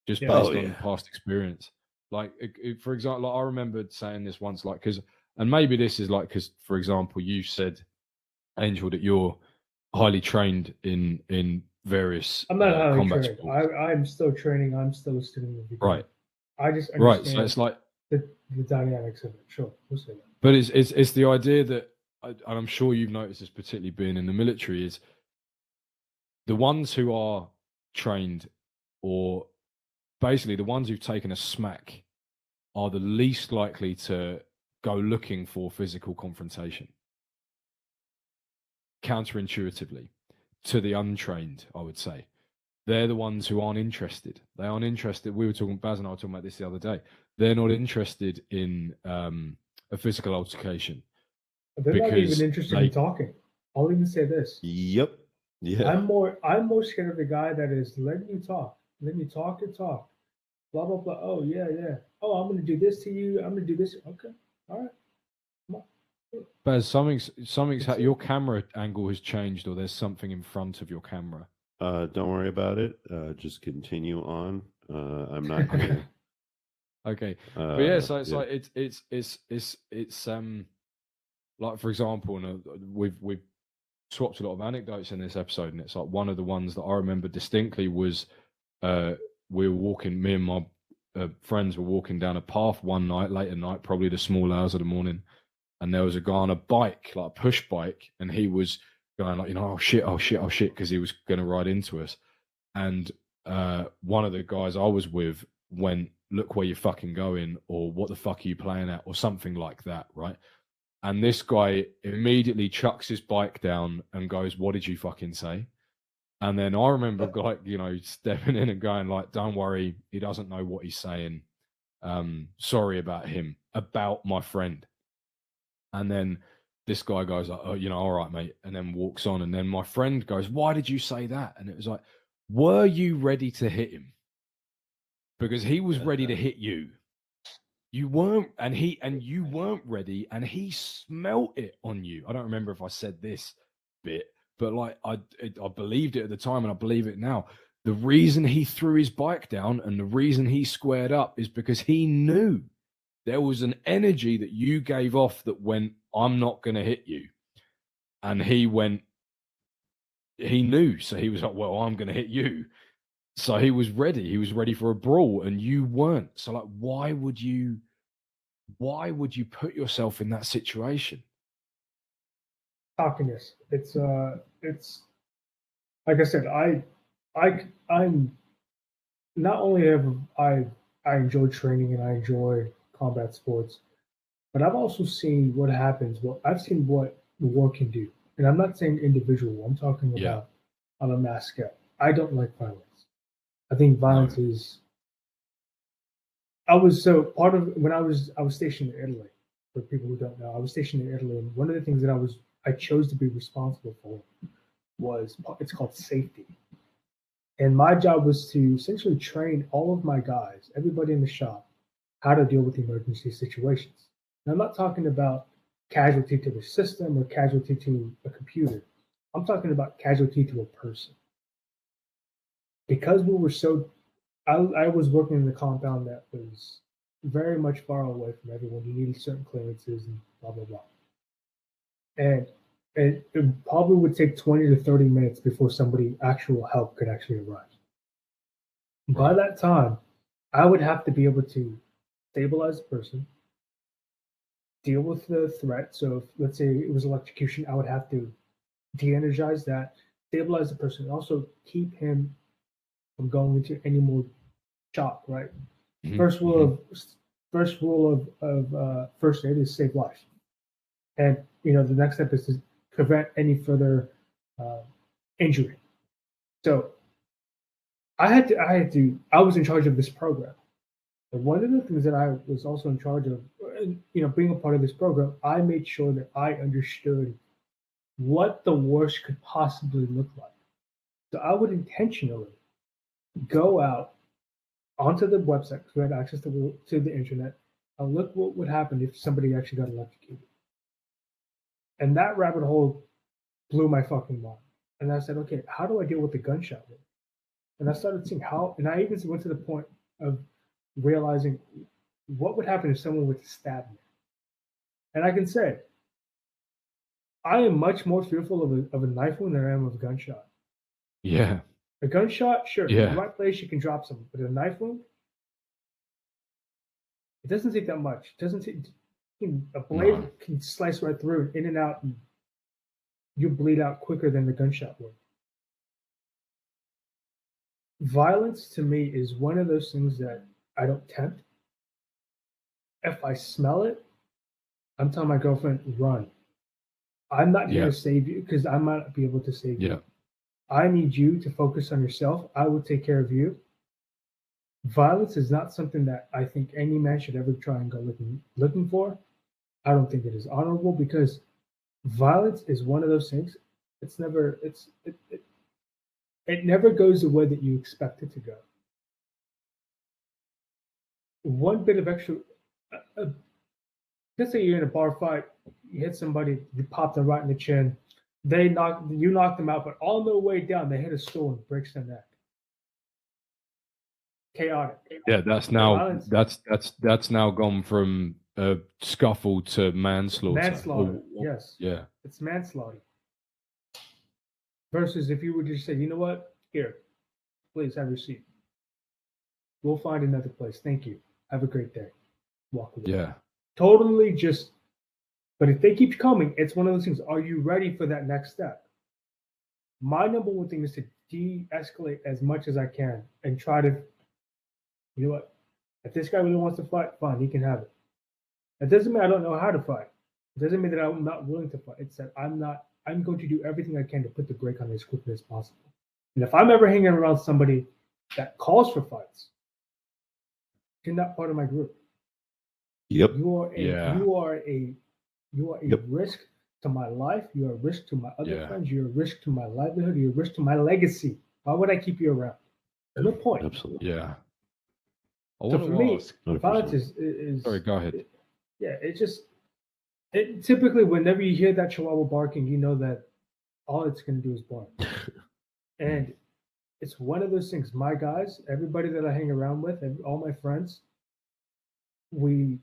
Just based on past experience. Like, for example, I remember saying this once, like, and maybe this is like, because, for example, you said, Angel, that you're highly trained in various I'm not highly combat trained. sports. I'm still training. I'm still a student of the game. Right. I just understand so it's like the dynamics of it. Sure, we'll say that. But it's the idea that, and I'm sure you've noticed this, particularly being in the military, is the ones who are trained, or basically the ones who've taken a smack, are the least likely to go looking for physical confrontation. Counterintuitively, to the untrained, I would say. They're the ones who aren't interested. They aren't interested. Baz and I were talking about this the other day. They're not interested in a physical altercation. They're not even interested in talking. I'll even say this. Yep. Yeah. I'm more scared of the guy that is letting you talk. Letting you talk and talk. Blah, blah, blah. Oh, yeah. Oh, I'm going to do this to you. I'm going to do this. Okay. All right. Come on. Baz, your camera angle has changed, or there's something in front of your camera. Don't worry about it. Just continue on. I'm not gonna... Okay. But yeah, so it's like it's like, for example, we've swapped a lot of anecdotes in this episode, and it's like one of the ones that I remember distinctly was we were walking, me and my friends were walking down a path one night, late at night, probably the small hours of the morning, and there was a guy on a bike, like a push bike, and he was going like, oh shit, because he was going to ride into us. And one of the guys I was with went, look where you're fucking going, or what the fuck are you playing at, or something like that, right? And this guy immediately chucks his bike down and goes, what did you fucking say? And then I remember, like, stepping in and going like, don't worry, he doesn't know what he's saying. Sorry about him, about my friend. And then this guy goes like, oh, all right, mate. And then walks on. And then my friend goes, why did you say that? And it was like, were you ready to hit him? Because he was ready to hit you. You weren't, and you weren't ready, and he smelt it on you. I don't remember if I said this bit, but like I believed it at the time, and I believe it now. The reason he threw his bike down and the reason he squared up is because he knew there was an energy that you gave off that went, I'm not going to hit you. and he knew, so he was like, well, I'm going to hit you. So he was ready for a brawl, and you weren't. So like, why would you put yourself in that situation? Cockiness. It's like I said, I'm not only have I enjoy training and I enjoy combat sports, but I've also seen what happens. Well, I've seen what war can do, and I'm not saying individual. I'm talking Yeah. about on a mass scale. I don't like violence. I think violence is. I was so part of when I was stationed in Italy. For people who don't know, I was stationed in Italy, and one of the things that I chose to be responsible for was it's called safety. And my job was to essentially train all of my guys, everybody in the shop, how to deal with emergency situations. And I'm not talking about casualty to the system or casualty to a computer. I'm talking about casualty to a person. Because we were so, I was working in the compound that was very much far away from everyone. You needed certain clearances and blah, blah, blah. And it probably would take 20 to 30 minutes before actual help could actually arrive. By that time, I would have to be able to stabilize the person, deal with the threat. So if, let's say it was electrocution, I would have to de-energize that, stabilize the person, and also keep him from going into any more shock, right? Mm-hmm. First rule of first aid is save life. And the next step is to prevent any further injury. So I was in charge of this program. And one of the things that I was also in charge of, being a part of this program, I made sure that I understood what the worst could possibly look like. So I would intentionally go out onto the website because we had access to the internet and look what would happen if somebody actually got electrocuted. And that rabbit hole blew my fucking mind. And I said, okay, how do I deal with the gunshot wound? And I started seeing how, and I even went to the point of realizing what would happen if someone would stab me. And I can say, I am much more fearful of a knife wound than I am of a gunshot. Yeah. A gunshot, sure, Yeah. in the right place you can drop something, but a knife wound, it doesn't take that much. It doesn't take a blade can slice right through, in and out, and you bleed out quicker than the gunshot would. Violence to me is one of those things that I don't tempt. If I smell it, I'm telling my girlfriend, run. I'm not here to save you because I might not be able to save you. I need you to focus on yourself. I will take care of you. Violence is not something that I think any man should ever try and go looking for. I don't think it is honorable because violence is one of those things. It never goes the way that you expect it to go. One bit of extra, let's say you're in a bar fight, you hit somebody, you pop them right in the chin, you knock them out, but on their way down, they hit a stool and breaks their neck. Chaotic. Yeah, that's now gone from a scuffle to manslaughter. Manslaughter, yes. Yeah. It's manslaughter. Versus if you would just say, you know what? Here, please have your seat. We'll find another place. Thank you. Have a great day. Walk away. Yeah. Totally just, but if they keep coming, it's one of those things. Are you ready for that next step? My number one thing is to de-escalate as much as I can and try to, you know what? If this guy really wants to fight, fine, he can have it. That doesn't mean I don't know how to fight. It doesn't mean that I'm not willing to fight. It's that I'm going to do everything I can to put the brake on as quickly as possible. And if I'm ever hanging around somebody that calls for fights, you're not part of my group. Yep. You are a risk to my life. You're a risk to my other friends. You're a risk to my livelihood. You're a risk to my legacy. Why would I keep you around? There's no point. Absolutely. Yeah. So for me, violence is. Sorry, go ahead. Typically, whenever you hear that chihuahua barking, you know that all it's going to do is bark. And it's one of those things. My guys, everybody that I hang around with, all my friends, we,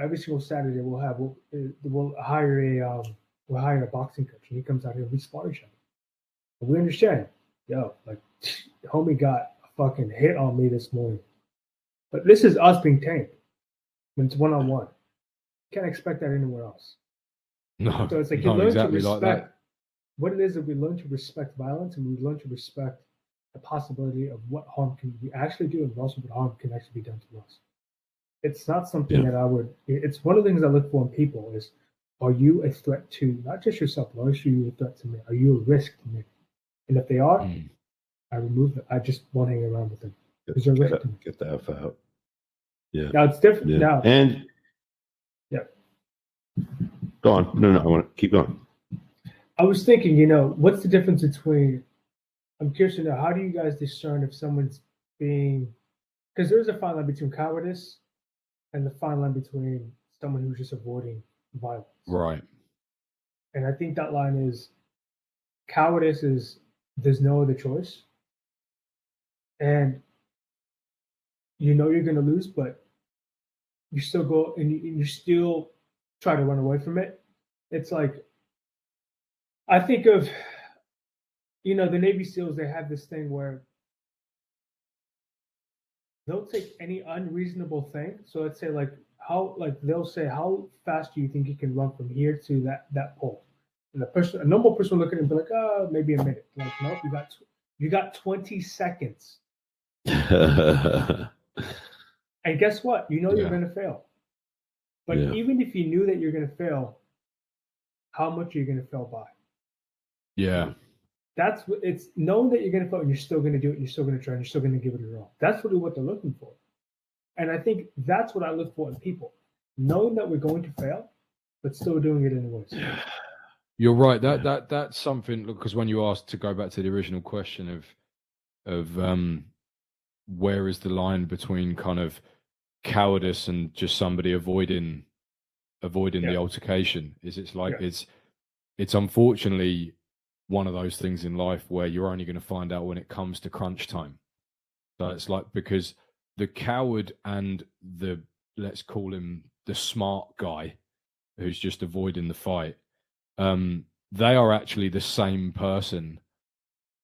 every single Saturday we'll hire we're hiring a boxing coach, and he comes out here and we spar each other. And we understand, yo, like, homie got a fucking hit on me this morning. But this is us being tamed when it's one-on-one. Can't expect that anywhere else. No, So it's like you no, learn exactly to like respect that. what it is that we learn to respect violence, and we learn to respect the possibility of what harm can we actually do, and also what harm can actually be done to us. It's not something that I would. It's one of the things I look for in people is, are you a threat to not just yourself, but are you a threat to me? Are you a risk to me? And if they are, I remove them. I just won't hang around with them because they're a risk to me. Get the F out. Yeah. Now it's different. Yeah. Now, And yeah. Go on. No, I want to keep going. I was thinking, what's the difference between? I'm curious to know, how do you guys discern if someone's being? Because there's a fine line between cowardice and the fine line between someone who's just avoiding violence. Right. And I think that line is cowardice is there's no other choice. And you're going to lose, but you still go and you still try to run away from it. It's like, I think of, the Navy SEALs, they have this thing where they'll take any unreasonable thing. So let's say they'll say, how fast do you think you can run from here to that pole? And a normal person will look at it and be like, oh, maybe a minute. Like, nope, you got 20 seconds. And guess what? You're going to fail. But even if you knew that you're going to fail, how much are you going to fail by? Yeah. That's what it's knowing that you're going to fail and you're still going to do it. And you're still going to try and you're still going to give it your all. That's really what they're looking for. And I think that's what I look for in people. Knowing that we're going to fail, but still doing it anyways. You're right. That's something, because when you asked, to go back to the original question of where is the line between kind of cowardice and just somebody avoiding the altercation, it's unfortunately one of those things in life where you're only going to find out when it comes to crunch time. So it's like, because the coward and the, let's call him the smart guy who's just avoiding the fight, they are actually the same person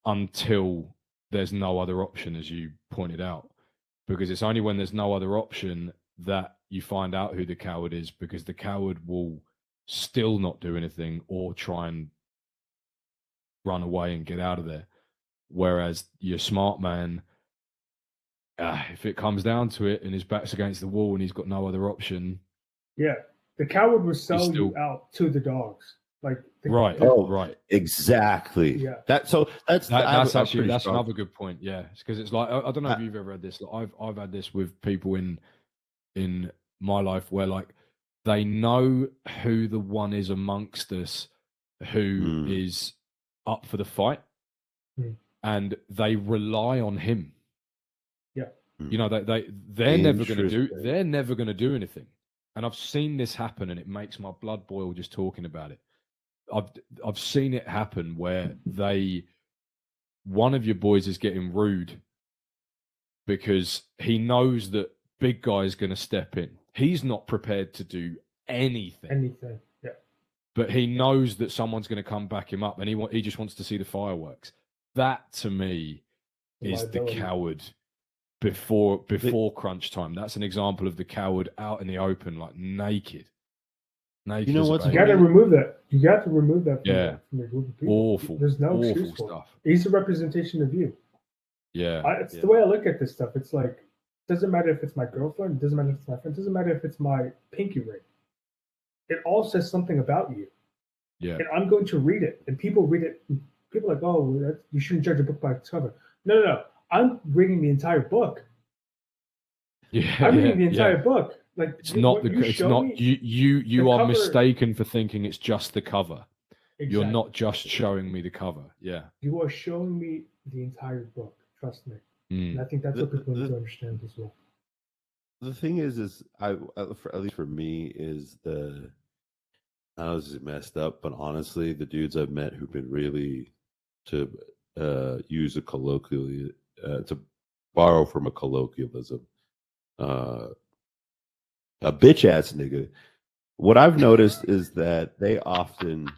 until there's no other option, as you pointed out, because it's only when there's no other option that you find out who the coward is, because the coward will still not do anything or try and run away and get out of there. Whereas your smart man, if it comes down to it and his back's against the wall and he's got no other option. Yeah. The coward will sell you out to the dogs. Right. Exactly. Yeah. That's another good point. Yeah, because it's like, I don't know if you've ever had this. I've had this with people in my life where, like, they know who the one is amongst us who is up for the fight, and they rely on him. Yeah. They're never going to do anything. And I've seen this happen, and it makes my blood boil just talking about it. I've seen it happen where one of your boys is getting rude because he knows that big guy is going to step in. He's not prepared to do anything. Yeah. But he knows that someone's going to come back him up, and he just wants to see the fireworks. That, to me, is the coward before crunch time. That's an example of the coward out in the open, like naked. You know what? You got to remove that. You got to remove that from the group of people. Awful. There's no awful excuse for stuff. it. He's a representation of you. Yeah. It's the way I look at this stuff. It's like, it doesn't matter if it's my girlfriend. It doesn't matter if it's my friend. It doesn't matter if it's my pinky ring. It all says something about you. Yeah. And I'm going to read it. And people read it. People are like, oh, you shouldn't judge a book by its cover. No. I'm reading the entire book. Yeah. I'm reading the entire book. Like, it's not you are mistaken for thinking it's just the cover. Exactly. You're not just showing me the cover. Yeah. You are showing me the entire book. Trust me. And I think that's what people need to understand as well. The thing is at least for me, is I know this is messed up, but honestly, the dudes I've met who've been really, to use a colloquially, to borrow from a colloquialism, a bitch ass nigga what I've noticed is that they often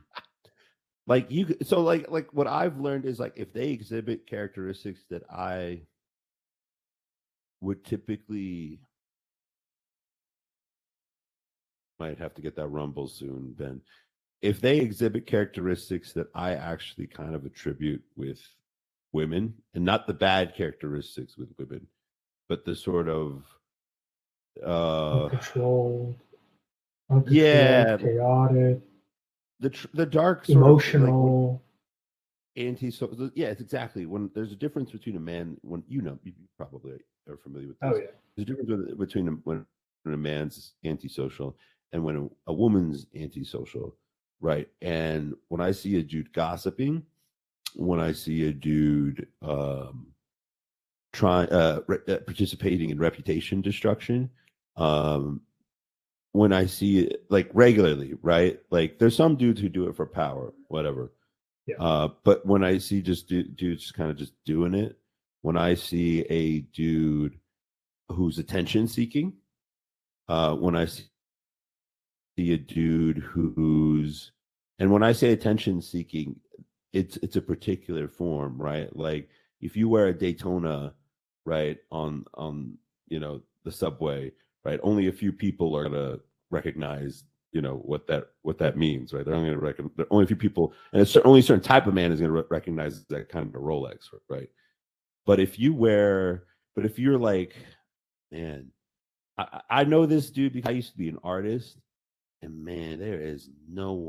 like you. So like what I've learned is like if they exhibit characteristics that I would typically might have to get that rumble soon, Ben. If they exhibit characteristics that I actually kind of attribute with women, and not the bad characteristics with women, but the sort of Uncontrolled, yeah, chaotic, the dark sort emotional. of like anti-social. Yeah, it's exactly when there's a difference between a man when you probably are familiar with this. Oh yeah. There's a difference between when a man's antisocial and when a woman's antisocial, right? And when I see a dude gossiping, when I see a dude participating in reputation destruction, when I see it like regularly, right? Like there's some dudes who do it for power, whatever. Yeah. But when I see just dudes kind of just doing it, when I see a dude who's attention seeking, when I see a dude who's, and when I say attention seeking, it's a particular form, right? Like if you wear a Daytona, right, on the subway, right, only a few people are gonna recognize what that means, right? They're only gonna recognize, only a few people, and it's only a certain type of man is gonna recognize that kind of Rolex, right? But if you're like, man, I know this dude because I used to be an artist, and man, there is no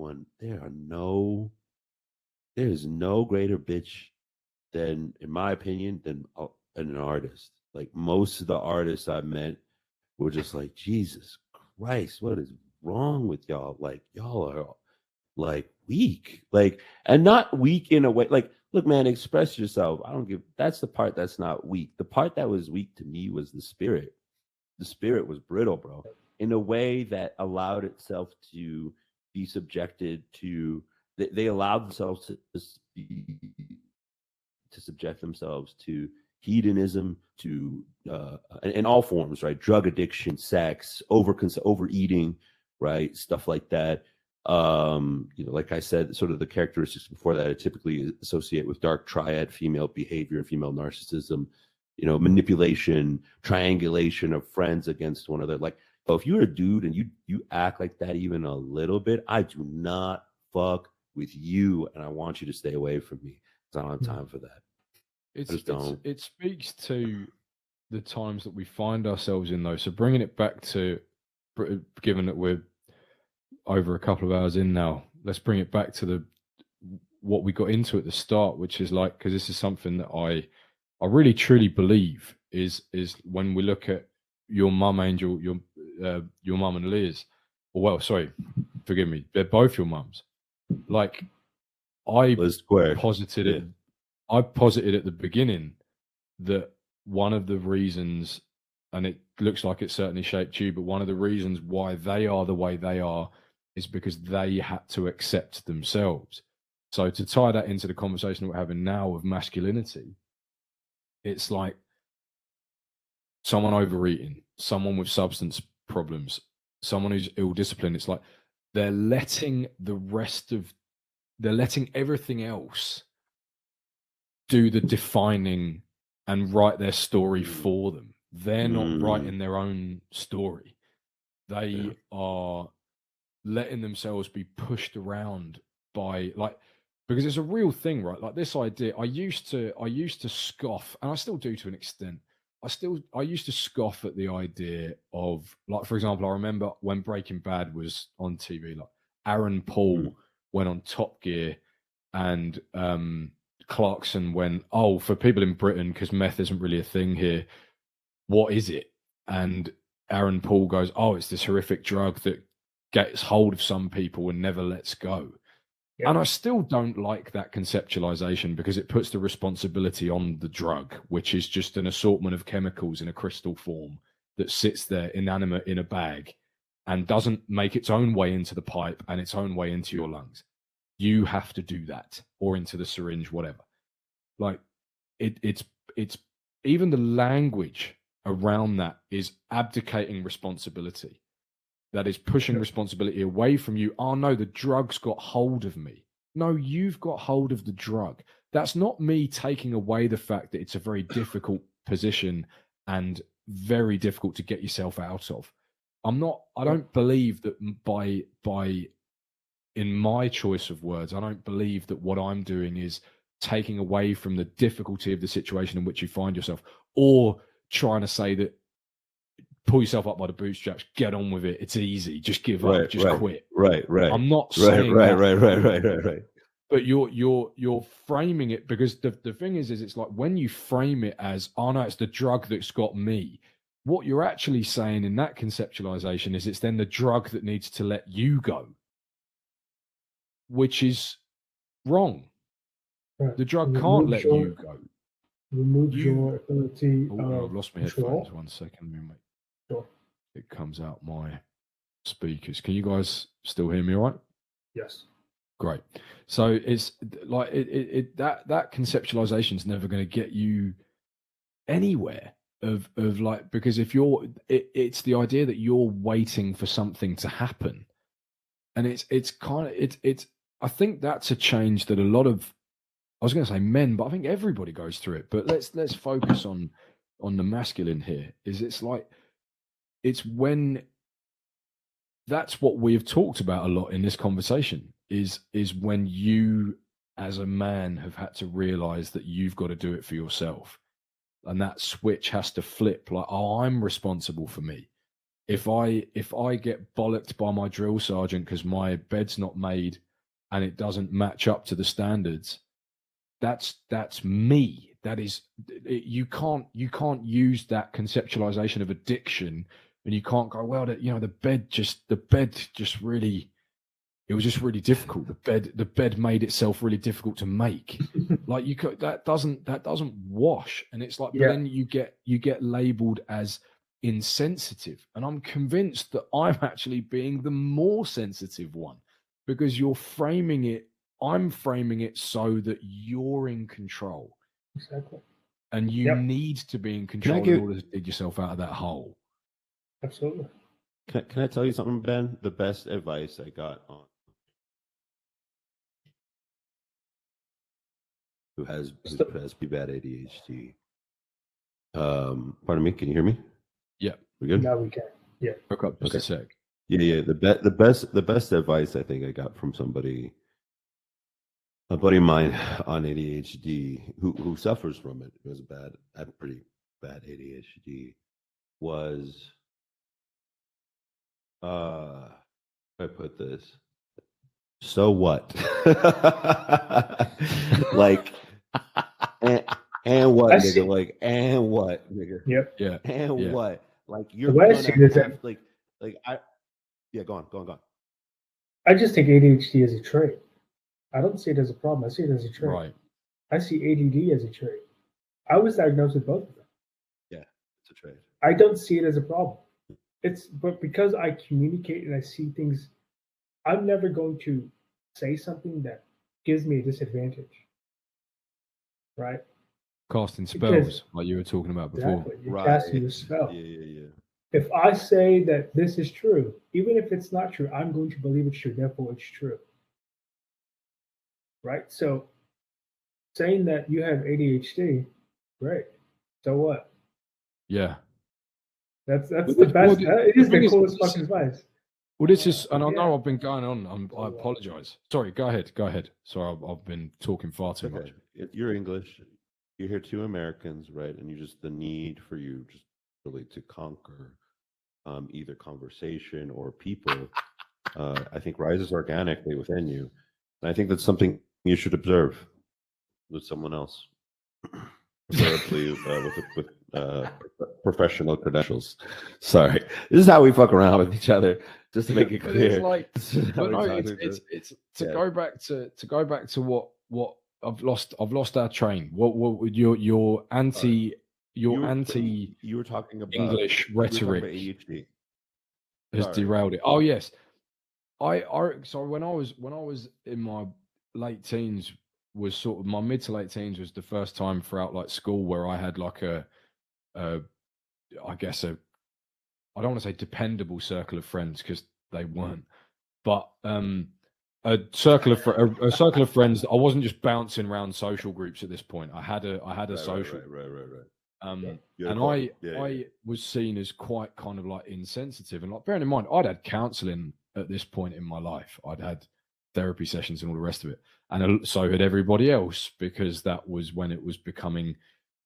greater bitch than, in my opinion, than an artist. Like most of the artists I met were just like, Jesus Christ, what is wrong with y'all? Like y'all are like weak, like, and not weak in a way like, look, man, express yourself. I don't give. That's the part that's not weak. The part that was weak to me was the spirit. The spirit was brittle, bro, in a way that allowed itself to be subjected to. They allowed themselves to subject themselves to hedonism, to in all forms, right? Drug addiction, sex, overeating, right? Stuff like that. Like I said, sort of the characteristics before that I typically associate with dark triad female behavior and female narcissism, manipulation, triangulation of friends against one another. Like, but if you're a dude and you act like that even a little bit, I do not fuck with you, and I want you to stay away from me. I don't have time for that. It speaks to the times that we find ourselves in, though. So bringing it back to, given that we're over a couple of hours in now, let's bring it back to what we got into at the start, which is like, because this is something that I really truly believe is when we look at your mum, Angel, your mum and Liz, or well, sorry, forgive me, they're both your mums. Like I posited it. I posited at the beginning that one of the reasons, and it looks like it certainly shaped you, but one of the reasons why they are the way they are is because they had to accept themselves. So to tie that into the conversation we're having now of masculinity, it's like someone overeating, someone with substance problems, someone who's ill-disciplined. It's like they're letting everything else do the defining and write their story for them. They're not writing their own story. They are letting themselves be pushed around by, like, because it's a real thing, right? Like this idea, I used to scoff, and I still do to an extent. I used to scoff at the idea of, like, for example, I remember when Breaking Bad was on TV, like Aaron Paul went on Top Gear, and Clarkson went, oh, for people in Britain, because meth isn't really a thing here, what is it? And Aaron Paul goes, oh, it's this horrific drug that gets hold of some people and never lets go. Yep. And I still don't like that conceptualization, because it puts the responsibility on the drug, which is just an assortment of chemicals in a crystal form that sits there inanimate in a bag and doesn't make its own way into the pipe and its own way into your lungs. You have to do that, or into the syringe, whatever. Like it's even the language around that is abdicating responsibility. that is pushing responsibility away from you. Oh no, the drug's got hold of me. No, you've got hold of the drug. That's not me taking away the fact that it's a very difficult position and very difficult to get yourself out of. I don't believe that by in my choice of words, I don't believe that what I'm doing is taking away from the difficulty of the situation in which you find yourself, or trying to say that pull yourself up by the bootstraps, get on with it. It's easy. Just give up. Just quit. Right. I'm not saying that. Right. But you're framing it, because the thing is it's like when you frame it as, oh no, it's the drug that's got me. What you're actually saying in that conceptualization is it's then the drug that needs to let you go, which is wrong. Right. The drug can't let you go. Remove your ability. I've lost my headphones. control. 1 second, mate. Sure. It comes out my speakers. Can you guys still hear me all right? Yes. Great. So it's like that conceptualization is never going to get you anywhere of like, because if it's the idea that you're waiting for something to happen, and it's kind of I think that's a change that a lot of, I was going to say men, but I think everybody goes through it. But let's focus on the masculine here. It's like, it's when, that's what we've talked about a lot in this conversation, is when you as a man have had to realize that you've got to do it for yourself, and that switch has to flip. Like, oh, I'm responsible for me. If I get bollocked by my drill sergeant because my bed's not made and it doesn't match up to the standards, that's me. That is, you can't use that conceptualization of addiction, and you can't go, well, the bed just really, it was just really difficult. The bed made itself really difficult to make. Like, that doesn't wash. And it's like, but then you get labeled as insensitive. And I'm convinced that I'm actually being the more sensitive one, because I'm framing it so that you're in control. Exactly. And you need to be in control in order to dig yourself out of that hole. Absolutely. Can I tell you something, Ben? The best advice I got on who has pretty bad ADHD. Pardon me, can you hear me? Yeah. We good? Now we can. Yeah. Hook up just a sec. Yeah. The best advice I think I got from somebody, a buddy of mine on ADHD who suffers from it, who has pretty bad ADHD, was how do I put this? So what? Like, and what, nigga? Like, and what, nigga? Yep. Yeah. And what? Like, you're the way I see it is that, go on. I just think ADHD is a trait. I don't see it as a problem. I see it as a trait. Right. I see ADD as a trait. I was diagnosed with both of them. Yeah, it's a trait. I don't see it as a problem. But because I communicate and I see things, I'm never going to say something that gives me a disadvantage. Right? Casting spells, like you were talking about before. Exactly. You're casting a spell. Yeah. If I say that this is true, even if it's not true, I'm going to believe it's true. Therefore, it's true. Right? So, saying that you have ADHD, great. So what? Yeah. That's the best. It is the coolest fucking advice. Well, this is, and I know I've been going on. I apologize. Sorry, go ahead. Sorry, I've been talking far too much. You're English. You hear two Americans, right? And you just, the need for you just really to conquer either conversation or people, I think rises organically within you. And I think that's something you should observe with someone else, preferably with professional credentials. Sorry, this is how we fuck around with each other, just to make it clear. It's like, but no, it's to go back to what I've lost our train. What your anti you were talking about English rhetoric ADHD. has derailed it. Oh yes, so when I was in my late teens, was sort of my mid to late teens, was the first time throughout like school where I had like I I don't want to say dependable circle of friends because they weren't, but a circle of friends. I wasn't just bouncing around social groups at this point. I had a social. Right. And I was seen as quite kind of like insensitive, and like bearing in mind, I'd had counselling at this point in my life. I'd had therapy sessions and all the rest of it, and so had everybody else, because that was when it was becoming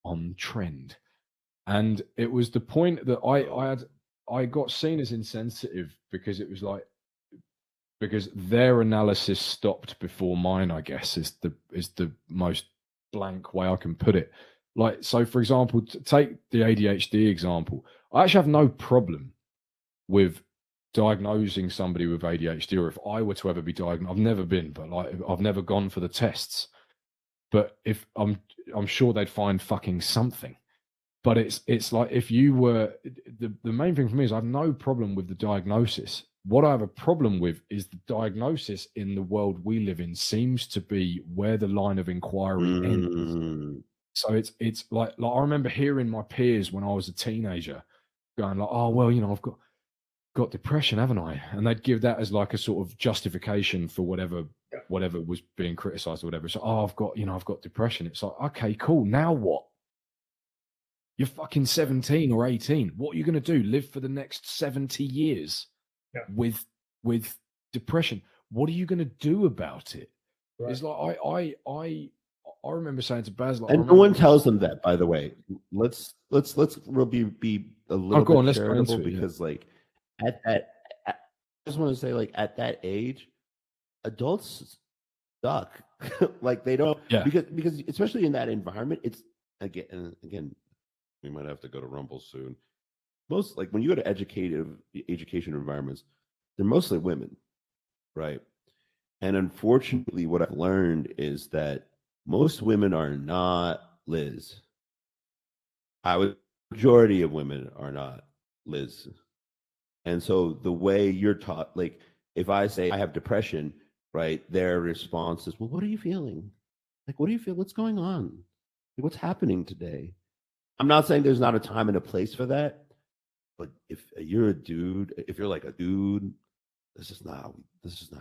on trend. And it was the point that I got seen as insensitive because it was like, because their analysis stopped before mine, I guess, is the most blank way I can put it. Like, so for example, take the ADHD example. I actually have no problem with diagnosing somebody with ADHD, or if I were to ever be diagnosed, I've never been, but like I've never gone for the tests. But if I'm sure they'd find fucking something. But it's like, if you were, the main thing for me is I have no problem with the diagnosis. What I have a problem with is the diagnosis in the world we live in seems to be where the line of inquiry ends. So it's like I remember hearing my peers when I was a teenager going like, oh, well, I've got depression, haven't I? And they'd give that as like a sort of justification for whatever was being criticized or whatever. So, oh, I've got depression. It's like, okay, cool. Now what? You're fucking 17 or 18. What are you going to do? Live for the next 70 years with depression? What are you going to do about it? Right. It's like I remember saying to Baz, like, and no one tells them that, by the way. Let's really be a little bit charitable, because like at that, I just want to say, like, at that age, adults suck. Like, they don't, because especially in that environment, it's again. We might have to go to Rumble soon. Most, like, when you go to education environments, they're mostly women, right? And unfortunately, what I've learned is that most women are not Liz. Majority of women are not Liz. And so the way you're taught, like, if I say I have depression, right, their response is, well, what are you feeling? Like, what do you feel? What's going on? Like, what's happening today? I'm not saying there's not a time and a place for that, but if you're a dude, this is not.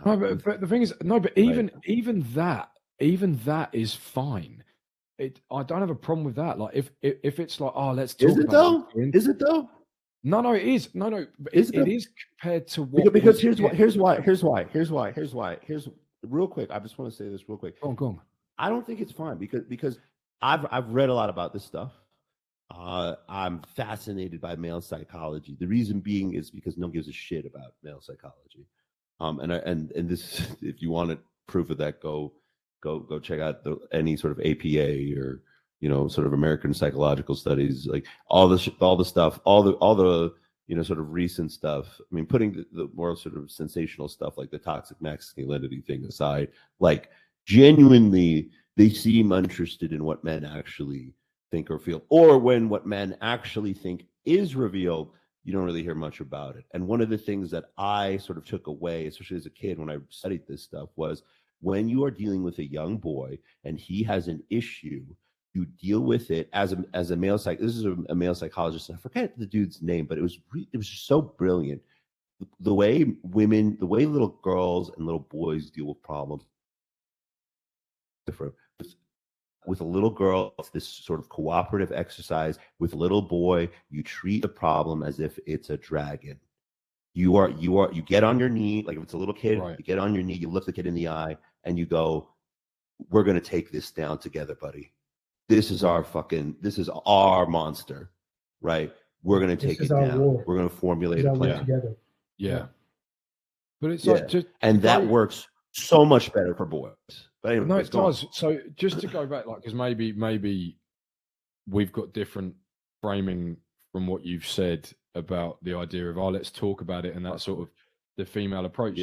No, but the thing is, no, but even that is fine. I don't have a problem with that. Like, if it's like, oh, let's talk. Is it though? No, it is. No, it is compared to what. Because here's why. Real quick, I just want to say this real quick. Go on. I don't think it's fine because I've read a lot about this stuff. I'm fascinated by male psychology. The reason being is because no one gives a shit about male psychology. And this, if you want proof of that, go check out any sort of APA or sort of American Psychological Studies, like all the stuff, all the sort of recent stuff. I mean, putting the more sort of sensational stuff like the toxic masculinity thing aside, like, genuinely they seem interested in what men actually think or feel, or when what men actually think is revealed, you don't really hear much about it. And one of the things that I sort of took away, especially as a kid when I studied this stuff, was when you are dealing with a young boy and he has an issue, you deal with it as a male psych. This is a male psychologist. I forget the dude's name, but it was just so brilliant. The way little girls and little boys deal with problems different. With a little girl, it's this sort of cooperative exercise. With a little boy, you treat the problem as if it's a dragon. You get on your knee, like if it's a little kid, right. You get on your knee, you look the kid in the eye, and you go, "We're gonna take this down together, buddy. This is our monster, right? We're gonna take it down. War. We're gonna formulate a plan together." Yeah. But it's like that works so much better for boys. But anyway, no, it does. So just to go back, like, because maybe we've got different framing from what you've said about the idea of, let's talk about it, and that sort of the female approach.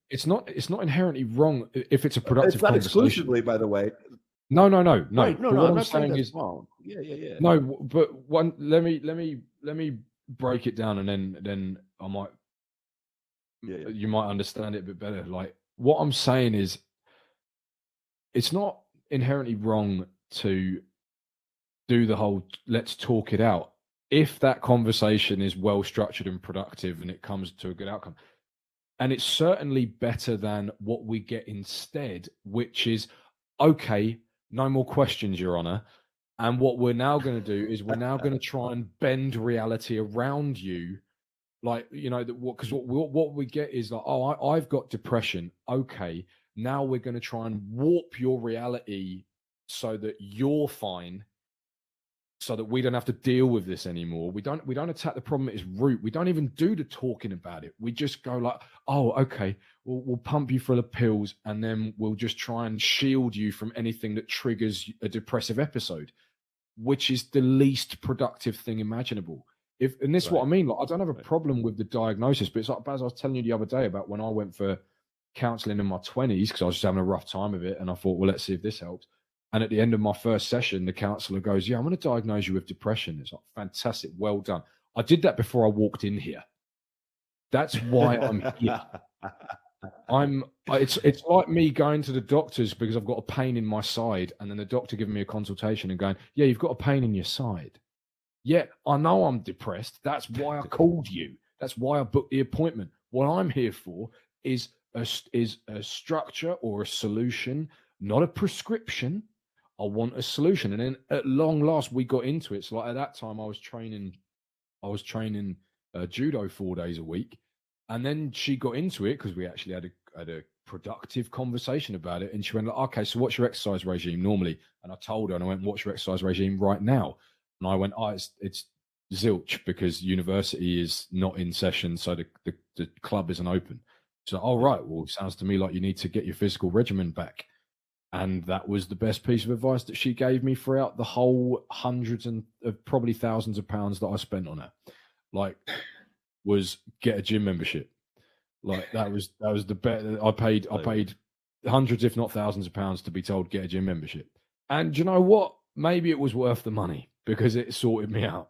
It's not inherently wrong if it's a productive. It's not exclusively, by the way. No. Right, no. What I'm saying is wrong. Yeah. No, but let me break it down, and then I might. Yeah. You might understand it a bit better. Like, what I'm saying is, it's not inherently wrong to do the whole let's talk it out. if that conversation is well structured and productive and it comes to a good outcome. And it's certainly better than what we get instead, which is, okay, no more questions, Your Honor. And what we're now going to do is we're now going to try and bend reality around you. Like, you know, because what we get is like, oh, I've got depression. Okay, now we're going to try and warp your reality so that you're fine, so that we don't have to deal with this anymore. We don't attack the problem at its root. We don't even do the talking about it. We just go like, oh, okay, we'll pump you full of pills, and then we'll just try and shield you from anything that triggers a depressive episode, which is the least productive thing imaginable. And this is what I mean. Like, I don't have a problem with the diagnosis, but it's like, as I was telling you the other day about when I went for counseling in my 20s, because I was just having a rough time of it, and I thought, well, let's see if this helps. And at the end of my first session, the counselor goes, yeah, I'm going to diagnose you with depression. It's like, fantastic, well done. I did that before I walked in here. That's why I'm here. It's like me going to the doctors because I've got a pain in my side, and then the doctor giving me a consultation and going, yeah, you've got a pain in your side. Yeah, I know I'm depressed. That's why I called you. That's why I booked the appointment. What I'm here for is a structure or a solution, not a prescription. I want a solution. And then at long last, we got into it. So like at that time, I was training judo 4 days a week. And then she got into it because we actually had a productive conversation about it. And she went, like, okay, so what's your exercise regime normally? And I told her, and I went, what's your exercise regime right now? And I went, oh, it's zilch because university is not in session. So the club isn't open. So, oh, right. Well, it sounds to me like you need to get your physical regimen back. And that was the best piece of advice that she gave me throughout the whole hundreds and probably thousands of pounds that I spent on her. Like, was get a gym membership. Like that was the bet. I paid hundreds, if not thousands of pounds to be told get a gym membership. And you know what? Maybe it was worth the money because it sorted me out.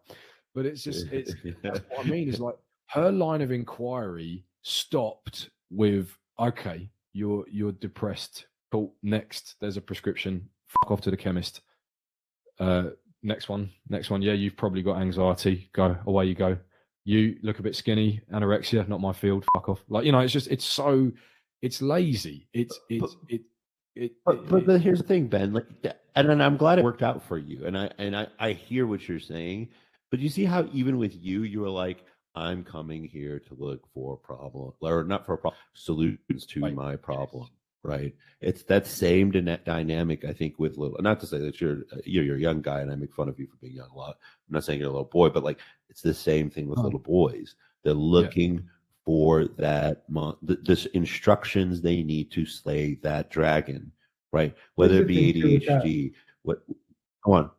But it's just that's what I mean. Is like her line of inquiry stopped with, okay, you're depressed. Cool. Next, there's a prescription. Fuck off to the chemist. Next one. Yeah, you've probably got anxiety. Go away. You go. You look a bit skinny. Anorexia, not my field. Fuck off. Like, you know, it's just it's lazy. But here's the thing, Ben. Like, and I'm glad it worked out for you. And I hear what you're saying. But you see how even with you were like, I'm coming here to look for a problem, or not for a problem, solutions to my problem. Right. It's that same dynamic, I think, with little, not to say that you're a young guy and I make fun of you for being young a lot. I'm not saying you're a little boy, but like it's the same thing with little boys. They're looking for that, the instructions they need to slay that dragon, right? Whether it be ADHD, go on.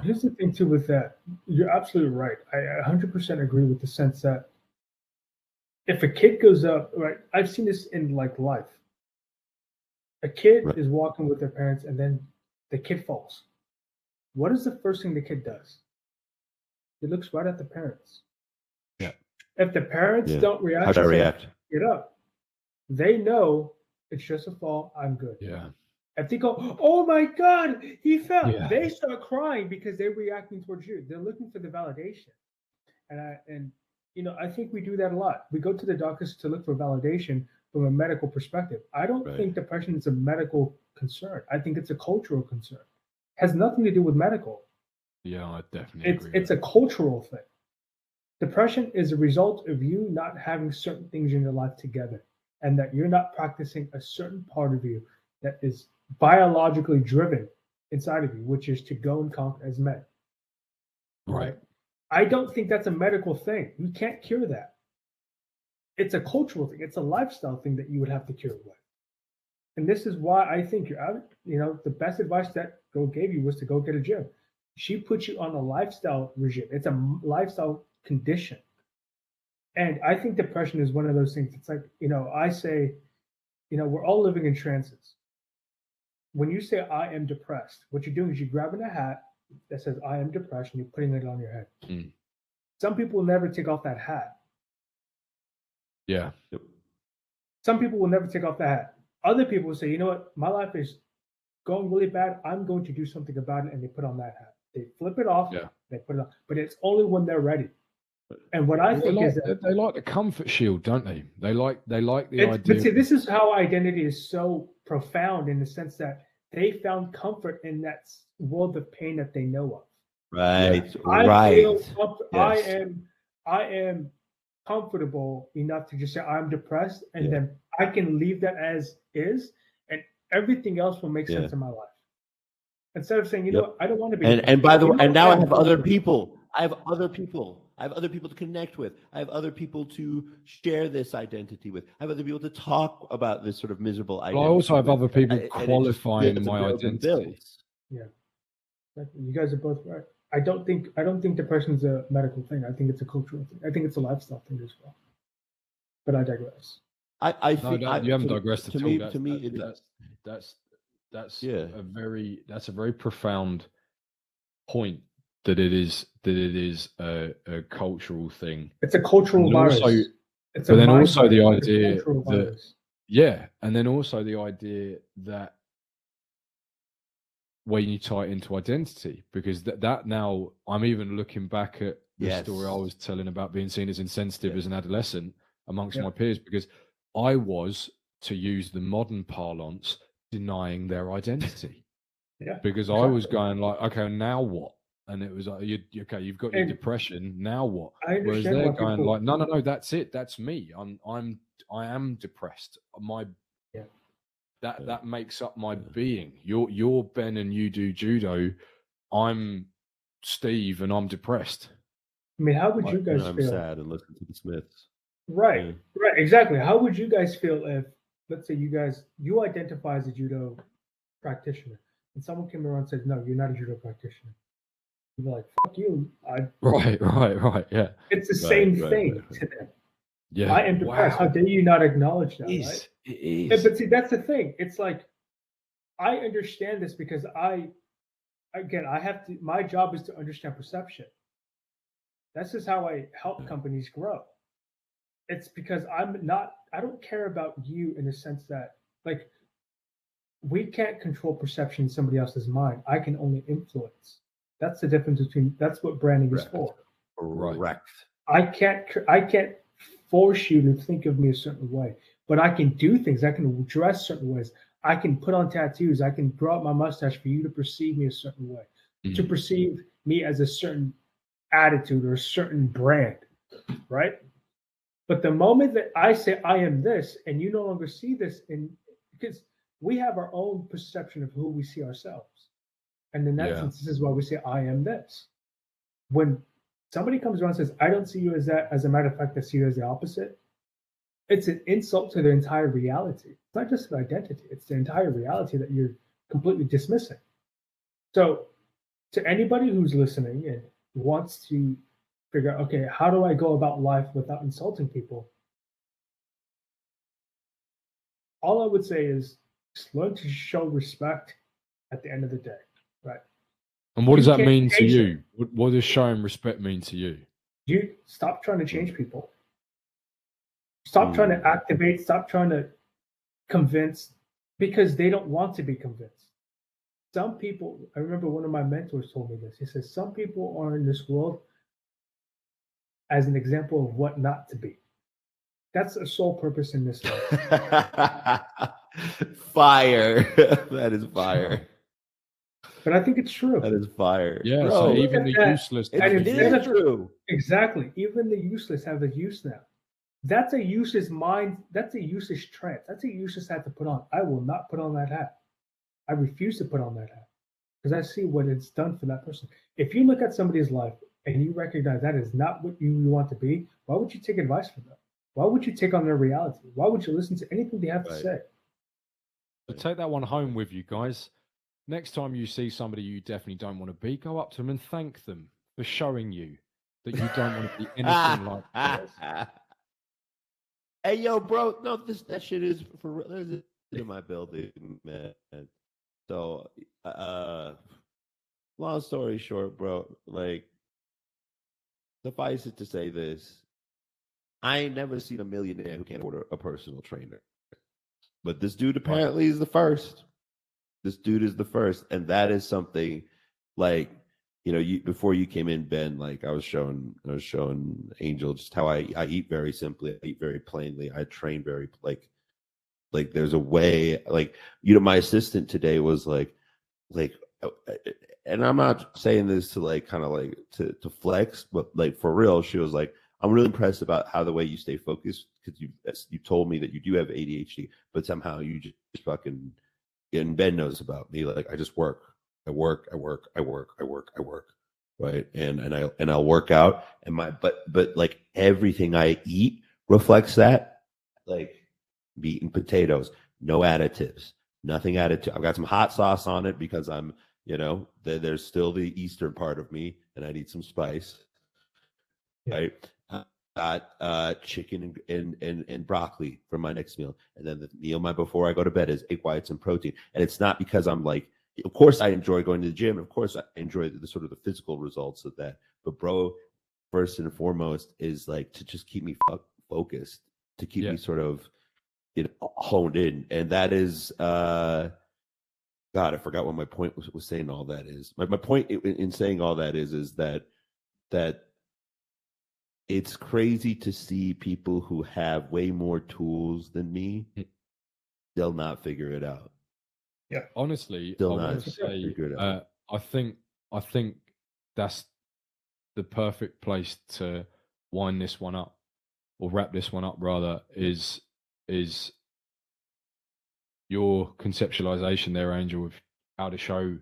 Here's the thing too with that. You're absolutely right. I 100% agree with the sense that if a kid goes up, right, I've seen this in like life. A kid is walking with their parents and then the kid falls. What is the first thing the kid does? He looks right at the parents. Yeah. If the parents don't react, how do I react? Get up. They know it's just a fall. I'm good. Yeah. If they go, oh my God, he fell. Yeah. They start crying because they're reacting towards you. They're looking for the validation. And you know, I think we do that a lot. We go to the doctors to look for validation from a medical perspective. I don't think depression is a medical concern. I think it's a cultural concern. It has nothing to do with medical. Yeah, I definitely agree. It's a cultural thing. Depression is a result of you not having certain things in your life together, and that you're not practicing a certain part of you that is biologically driven inside of you, which is to go and conquer as men. Right. I don't think that's a medical thing. You can't cure that. It's a cultural thing. It's a lifestyle thing that you would have to cure with. And this is why I think the best advice that girl gave you was to go get a gym. She put you on a lifestyle regime. It's a lifestyle condition. And I think depression is one of those things. It's like, I say, we're all living in trances. When you say I am depressed, what you're doing is you're grabbing a hat that says I am depressed and you're putting it on your head. Some people will never take off that hat. Yeah. Some people will never take off the hat. Other people will say, you know what, my life is going really bad. I'm going to do something about it. And they put on that hat. They flip it off. Yeah. They put it on, but it's only when they're ready. And what I think is that they like the comfort shield, don't they? They like the idea. But see, this is how identity is so profound in the sense that they found comfort in that world of pain that they know of. Right. I am comfortable enough to just say I'm depressed, and then I can leave that as is, and everything else will make sense in my life. Instead of saying, you know, I don't want to be. And by the way, and now I have other people. I have other people to connect with. I have other people to share this identity with. I have other people to talk about this sort of miserable identity. Well, I also have other people qualifying my identity. Yeah, you guys are both right. I don't think depression's a medical thing. I think it's a cultural thing. I think it's a lifestyle thing as well. But I digress. I think you haven't digressed at all. To me, that's a very profound point. That it is a cultural thing. It's a cultural virus. But then also the idea that and then also the idea that when you tie it into identity, because that now I'm even looking back at the story I was telling about being seen as insensitive as an adolescent amongst my peers, because I was, to use the modern parlance, denying their identity. Because I was going like, okay, now what? And it was like, you've got your depression. Now what? Whereas they're going like, no, that's it. That's me. I am depressed. That makes up my being. You're Ben and you do judo. I'm Steve and I'm depressed. I mean, how would you guys feel? I'm sad and listen to the Smiths. Right, exactly. How would you guys feel if, let's say, you identify as a judo practitioner, and someone came around and said, no, you're not a judo practitioner. You'd be like, fuck you. Right, yeah. It's the same thing to them. Yeah. I am depressed. How dare you not acknowledge that, right? It is. But see, that's the thing. It's like, I understand this because my job is to understand perception. This is how I help companies grow. It's because I don't care about you in the sense that, like, we can't control perception in somebody else's mind. I can only influence. That's the difference that's what branding is for. Correct. I can't force you to think of me a certain way, but I can do things. I can dress certain ways. I can put on tattoos. I can grow out my mustache for you to perceive me a certain way, to perceive me as a certain attitude or a certain brand, right? But the moment that I say I am this, and you no longer see this, because we have our own perception of who we see ourselves. And in that sense, this is why we say, I am this. When somebody comes around and says, I don't see you as that, as a matter of fact, I see you as the opposite, it's an insult to the entire reality. It's not just an identity, it's the entire reality that you're completely dismissing. So to anybody who's listening and wants to figure out, okay, how do I go about life without insulting people? All I would say is just learn to show respect at the end of the day. Right. And what does that mean to you? What does showing respect mean to you? You stop trying to change people. Stop trying to activate. Stop trying to convince, because they don't want to be convinced. Some people, I remember one of my mentors told me this. He says, some people are in this world as an example of what not to be. That's a sole purpose in this life. Fire. That is fire. But I think it's true. That is fire. Yeah, so even the useless. It is true. Exactly. Even the useless have a use now. That's a useless mind. That's a useless trance. That's a useless hat to put on. I will not put on that hat. I refuse to put on that hat because I see what it's done for that person. If you look at somebody's life and you recognize that is not what you want to be, why would you take advice from them? Why would you take on their reality? Why would you listen to anything they have to say? So take that one home with you, guys. Next time you see somebody you definitely don't want to be, go up to them and thank them for showing you that you don't want to be anything like that. Hey, yo, bro, no, that shit is for real. There's in my building, man. So, long story short, bro, like, suffice it to say this. I ain't never seen a millionaire who can't order a personal trainer. But this dude apparently is the first. This dude is the first. And that is something like you know, before you came in, Ben, like I was showing Angel just how I eat very simply. I eat very plainly. I train very like there's a way, like, you know, my assistant today was like, and I'm not saying this to like kind of like to flex, but like for real, she was like, I'm really impressed about how the way you stay focused, because you told me that you do have ADHD, but somehow you just fucking, and Ben knows about me, like I just work. I work, right? And I'll work out, and but like everything I eat reflects that. Like meat and potatoes, no additives, nothing added to. I've got some hot sauce on it because I'm, you know, there's still the Eastern part of me, and I need some spice, right? Got chicken and broccoli for my next meal, and then the meal before I go to bed is egg whites and protein. And it's not because I'm like, of course I enjoy going to the gym, of course I enjoy the sort of the physical results of that, but bro, first and foremost is like to just keep me focused, to keep me sort of, you know, honed in. And that is God, I forgot what my point was saying all that is. My point in saying all that is that it's crazy to see people who have way more tools than me, they'll not figure it out. Yeah. Honestly, Still I not want to say, figure it out. I think that's the perfect place to wind this one up, or wrap this one up rather, is your conceptualization there, Angel, of how to show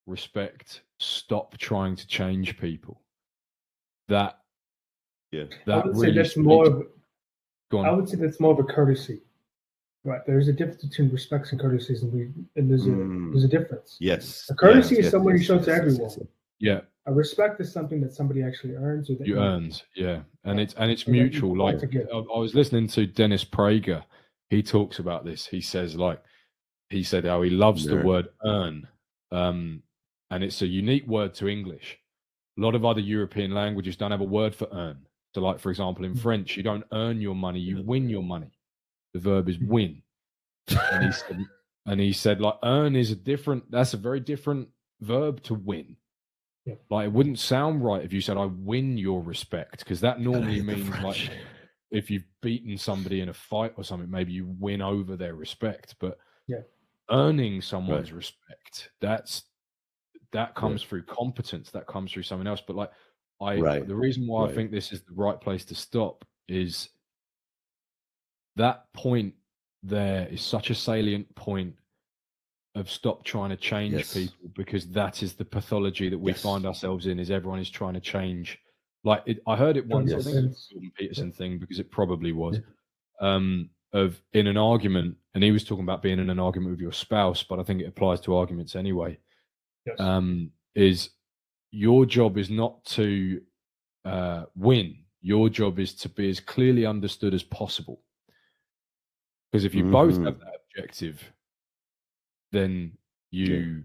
respect. Stop trying to change people. That I would really say that's speaks. more of, Go on. I would say that's more of a courtesy. Right. There's a difference between respects and courtesies, and there's a difference. Yes. A courtesy is someone you show to everyone. Yeah. A respect is something that somebody actually earns, or that you earns, yeah, and Right. it's Or that you mutual. want Like to give. I was listening to Dennis Prager. He talks about this. He says, like, he said how he loves the word earn, and it's a unique word to English. A lot of other European languages don't have a word for earn. So, like, for example, in French, you don't earn your money, you win your money. The verb is win. And he said, like, earn is that's a very different verb to win. Yeah. Like, it wouldn't sound right if you said, I win your respect, because that normally means, like, if you've beaten somebody in a fight or something, maybe you win over their respect. But earning someone's respect, that comes through competence, that comes through something else. But like, the reason why I think this is the right place to stop is that point there is such a salient point of stop trying to change people, because that is the pathology that we find ourselves in, is everyone is trying to change. Like, I heard it once, I think it was a Jordan Peterson thing, because it probably was, of in an argument, and he was talking about being in an argument with your spouse, but I think it applies to arguments anyway. Is your job is not to win. Your job is to be as clearly understood as possible. Because if you both have that objective, then you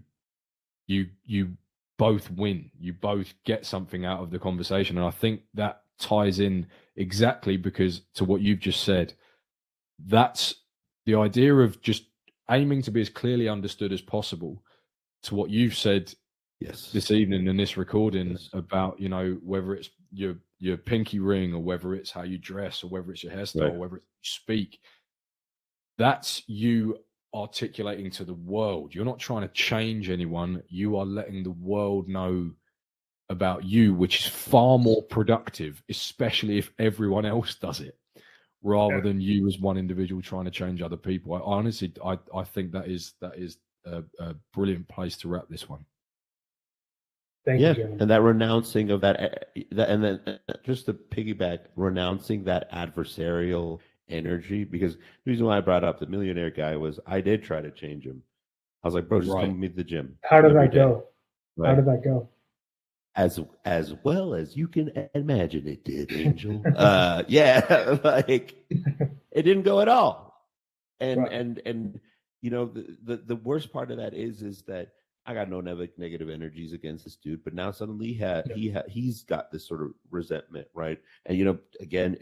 both win. You both get something out of the conversation. And I think that ties in exactly because to what you've just said. That's the idea of just aiming to be as clearly understood as possible, to what you've said this evening in this recording about, you know, whether it's your pinky ring, or whether it's how you dress, or whether it's your hairstyle, or whether it's you speak. That's you articulating to the world. You're not trying to change anyone. You are letting the world know about you, which is far more productive, especially if everyone else does it, rather than you as one individual trying to change other people. I honestly think that is a brilliant place to wrap this one. Thank you, Jeremy. And that renouncing of that, and then just to piggyback, renouncing that adversarial energy, because the reason why I brought up the millionaire guy was I did try to change him. I was like, bro, just come with me to the gym. How did that go? How did that go? As well as you can imagine it did, Angel. Yeah, like it didn't go at all. And you know, the worst part of that is that I got no negative energies against this dude, but now suddenly he's got this sort of resentment, right? And you know, again,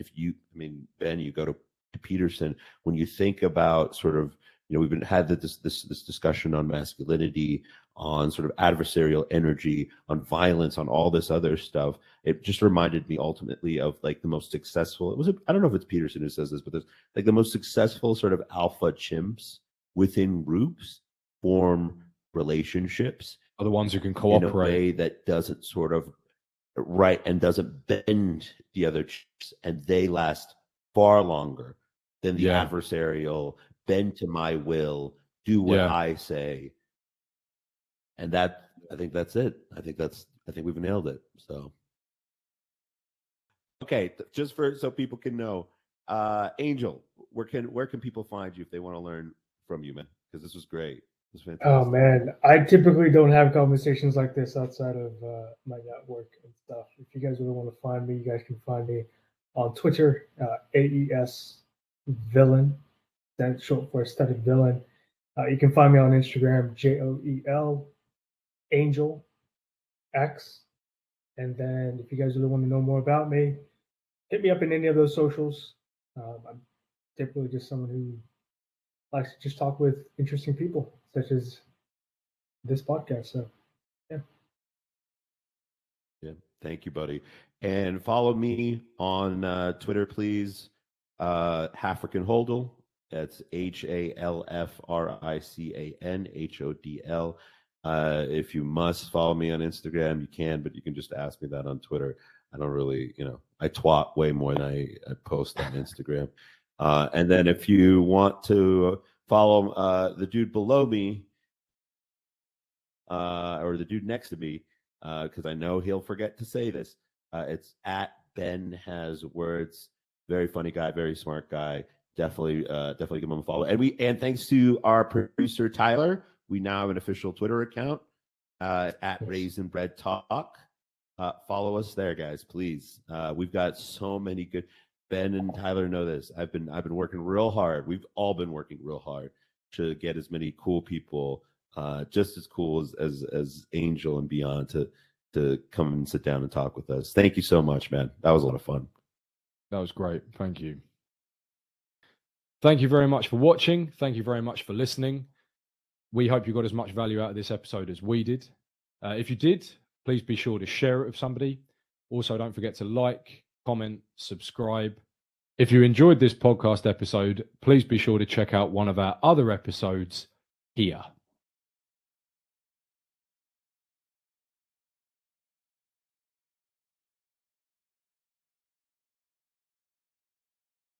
Ben, you go to Peterson, when you think about sort of we've had this discussion on masculinity, on sort of adversarial energy, on violence, on all this other stuff. It just reminded me ultimately of like the most successful. I don't know if it's Peterson who says this, but there's like the most successful sort of alpha chimps within groups form relationships Are the ones who can in a cooperate. way that doesn't sort of and doesn't bend the other chimps, and they last far longer than the adversarial bend to my will, do what I say. And that, I think that's it. I think we've nailed it. So, okay, just so people can know, Angel, where can people find you if they want to learn from you, man? Because this was great. It was fantastic. Oh man, I typically don't have conversations like this outside of my network and stuff. If you guys really want to find me, you guys can find me on Twitter, AES Villain. That's short for Aesthetic Villain. You can find me on Instagram, JOEL Angel X. And then if you guys really want to know more about me, hit me up in any of those socials. I'm typically just someone who likes to just talk with interesting people, such as this podcast. So, yeah. Yeah. Thank you, buddy. And follow me on Twitter, please. Hafrican Hodl. That's HALFRICANHODL. If you must follow me on Instagram, you can, but you can just ask me that on Twitter. I don't really, I twat way more than I post on Instagram. And then if you want to follow the dude below me, or the dude next to me, because I know he'll forget to say this, it's at Ben Has Words. Very funny guy, very smart guy. Definitely give him a follow. And thanks to our producer Tyler, we now have an official Twitter account at RAISINBREADTALK. Follow us there, guys, please. We've got so many good. Ben and Tyler know this. I've been working real hard. We've all been working real hard to get as many cool people, just as cool as Angel and beyond, to come and sit down and talk with us. Thank you so much, man. That was a lot of fun. That was great. Thank you. Thank you very much for watching. Thank you very much for listening. We hope you got as much value out of this episode as we did. If you did, please be sure to share it with somebody. Also, don't forget to like, comment, subscribe. If you enjoyed this podcast episode, please be sure to check out one of our other episodes here.